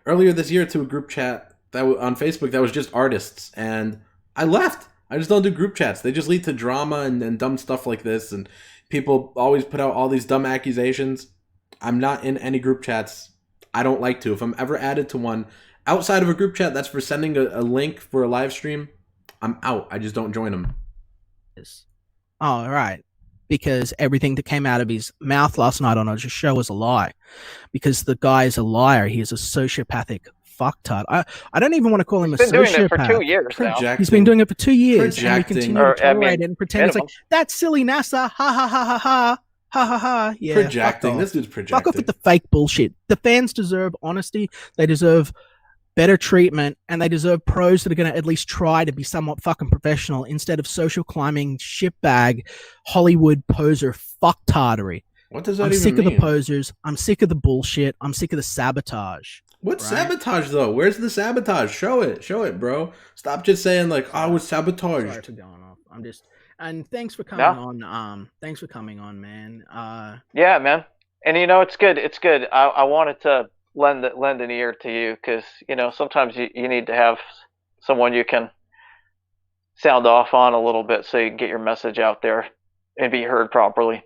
earlier this year to a group chat that on Facebook that was just artists, and I left. I just don't do group chats. They just lead to drama and dumb stuff like this, and people always put out all these dumb accusations. I'm not in any group chats. I don't like to. If I'm ever added to one outside of a group chat that's for sending a link for a live stream, I'm out. I just don't join them. Oh, right. Because everything that came out of his mouth last night on our show was a lie. Because the guy is a liar. He is a sociopathic fucktard. I don't even want to call him a sociopath. He's been doing it for 2 years now. He's been doing it for 2 years. Projecting. And we continue to tolerate it and pretend it's like, that's silly Nasser. Ha ha ha ha ha. Ha ha ha. Yeah, projecting. This dude's projecting. Fuck off with the fake bullshit. The fans deserve honesty. They deserve better treatment, and they deserve pros that are going to at least try to be somewhat fucking professional instead of social climbing, shitbag, Hollywood poser fucktardery. What does that I'm even sick mean? Of the posers. I'm sick of the bullshit. I'm sick of the sabotage. What sabotage, though? Where's the sabotage? Show it, bro. Stop just saying, like, oh, it's sabotaged. Sorry for going off. And thanks for coming on. Thanks for coming on, man. Yeah, man. And, it's good. It's good. I wanted to lend an ear to you because sometimes you need to have someone you can sound off on a little bit so you can get your message out there and be heard properly.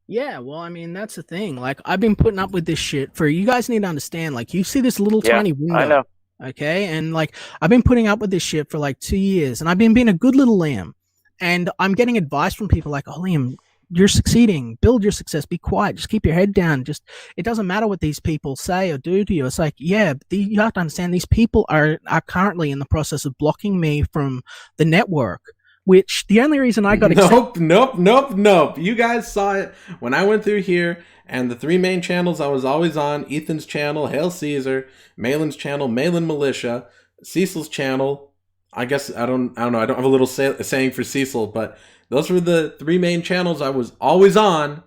Yeah, well, I mean, that's the thing. Like, I've been putting up with this shit for you guys need to understand. Like, you see this little tiny window. I know. Okay, and like I've been putting up with this shit for like 2 years, and I've been being a good little Liam, and I'm getting advice from people like, "Oh, Liam, you're succeeding. Build your success. Be quiet. Just keep your head down. Just it doesn't matter what these people say or do to you." It's like, yeah, you have to understand these people are currently in the process of blocking me from the network. Which the only reason I got Nope. You guys saw it when I went through here, and the three main channels I was always on: Ethan's channel, Hail Caesar; Malin's channel, Malin Militia; Cecil's channel. I guess I don't know. I don't have a little saying for Cecil, but those were the three main channels I was always on,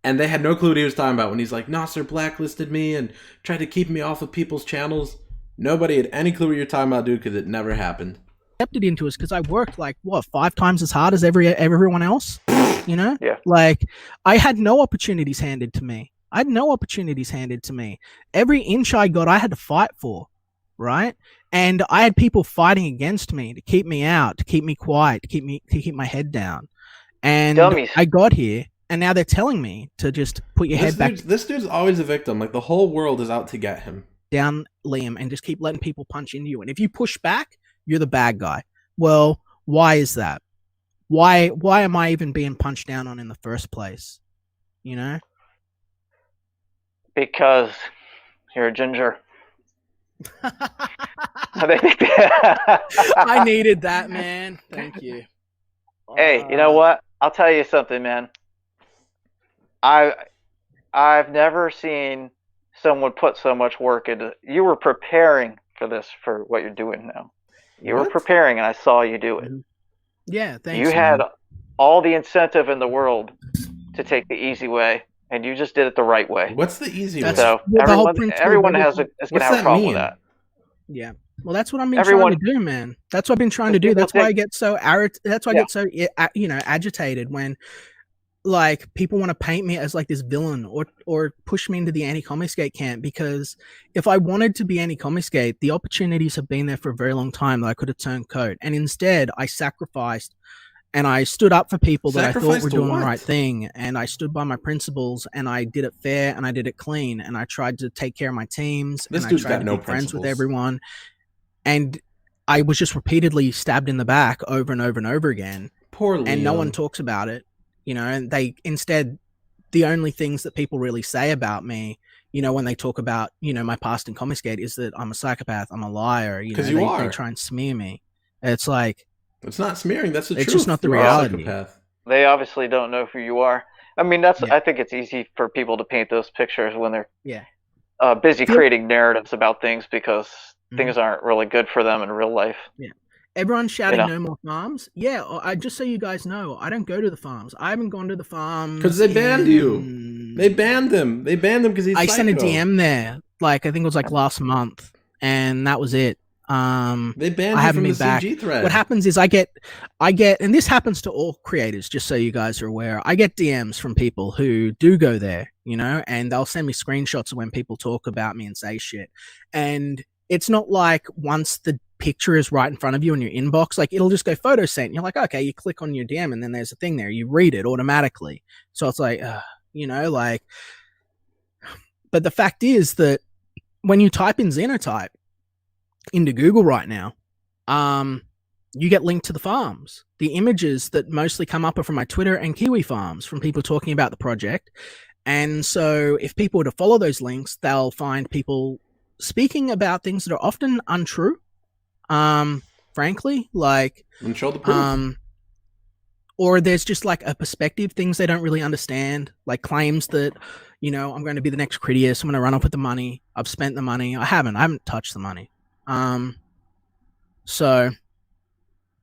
and they had no clue what he was talking about when he's like, Nasser blacklisted me and tried to keep me off of people's channels. Nobody had any clue what you're talking about, dude, because it never happened. Accepted into us because I worked like 5 times as hard as everyone else. Yeah. Like I had no opportunities handed to me. Every inch I got, I had to fight for, right? And I had people fighting against me to keep me out, to keep me quiet, to keep my head down. And Dummies. I got here, and now they're telling me to just put your head back. This dude's always a victim. Like the whole world is out to get him. down Liam and just keep letting people punch into you. And if you push back, you're the bad guy. Well, why is that? Why am I even being punched down on in the first place? You know? Because you're a ginger. I needed that, man. Thank you. Hey, you know what? I'll tell you something, man. I've never seen someone put so much work into. You were preparing for this, for what you're doing now. You were preparing, and I saw you do it. Yeah, thanks. You had all the incentive in the world to take the easy way, and you just did it the right way. What's the easy way? So everyone is going to have a problem with that. Yeah. Well, that's what I've been trying to do, man. That's what I've been trying to do. That's why I get so that's why I get so agitated when like people want to paint me as like this villain or push me into the anti-Comicsgate camp, because if I wanted to be anti-Comicsgate, the opportunities have been there for a very long time that I could have turned coat, and instead I sacrificed and I stood up for people that I thought were doing the right thing, and I stood by my principles, and I did it fair, and I did it clean, and I tried to take care of my teams, and I tried to be friends with everyone, and I was just repeatedly stabbed in the back over and over and over again. Poor Liam. And no one talks about it, you know, and they instead, the only things that people really say about me, you know, when they talk about, you know, my past in Comicsgate is that I'm a psychopath, I'm a liar, you know, they try and smear me. It's like, it's not smearing, that's the truth. It's just not the reality. They obviously don't know who you are. I mean, I think it's easy for people to paint those pictures when they're busy creating narratives about things, because things aren't really good for them in real life. Yeah. Everyone's shouting no more farms. Yeah, I just so you guys know, I don't go to the farms. I haven't gone to the farms because they banned you. They banned him. They banned him because he's psycho. sent a DM there, like I think it was like last month, and that was it. They banned you from the CG thread. What happens is I get, and this happens to all creators, just so you guys are aware. I get DMs from people who do go there, you know, and they'll send me screenshots of when people talk about me and say shit. And it's not like once the picture is right in front of you in your inbox, like it'll just go photo sent. And you're like, okay, you click on your DM and then there's a thing there. You read it automatically. So it's like, you know, like, but the fact is that when you type in Xenotype into Google right now, you get linked to the farms. The images that mostly come up are from my Twitter and Kiwi farms, from people talking about the project. And so if people were to follow those links, they'll find people speaking about things that are often untrue. Frankly, like, and show the proof. Or there's just like a perspective, things they don't really understand, like claims that, you know, I'm going to be the next Critias, I'm going to run off with the money, I've spent the money. I haven't touched the money. So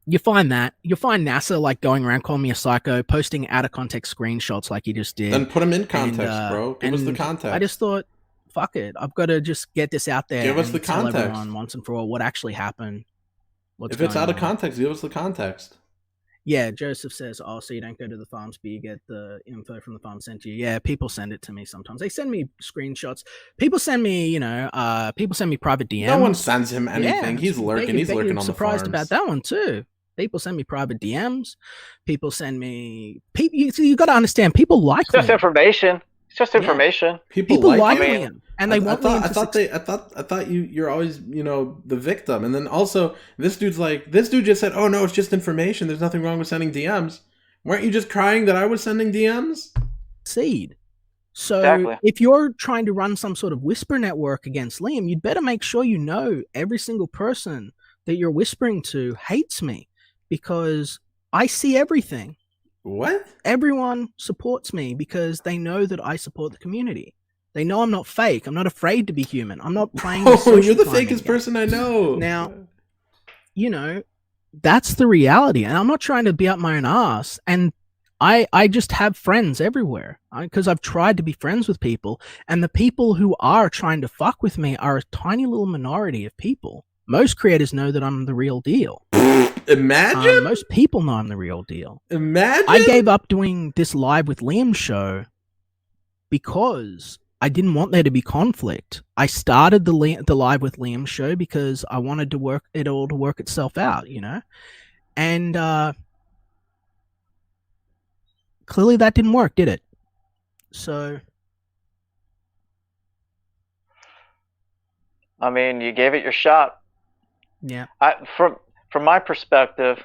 you find Nasser like going around calling me a psycho, posting out of context screenshots like he just did. Then put him in context, bro. Give us the context. I just thought, fuck it, I've got to just get this out there. Give us the tell context everyone once and for all what actually happened. If it's out of context, give us the context. Yeah, Joseph says, oh, so you don't go to the farms, but you get the info from the farm sent to you. Yeah, people send it to me sometimes. They send me screenshots. People send me, you know, private DMs. No one sends him anything. Yeah, he's lurking. He's lurking on the farms. Surprised about that one too. People send me private DMs. People send me. You got to understand. People like it's just information. It's just information. Yeah. People like me, and they want me. I thought you're always, you know, the victim. And then also this dude just said, oh no, it's just information. There's nothing wrong with sending DMs. Weren't you just crying that I was sending DMs? Seed. So if you're trying to run some sort of whisper network against Liam, you'd better make sure you know every single person that you're whispering to hates me, because I see everything. What? Everyone supports me because they know that I support the community. They know I'm not fake. I'm not afraid to be human. I'm not playing. Oh, you're the fakest person I know. Now, you know, that's the reality. And I'm not trying to be up my own ass. And I just have friends everywhere because I've tried to be friends with people. And the people who are trying to fuck with me are a tiny little minority of people. Most creators know that I'm the real deal. Imagine. Most people know I'm the real deal. Imagine. I gave up doing this live with Liam show because I didn't want there to be conflict. I started the live with Liam show because I wanted to work itself out, you know? And clearly that didn't work, did it? So I mean, you gave it your shot. Yeah. From my perspective,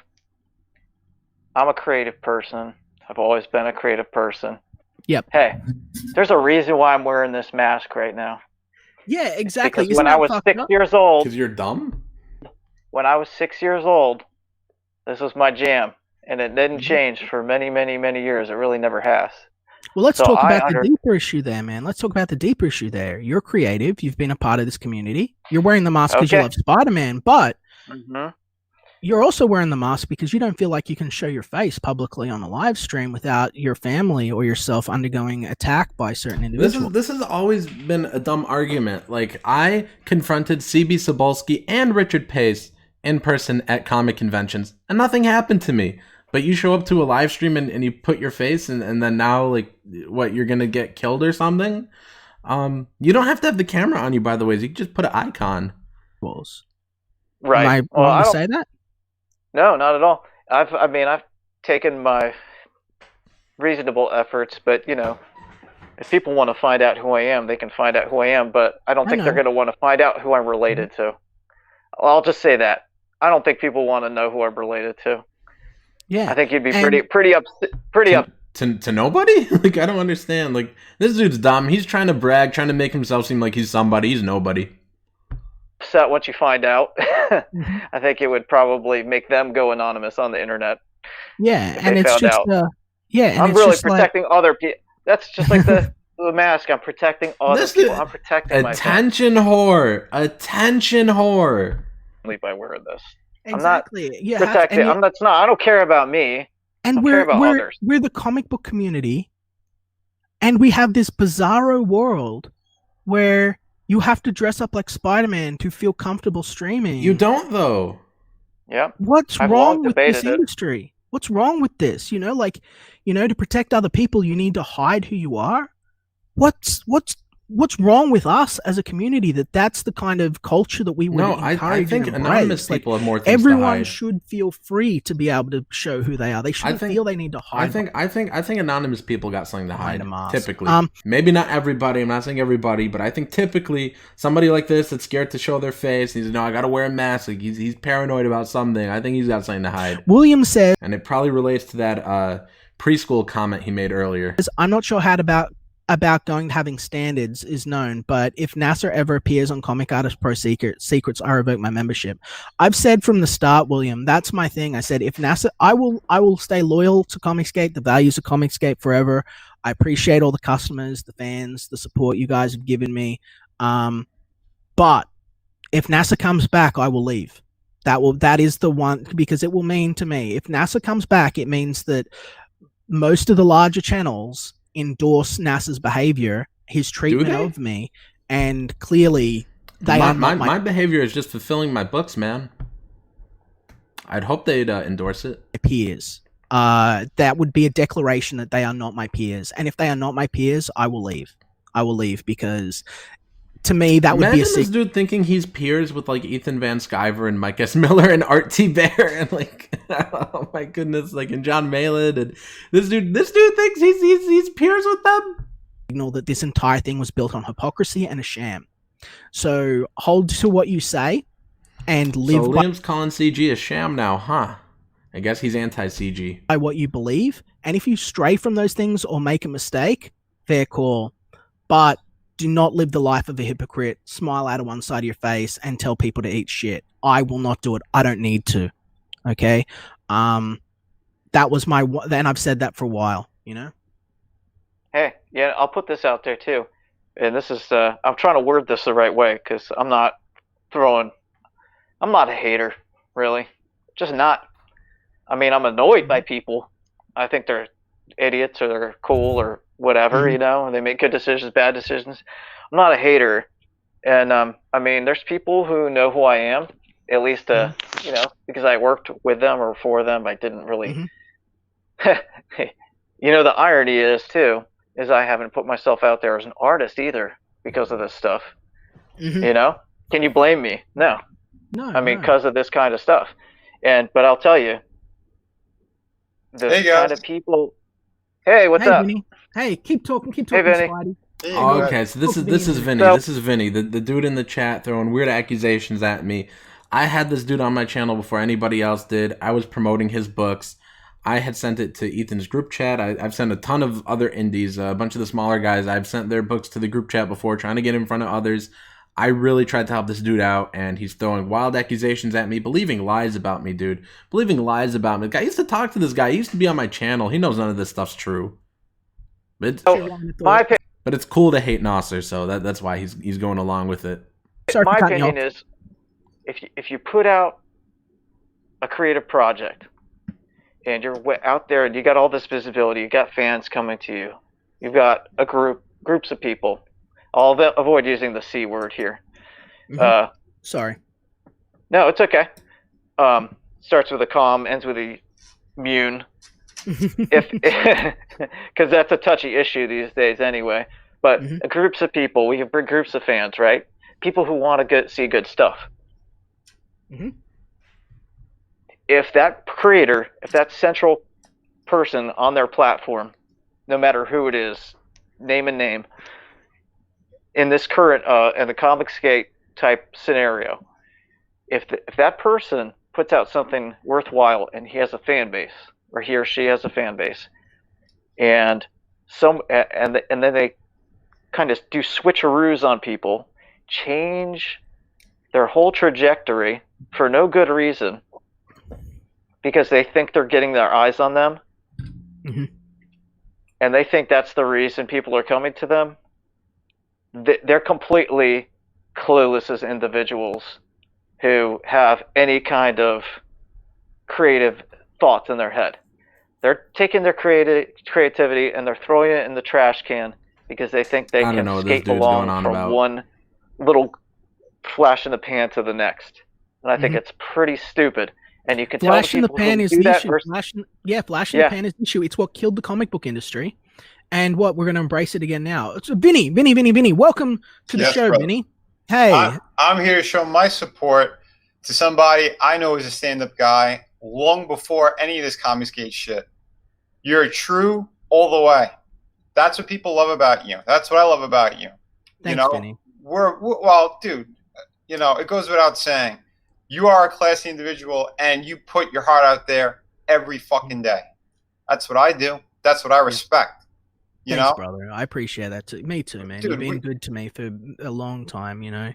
I'm a creative person. I've always been a creative person. Yep. Hey, there's a reason why I'm wearing this mask right now. Yeah, exactly. Because when I was 6 years old, Because you're dumb? when I was 6 years old, this was my jam, and it didn't change for many, many, many years. It really never has. Well, let's talk about the deeper issue there, man. Let's talk about the deeper issue there. You're creative. You've been a part of this community. You're wearing the mask because you love Spider-Man, but you're also wearing the mask because you don't feel like you can show your face publicly on a live stream without your family or yourself undergoing attack by certain individuals. This has always been a dumb argument. Like, I confronted CB Cebulski and Richard Pace in person at comic conventions, and nothing happened to me. But you show up to a live stream and you put your face, and then now, like, what, you're going to get killed or something? You don't have to have the camera on you, by the way. You can just put an icon. Right. Am I wrong to say that? No, not at all. I've taken my reasonable efforts, but, you know, if people want to find out who I am, they can find out who I am, but I don't think they're going to want to find out who I'm related to. I'll just say that. I don't think people want to know who I'm related to. Yeah. I think you'd be pretty upset. To nobody? Like, I don't understand. Like, this dude's dumb. He's trying to brag, trying to make himself seem like he's somebody. He's nobody. Upset once you find out. I think it would probably make them go anonymous on the internet. Yeah, and it's just I'm really protecting other people. That's just like the mask. I'm protecting other people. I'm protecting myself. Attention whore. By wearing this. Exactly. I'm not protecting. I don't care about me. And we're the comic book community, and we have this bizarro world where you have to dress up like Spider-Man to feel comfortable streaming. You don't, though. Yeah. What's wrong with this industry? What's wrong with this? You know, like, you know, to protect other people, you need to hide who you are. What's wrong with us as a community that's the kind of culture that we would encourage? I think anonymous people have more things everyone to hide. should feel free to be able to show who they are. They shouldn't feel they need to hide. I think anonymous people got something to hide. Typically, maybe not everybody. I'm not saying everybody, but I think typically somebody like this that's scared to show their face. He's I got to wear a mask. Like he's paranoid about something. I think he's got something to hide. William says, and it probably relates to that preschool comment he made earlier. I'm not sure how about going to having standards is known, but if Nasser ever appears on Comic Artist Pro Secrets, I revoke my membership. I've said from the start, William, that's my thing. I said if Nasser, I will stay loyal to Comicsgate, the values of Comicsgate forever. I appreciate all the customers, the fans, the support you guys have given me. But if Nasser comes back, I will leave. That is the one, because it will mean to me, if Nasser comes back, it means that most of the larger channels endorse Nasser's behavior, his treatment of me, and clearly they are not my behavior is just fulfilling my books, man. I'd hope they'd endorse it. Peers. That would be a declaration that they are not my peers, and if they are not my peers, I will leave. I will leave because, to me, that would be a this dude thinking he's peers with like Ethan Van Sciver and Mike S. Miller and Art T. Bear and like, oh my goodness, like, and John Malin, and this dude thinks he's peers with them. Signal that this entire thing was built on hypocrisy and a sham. So hold to what you say and live. So Liam's calling CG a sham now, huh? I guess he's anti-CG. By what you believe, and if you stray from those things or make a mistake, fair call. But do not live the life of a hypocrite, smile out of one side of your face, and tell people to eat shit. I will not do it. I don't need to. Okay? That was my... And I've said that for a while, you know? Hey, yeah, I'll put this out there, too. And this is... I'm trying to word this the right way, because I'm not a hater, really. Just not. I mean, I'm annoyed by people. I think they're idiots or they're cool or whatever, you know, they make good decisions, bad decisions. I'm not a hater. And, I mean, there's people who know who I am, at least, you know, because I worked with them or for them. I didn't really, you know, the irony is too, is I haven't put myself out there as an artist either because of this stuff, you know, can you blame me? No, I mean, because of this kind of stuff. But I'll tell you, the kind of people. Hey, what's up? Vinny. Hey, keep talking, Vinny. Spidey. Oh, okay, so this is Vinny. This is Vinny, the dude in the chat throwing weird accusations at me. I had this dude on my channel before anybody else did. I was promoting his books. I had sent it to Ethan's group chat. I've sent a ton of other indies, a bunch of the smaller guys. I've sent their books to the group chat before, trying to get in front of others. I really tried to help this dude out, and he's throwing wild accusations at me, believing lies about me, dude. Believing lies about me. I used to talk to this guy. He used to be on my channel. He knows none of this stuff's true. But it's cool to hate Nasser, so that's why he's going along with it. My opinion is, if you put out a creative project and you're out there and you got all this visibility, you got fans coming to you, you've got groups of people. I'll avoid using the C word here. Sorry. No, it's okay. Starts with a com, ends with a mune. Because that's a touchy issue these days anyway. But groups of people, we have big groups of fans, right? People who want to see good stuff. If that creator, if that central person on their platform, no matter who it is, name and name, in this current in the Comicsgate type scenario, if that person puts out something worthwhile and he has a fan base, or he or she has a fan base, and then they kind of do switcheroos on people, change their whole trajectory for no good reason, because they think they're getting their eyes on them, and they think that's the reason people are coming to them. They're completely clueless as individuals who have any kind of creative thoughts in their head. They're taking their creativity and they're throwing it in the trash can because they think they can skate along from one little flash in the pan to the next. And I think it's pretty stupid. And you can tell flash in the pan is the issue. Flash in the pan is the issue. It's what killed the comic book industry. And we're going to embrace it again now. So Vinny, welcome to the show, brother. Vinny. Hey. I'm here to show my support to somebody I know is a stand-up guy long before any of this Comicsgate shit. You're true all the way. That's what people love about you. That's what I love about you. Thanks, Vinny. Well, dude, it goes without saying. You are a classy individual, and you put your heart out there every fucking day. That's what I do. That's what I respect. Thanks, brother. I appreciate that too. Me too, man. Dude, you've been good to me for a long time. You're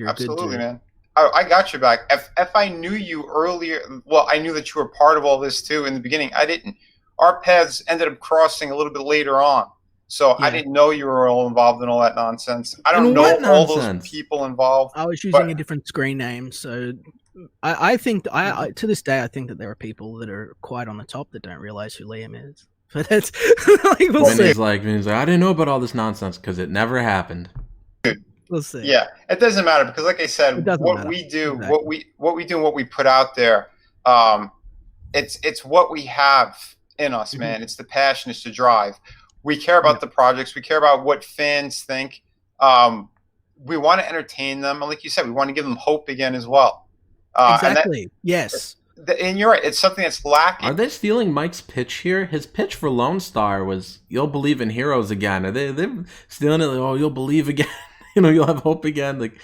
absolutely a good dude. Man. I got your back. If I knew you earlier, well, I knew that you were part of all this too in the beginning. I didn't. Our paths ended up crossing a little bit later on, so I didn't know you were all involved in all that nonsense. I don't know all those people involved. I was using a different screen name, so I think to this day I think that there are people that are quite on the top that don't realize who Liam is. But that's Vinny's like, I didn't know about all this nonsense because it never happened. We'll see. Yeah, it doesn't matter because, like I said, what we do, exactly. what we do, and what we put out there, it's what we have in us, man. It's the passion, it's the drive. We care about the projects. We care about what fans think. We want to entertain them, and like you said, we want to give them hope again as well. Exactly. Yes. And you're right. It's something that's lacking. Are they stealing Mike's pitch here? His pitch for Lone Star was, "You'll believe in heroes again." Are they stealing it? Like, "Oh, you'll believe again." You'll have hope again. Like,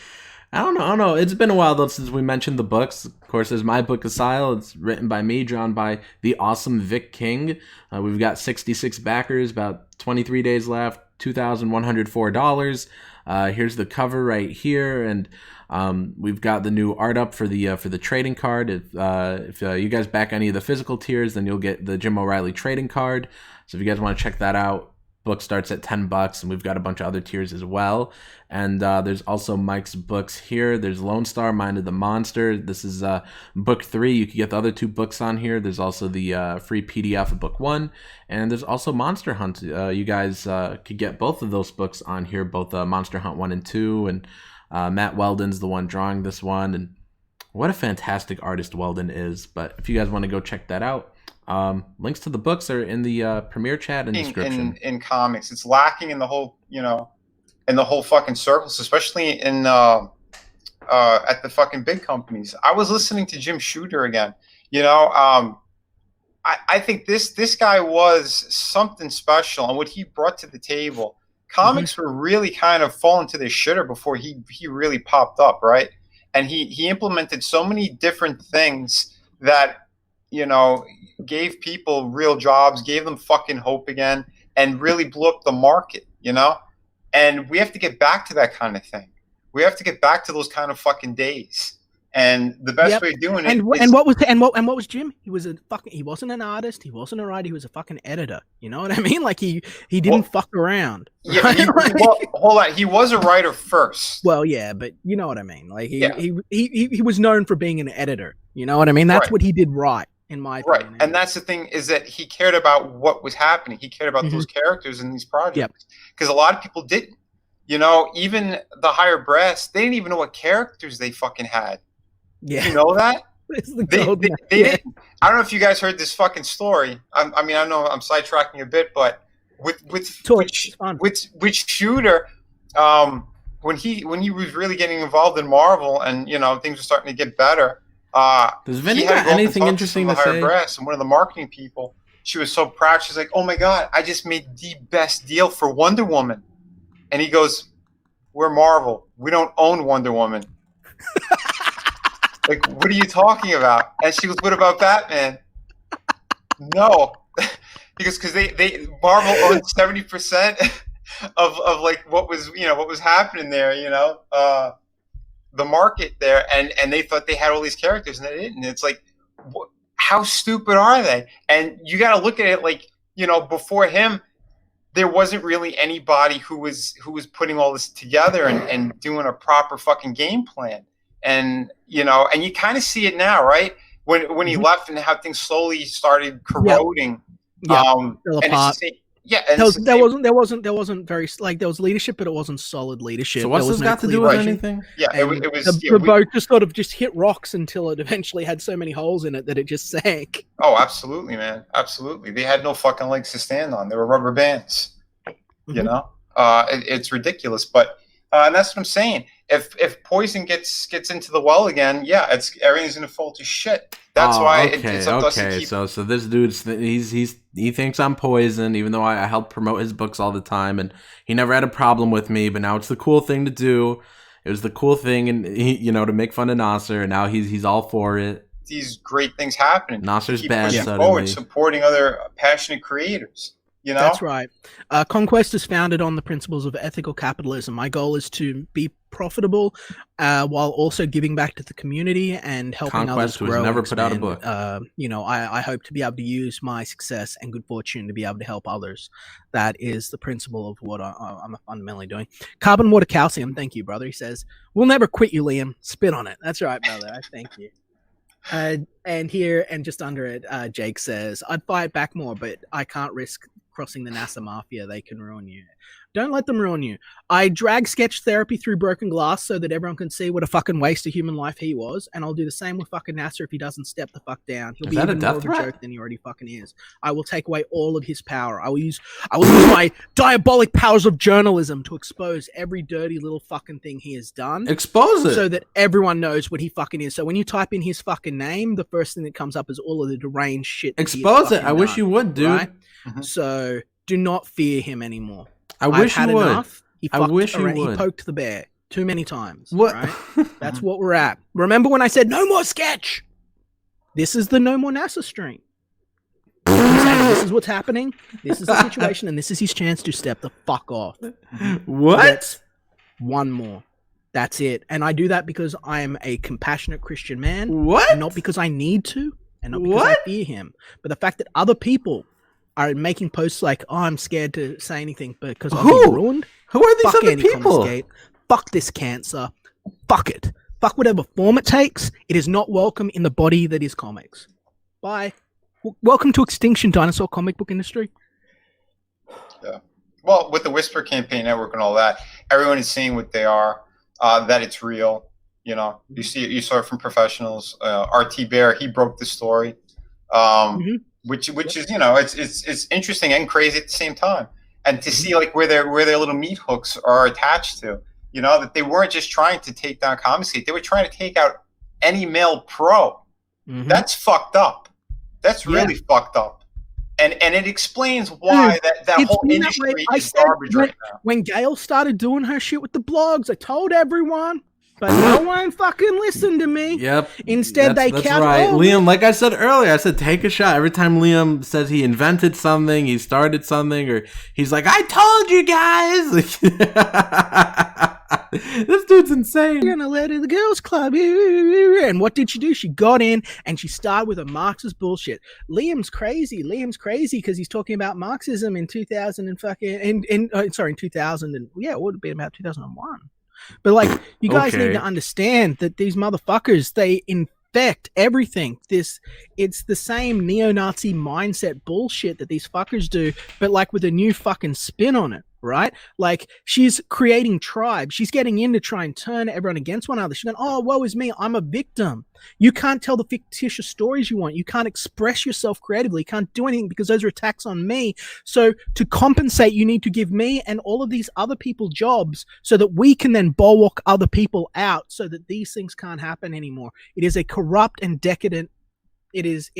I don't know. It's been a while though since we mentioned the books. Of course, there's my book Asyle. It's written by me, drawn by the awesome Vic King. We've got 66 backers, about 23 days left, $2,104. Here's the cover right here, and we've got the new art up for the trading card. If you guys back any of the physical tiers, then you'll get the Jim O'Reilly trading card. So if you guys want to check that out, book starts at $10, and we've got a bunch of other tiers as well. And there's also Mike's books here. There's Lone Star, Mind of the Monster. This is book 3. You can get the other 2 books on here. There's also the free PDF of book 1, and there's also Monster Hunt. You guys could get both of those books on here, both Monster Hunt 1 and 2, and Matt Weldon's the one drawing this one, and what a fantastic artist Weldon is. But if you guys want to go check that out, links to the books are in the premiere chat and description. In comics, it's lacking in the whole, in the whole fucking circles, especially in at the fucking big companies. I was listening to Jim Shooter again. I think this guy was something special, and what he brought to the table comics were really kind of falling to their shitter before he really popped up, right? And he implemented so many different things that, you know, gave people real jobs, gave them fucking hope again, and really blew up the market, you know? And we have to get back to that kind of thing. We have to get back to those kind of fucking days. And the best way of doing it and what was Jim? He wasn't an artist, he wasn't a writer, he was a fucking editor. You know what I mean? Like he didn't fuck around. Yeah, right? Hold on. He was a writer first. Well, yeah, but you know what I mean. Like he was known for being an editor. You know what I mean? That's what he did right, in my opinion. Right. And that's the thing, is that he cared about what was happening. He cared about those characters in these projects. Because a lot of people didn't. You know, even the higher brass, they didn't even know what characters they fucking had. Yeah. You know that? They didn't. I don't know if you guys heard this fucking story. I mean, I know I'm sidetracking a bit, but with Shooter, when he was really getting involved in Marvel, and you know things were starting to get better. Does Vinny got anything interesting to say? Brass, and one of the marketing people, she was so proud. She's like, "Oh my god, I just made the best deal for Wonder Woman," and he goes, "We're Marvel. We don't own Wonder Woman." Like, what are you talking about? And she goes, "What about Batman?" No, because they Marvel owned 70% of like what was happening there, you know, the market there, and they thought they had all these characters and they didn't. It's like, how stupid are they? And you got to look at it like, you know, before him, there wasn't really anybody who was putting all this together and doing a proper fucking game plan. And, you know, and you kind of see it now, right? When he left and how things slowly started corroding. Fell apart. And there wasn't very, like, there was leadership, but it wasn't solid leadership. So what's this got to do with anything? Yeah, it was. The boat just sort of just hit rocks until it eventually had so many holes in it that it just sank. Oh, absolutely, man. Absolutely. They had no fucking legs to stand on. They were rubber bands. You know? It's ridiculous. But and that's what I'm saying. If poison gets into the well again, everything's gonna fall to shit. That's why it's up to us to keep. So this dude's he thinks I'm poison, even though I help promote his books all the time, and he never had a problem with me. But now it's the cool thing to do. It was the cool thing, and to make fun of Nasser. And now he's all for it. These great things happening. Nasser's keep bad. Pushing forward, supporting other passionate creators. You know? That's right. Conquest is founded on the principles of ethical capitalism. My goal is to be profitable while also giving back to the community and helping others grow. Never put out a book. I hope to be able to use my success and good fortune to be able to help others. That is the principle of what I'm fundamentally doing. Carbon, water, calcium. Thank you, brother. He says, "We'll never quit you, Liam. Spit on it." That's right, brother. I thank you. And here and just under it, Jake says, "I'd fight back more, but I can't risk crossing the Nasser Mafia. They can ruin you." Don't let them ruin you. I drag sketch therapy through broken glass so that everyone can see what a fucking waste of human life he was, and I'll do the same with fucking Nasser if he doesn't step the fuck down. He'll be even more of a joke than he already fucking is. I will take away all of his power. I will use my diabolic powers of journalism to expose every dirty little fucking thing he has done. Expose it! So that everyone knows what he fucking is. So when you type in his fucking name, the first thing that comes up is all of the deranged shit. Expose it! I wish you would, dude. Right? So do not fear him anymore. I wish you would. Enough. He poked the bear too many times. What? Right? That's what we're at. Remember when I said no more sketch? This is the no more Nasser stream. This is what's happening. This is the situation, and this is his chance to step the fuck off. What? One more. That's it. And I do that because I am a compassionate Christian man. What? And not because I need to, and not because I fear him. But the fact that other people are making posts like, "Oh, I'm scared to say anything because I'll be ruined." Who are these other people? Fuck this cancer. Fuck it. Fuck whatever form it takes. It is not welcome in the body that is comics. Bye. Welcome to extinction, dinosaur comic book industry. Yeah. Well, with the Whisper Campaign Network and all that, everyone is seeing what they are. That it's real. You know, you saw it from professionals. RT Bear, he broke the story. Which is, you know, it's interesting and crazy at the same time, and to see like where their little meat hooks are attached to, you know, that they weren't just trying to take down Comicsgate, they were trying to take out any male pro. That's fucked up. That's really fucked up. And and it explains why that whole industry is garbage right now. When Gail started doing her shit with the blogs, I told everyone, but no one fucking listened to me. Yep. Instead, that's right. Liam, like I said earlier, I said take a shot. Every time Liam says he invented something, he started something, or he's like, I told you guys. This dude's insane. You're gonna let in the girls' club. And what did she do? She got in and she started with a Marxist bullshit. Liam's crazy. Liam's crazy because he's talking about Marxism in 2000 and fucking in 2000 and it would have been about 2001. But like, you guys need to understand that these motherfuckers, they infect everything. It's the same neo-Nazi mindset bullshit that these fuckers do, but like with a new fucking spin on it. Right? Like, she's creating tribes. She's getting in to try and turn everyone against one another. She's going, oh, woe is me. I'm a victim. You can't tell the fictitious stories you want. You can't express yourself creatively. You can't do anything because those are attacks on me. So to compensate, you need to give me and all of these other people jobs so that we can then bulwark other people out so that these things can't happen anymore. It is a corrupt and decadent. It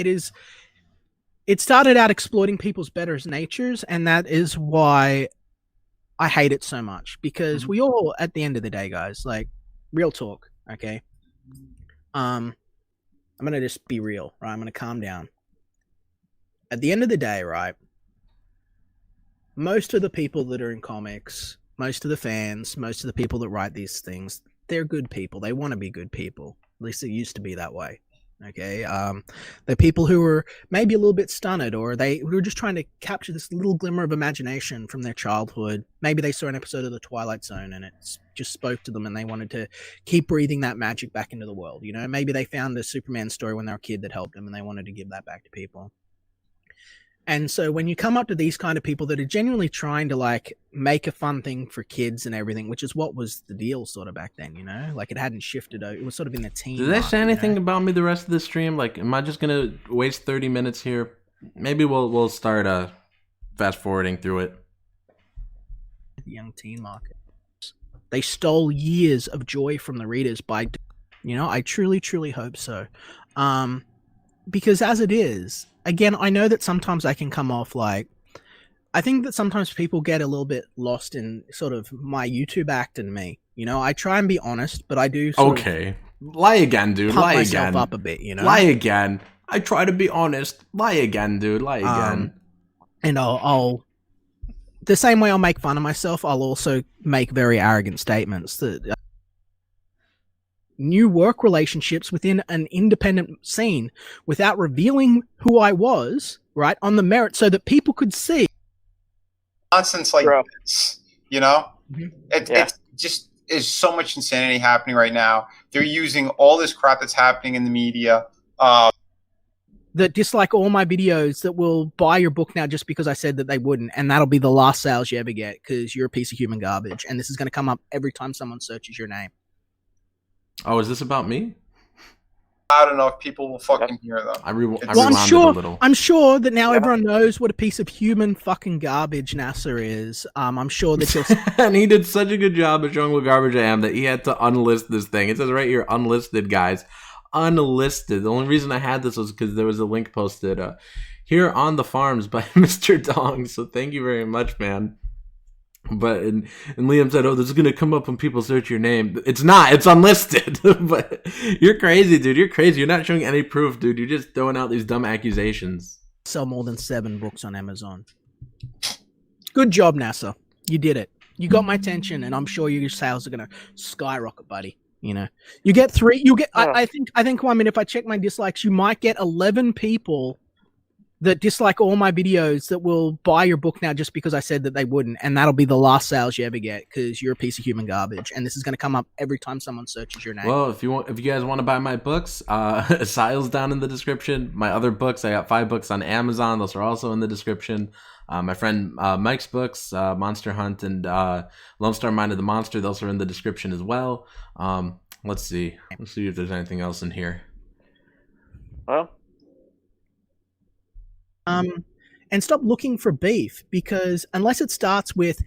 started out exploiting people's better natures, and that is why I hate it so much, because we all, at the end of the day, guys, like, real talk, okay? I'm going to just be real, right? I'm going to calm down. At the end of the day, right, most of the people that are in comics, most of the fans, most of the people that write these things, they're good people. They want to be good people. At least it used to be that way. Okay, they're people who were maybe a little bit stunned, or who were just trying to capture this little glimmer of imagination from their childhood. Maybe they saw an episode of The Twilight Zone and it just spoke to them and they wanted to keep breathing that magic back into the world. You know, maybe they found a Superman story when they were a kid that helped them and they wanted to give that back to people. And so when you come up to these kind of people that are genuinely trying to like make a fun thing for kids and everything, which is what was the deal sort of back then, you know, like it hadn't shifted. It was sort of in the teen. Did they say anything about me the rest of the stream? Like, am I just going to waste 30 minutes here? Maybe we'll start fast forwarding through it. The young teen market. They stole years of joy from the readers by, you know, I truly, truly hope so. Because as it is, again, I know that sometimes I can come off like, I think that sometimes people get a little bit lost in sort of my YouTube act and me. You know, I try and be honest, but I do lie again, dude. Lie myself again. Up a bit, you know. Lie again. I try to be honest. Lie again, dude. Lie again. And I'll the same way I'll make fun of myself, I'll also make very arrogant statements that new work relationships within an independent scene without revealing who I was, right, on the merit so that people could see. Nonsense like this, you know? It just is so much insanity happening right now. They're using all this crap that's happening in the media. That dislike all my videos that will buy your book now just because I said that they wouldn't, and that'll be the last sales you ever get because you're a piece of human garbage, and this is going to come up every time someone searches your name. Oh, is this about me? I don't know if people will fucking hear them. I'm sure that now everyone knows what a piece of human fucking garbage Nasser is. I'm sure that you'll... And he did such a good job of showing what garbage I am that he had to unlist this thing. It says right here, unlisted, guys. Unlisted. The only reason I had this was because there was a link posted here on the farms by Mr. Dong. So thank you very much, man. But and Liam said, "Oh, this is gonna come up when people search your name." It's not. It's unlisted. But you're crazy, dude. You're crazy. You're not showing any proof, dude. You're just throwing out these dumb accusations. Sell more than 7 books on Amazon. Good job, Nasser. You did it. You got my attention, and I'm sure your sales are gonna skyrocket, buddy. You know, you get 3. You get. I think. Well, I mean, if I check my dislikes, you might get 11 people that dislike all my videos that will buy your book now just because I said that they wouldn't, and that'll be the last sales you ever get because you're a piece of human garbage, and this is going to come up every time someone searches your name. Well, if you guys want to buy my books, Sile's down in the description. My other books, I got 5 books on Amazon. Those are also in the description. My friend Mike's books, Monster Hunt and Lone Star Mind of the Monster, those are in the description as well. Let's see if there's anything else in here. Well. And stop looking for beef, because unless it starts with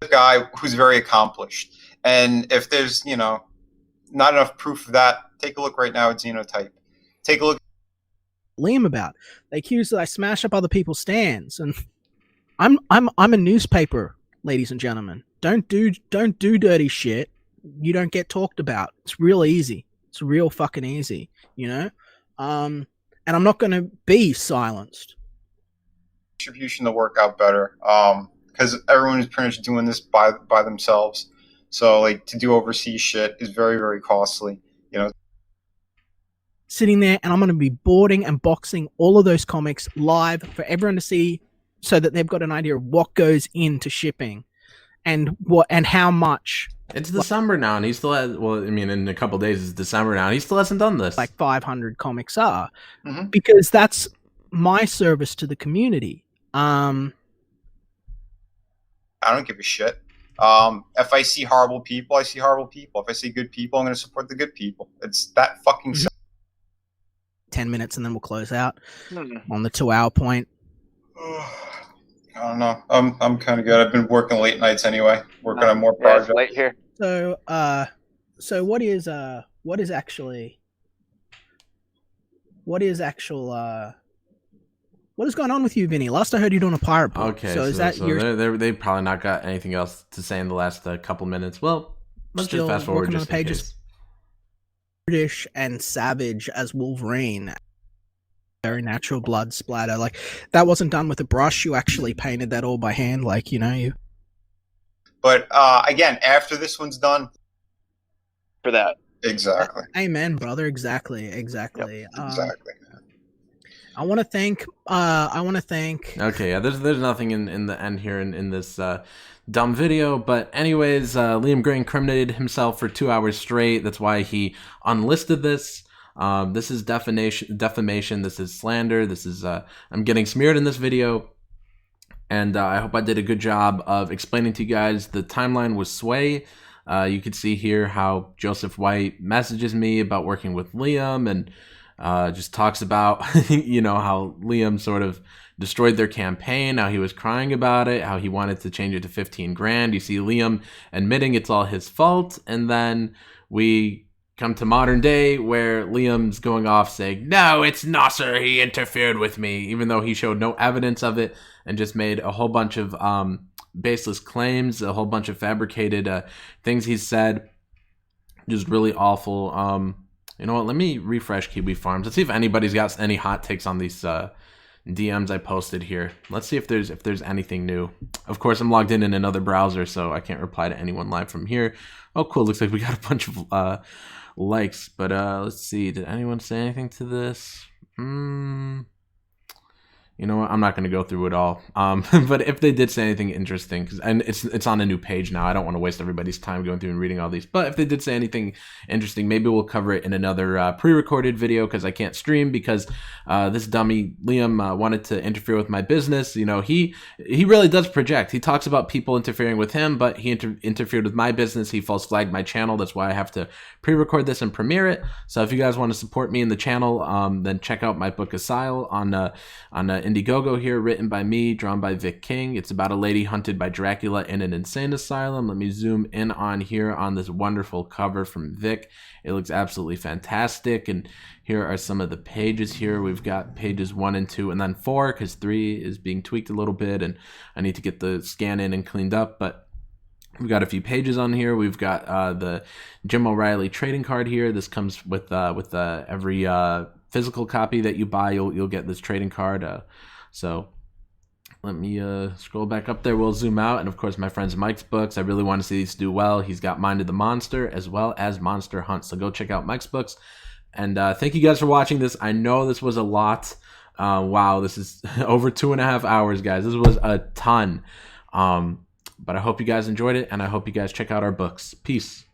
a guy who's very accomplished, and if there's, you know, not enough proof of that, take a look right now at Xenotype. Take a look Liam about. They accuse that I smash up other people's stands, and I'm a newspaper, ladies and gentlemen. Don't do dirty shit. You don't get talked about. It's real easy. It's real fucking easy, you know? And I'm not going to be silenced. Distribution to work out better. Because everyone is pretty much doing this by themselves. So, like, to do overseas shit is very, very costly, you know? Sitting there, and I'm going to be boarding and boxing all of those comics live for everyone to see, so that they've got an idea of what goes into shipping and how much. It's December now, and he still has. Well, I mean, in a couple of days it's December now, and he still hasn't done this. Like 500 comics are, because that's my service to the community. I don't give a shit. If I see horrible people, I see horrible people. If I see good people, I'm going to support the good people. It's that fucking. 10 minutes, and then we'll close out on the 2-hour point. I don't know. I'm kind of good. I've been working late nights anyway, working on more projects. It's late here. So what is going on with you, Vinny? Last I heard you doing a pirate book. Okay, so is that your? They probably not got anything else to say in the last couple minutes. Well, let's just fast forward just in case. British and savage as Wolverine. Very natural blood splatter. Like, that wasn't done with a brush. You actually painted that all by hand, like, you know, you. But again, after this one's done, for that. Exactly. Amen, brother. Exactly. Yep, exactly. I want to thank. Okay, yeah. There's nothing in the end here in this dumb video, but anyways, Liam Gray incriminated himself for 2 hours straight. That's why he unlisted this. This is defamation. This is slander. This is I'm getting smeared in this video, and I hope I did a good job of explaining to you guys. The timeline was sway. You could see here how Joseph White messages me about working with Liam, and just talks about you know, how Liam sort of destroyed their campaign, how he was crying about it, how he wanted to change it to 15 grand. You see Liam admitting it's all his fault, and then we come to modern day where Liam's going off saying, no, it's Nasser, he interfered with me, even though he showed no evidence of it and just made a whole bunch of baseless claims, a whole bunch of fabricated things he said. Just really awful. You know what, let me refresh Kiwi Farms. Let's see if anybody's got any hot takes on these DMs I posted here. Let's see if there's anything new. Of course, I'm logged in another browser, so I can't reply to anyone live from here. Oh, cool. Looks like we got a bunch of likes, but let's see. Did anyone say anything to this? You know what? I'm not going to go through it all. But if they did say anything interesting, and it's on a new page now, I don't want to waste everybody's time going through and reading all these. But if they did say anything interesting, maybe we'll cover it in another pre-recorded video, because I can't stream because this dummy Liam wanted to interfere with my business. You know, he really does project. He talks about people interfering with him, but he interfered with my business. He false flagged my channel. That's why I have to pre-record this and premiere it. So if you guys want to support me in the channel, then check out my book Asile on Indiegogo here, written by me, drawn by Vic King. It's about a lady hunted by Dracula in an insane asylum. Let me zoom in on here on this wonderful cover from Vic. It looks absolutely fantastic, and here are some of the pages here. We've got pages 1 and 2, and then 4, because 3 is being tweaked a little bit, and I need to get the scan in and cleaned up, but we've got a few pages on here. We've got the Jim O'Reilly trading card here. This comes with every physical copy that you buy. You'll get this trading card. So let me scroll back up there. We'll zoom out, and of course my friend's Mike's books. I really want to see these do well. He's got Mind of the Monster as well as Monster Hunt. So go check out Mike's books. And thank you guys for watching this. I know this was a lot. Wow, this is over 2.5 hours, guys. This was a ton. But I hope you guys enjoyed it, and I hope you guys check out our books. Peace.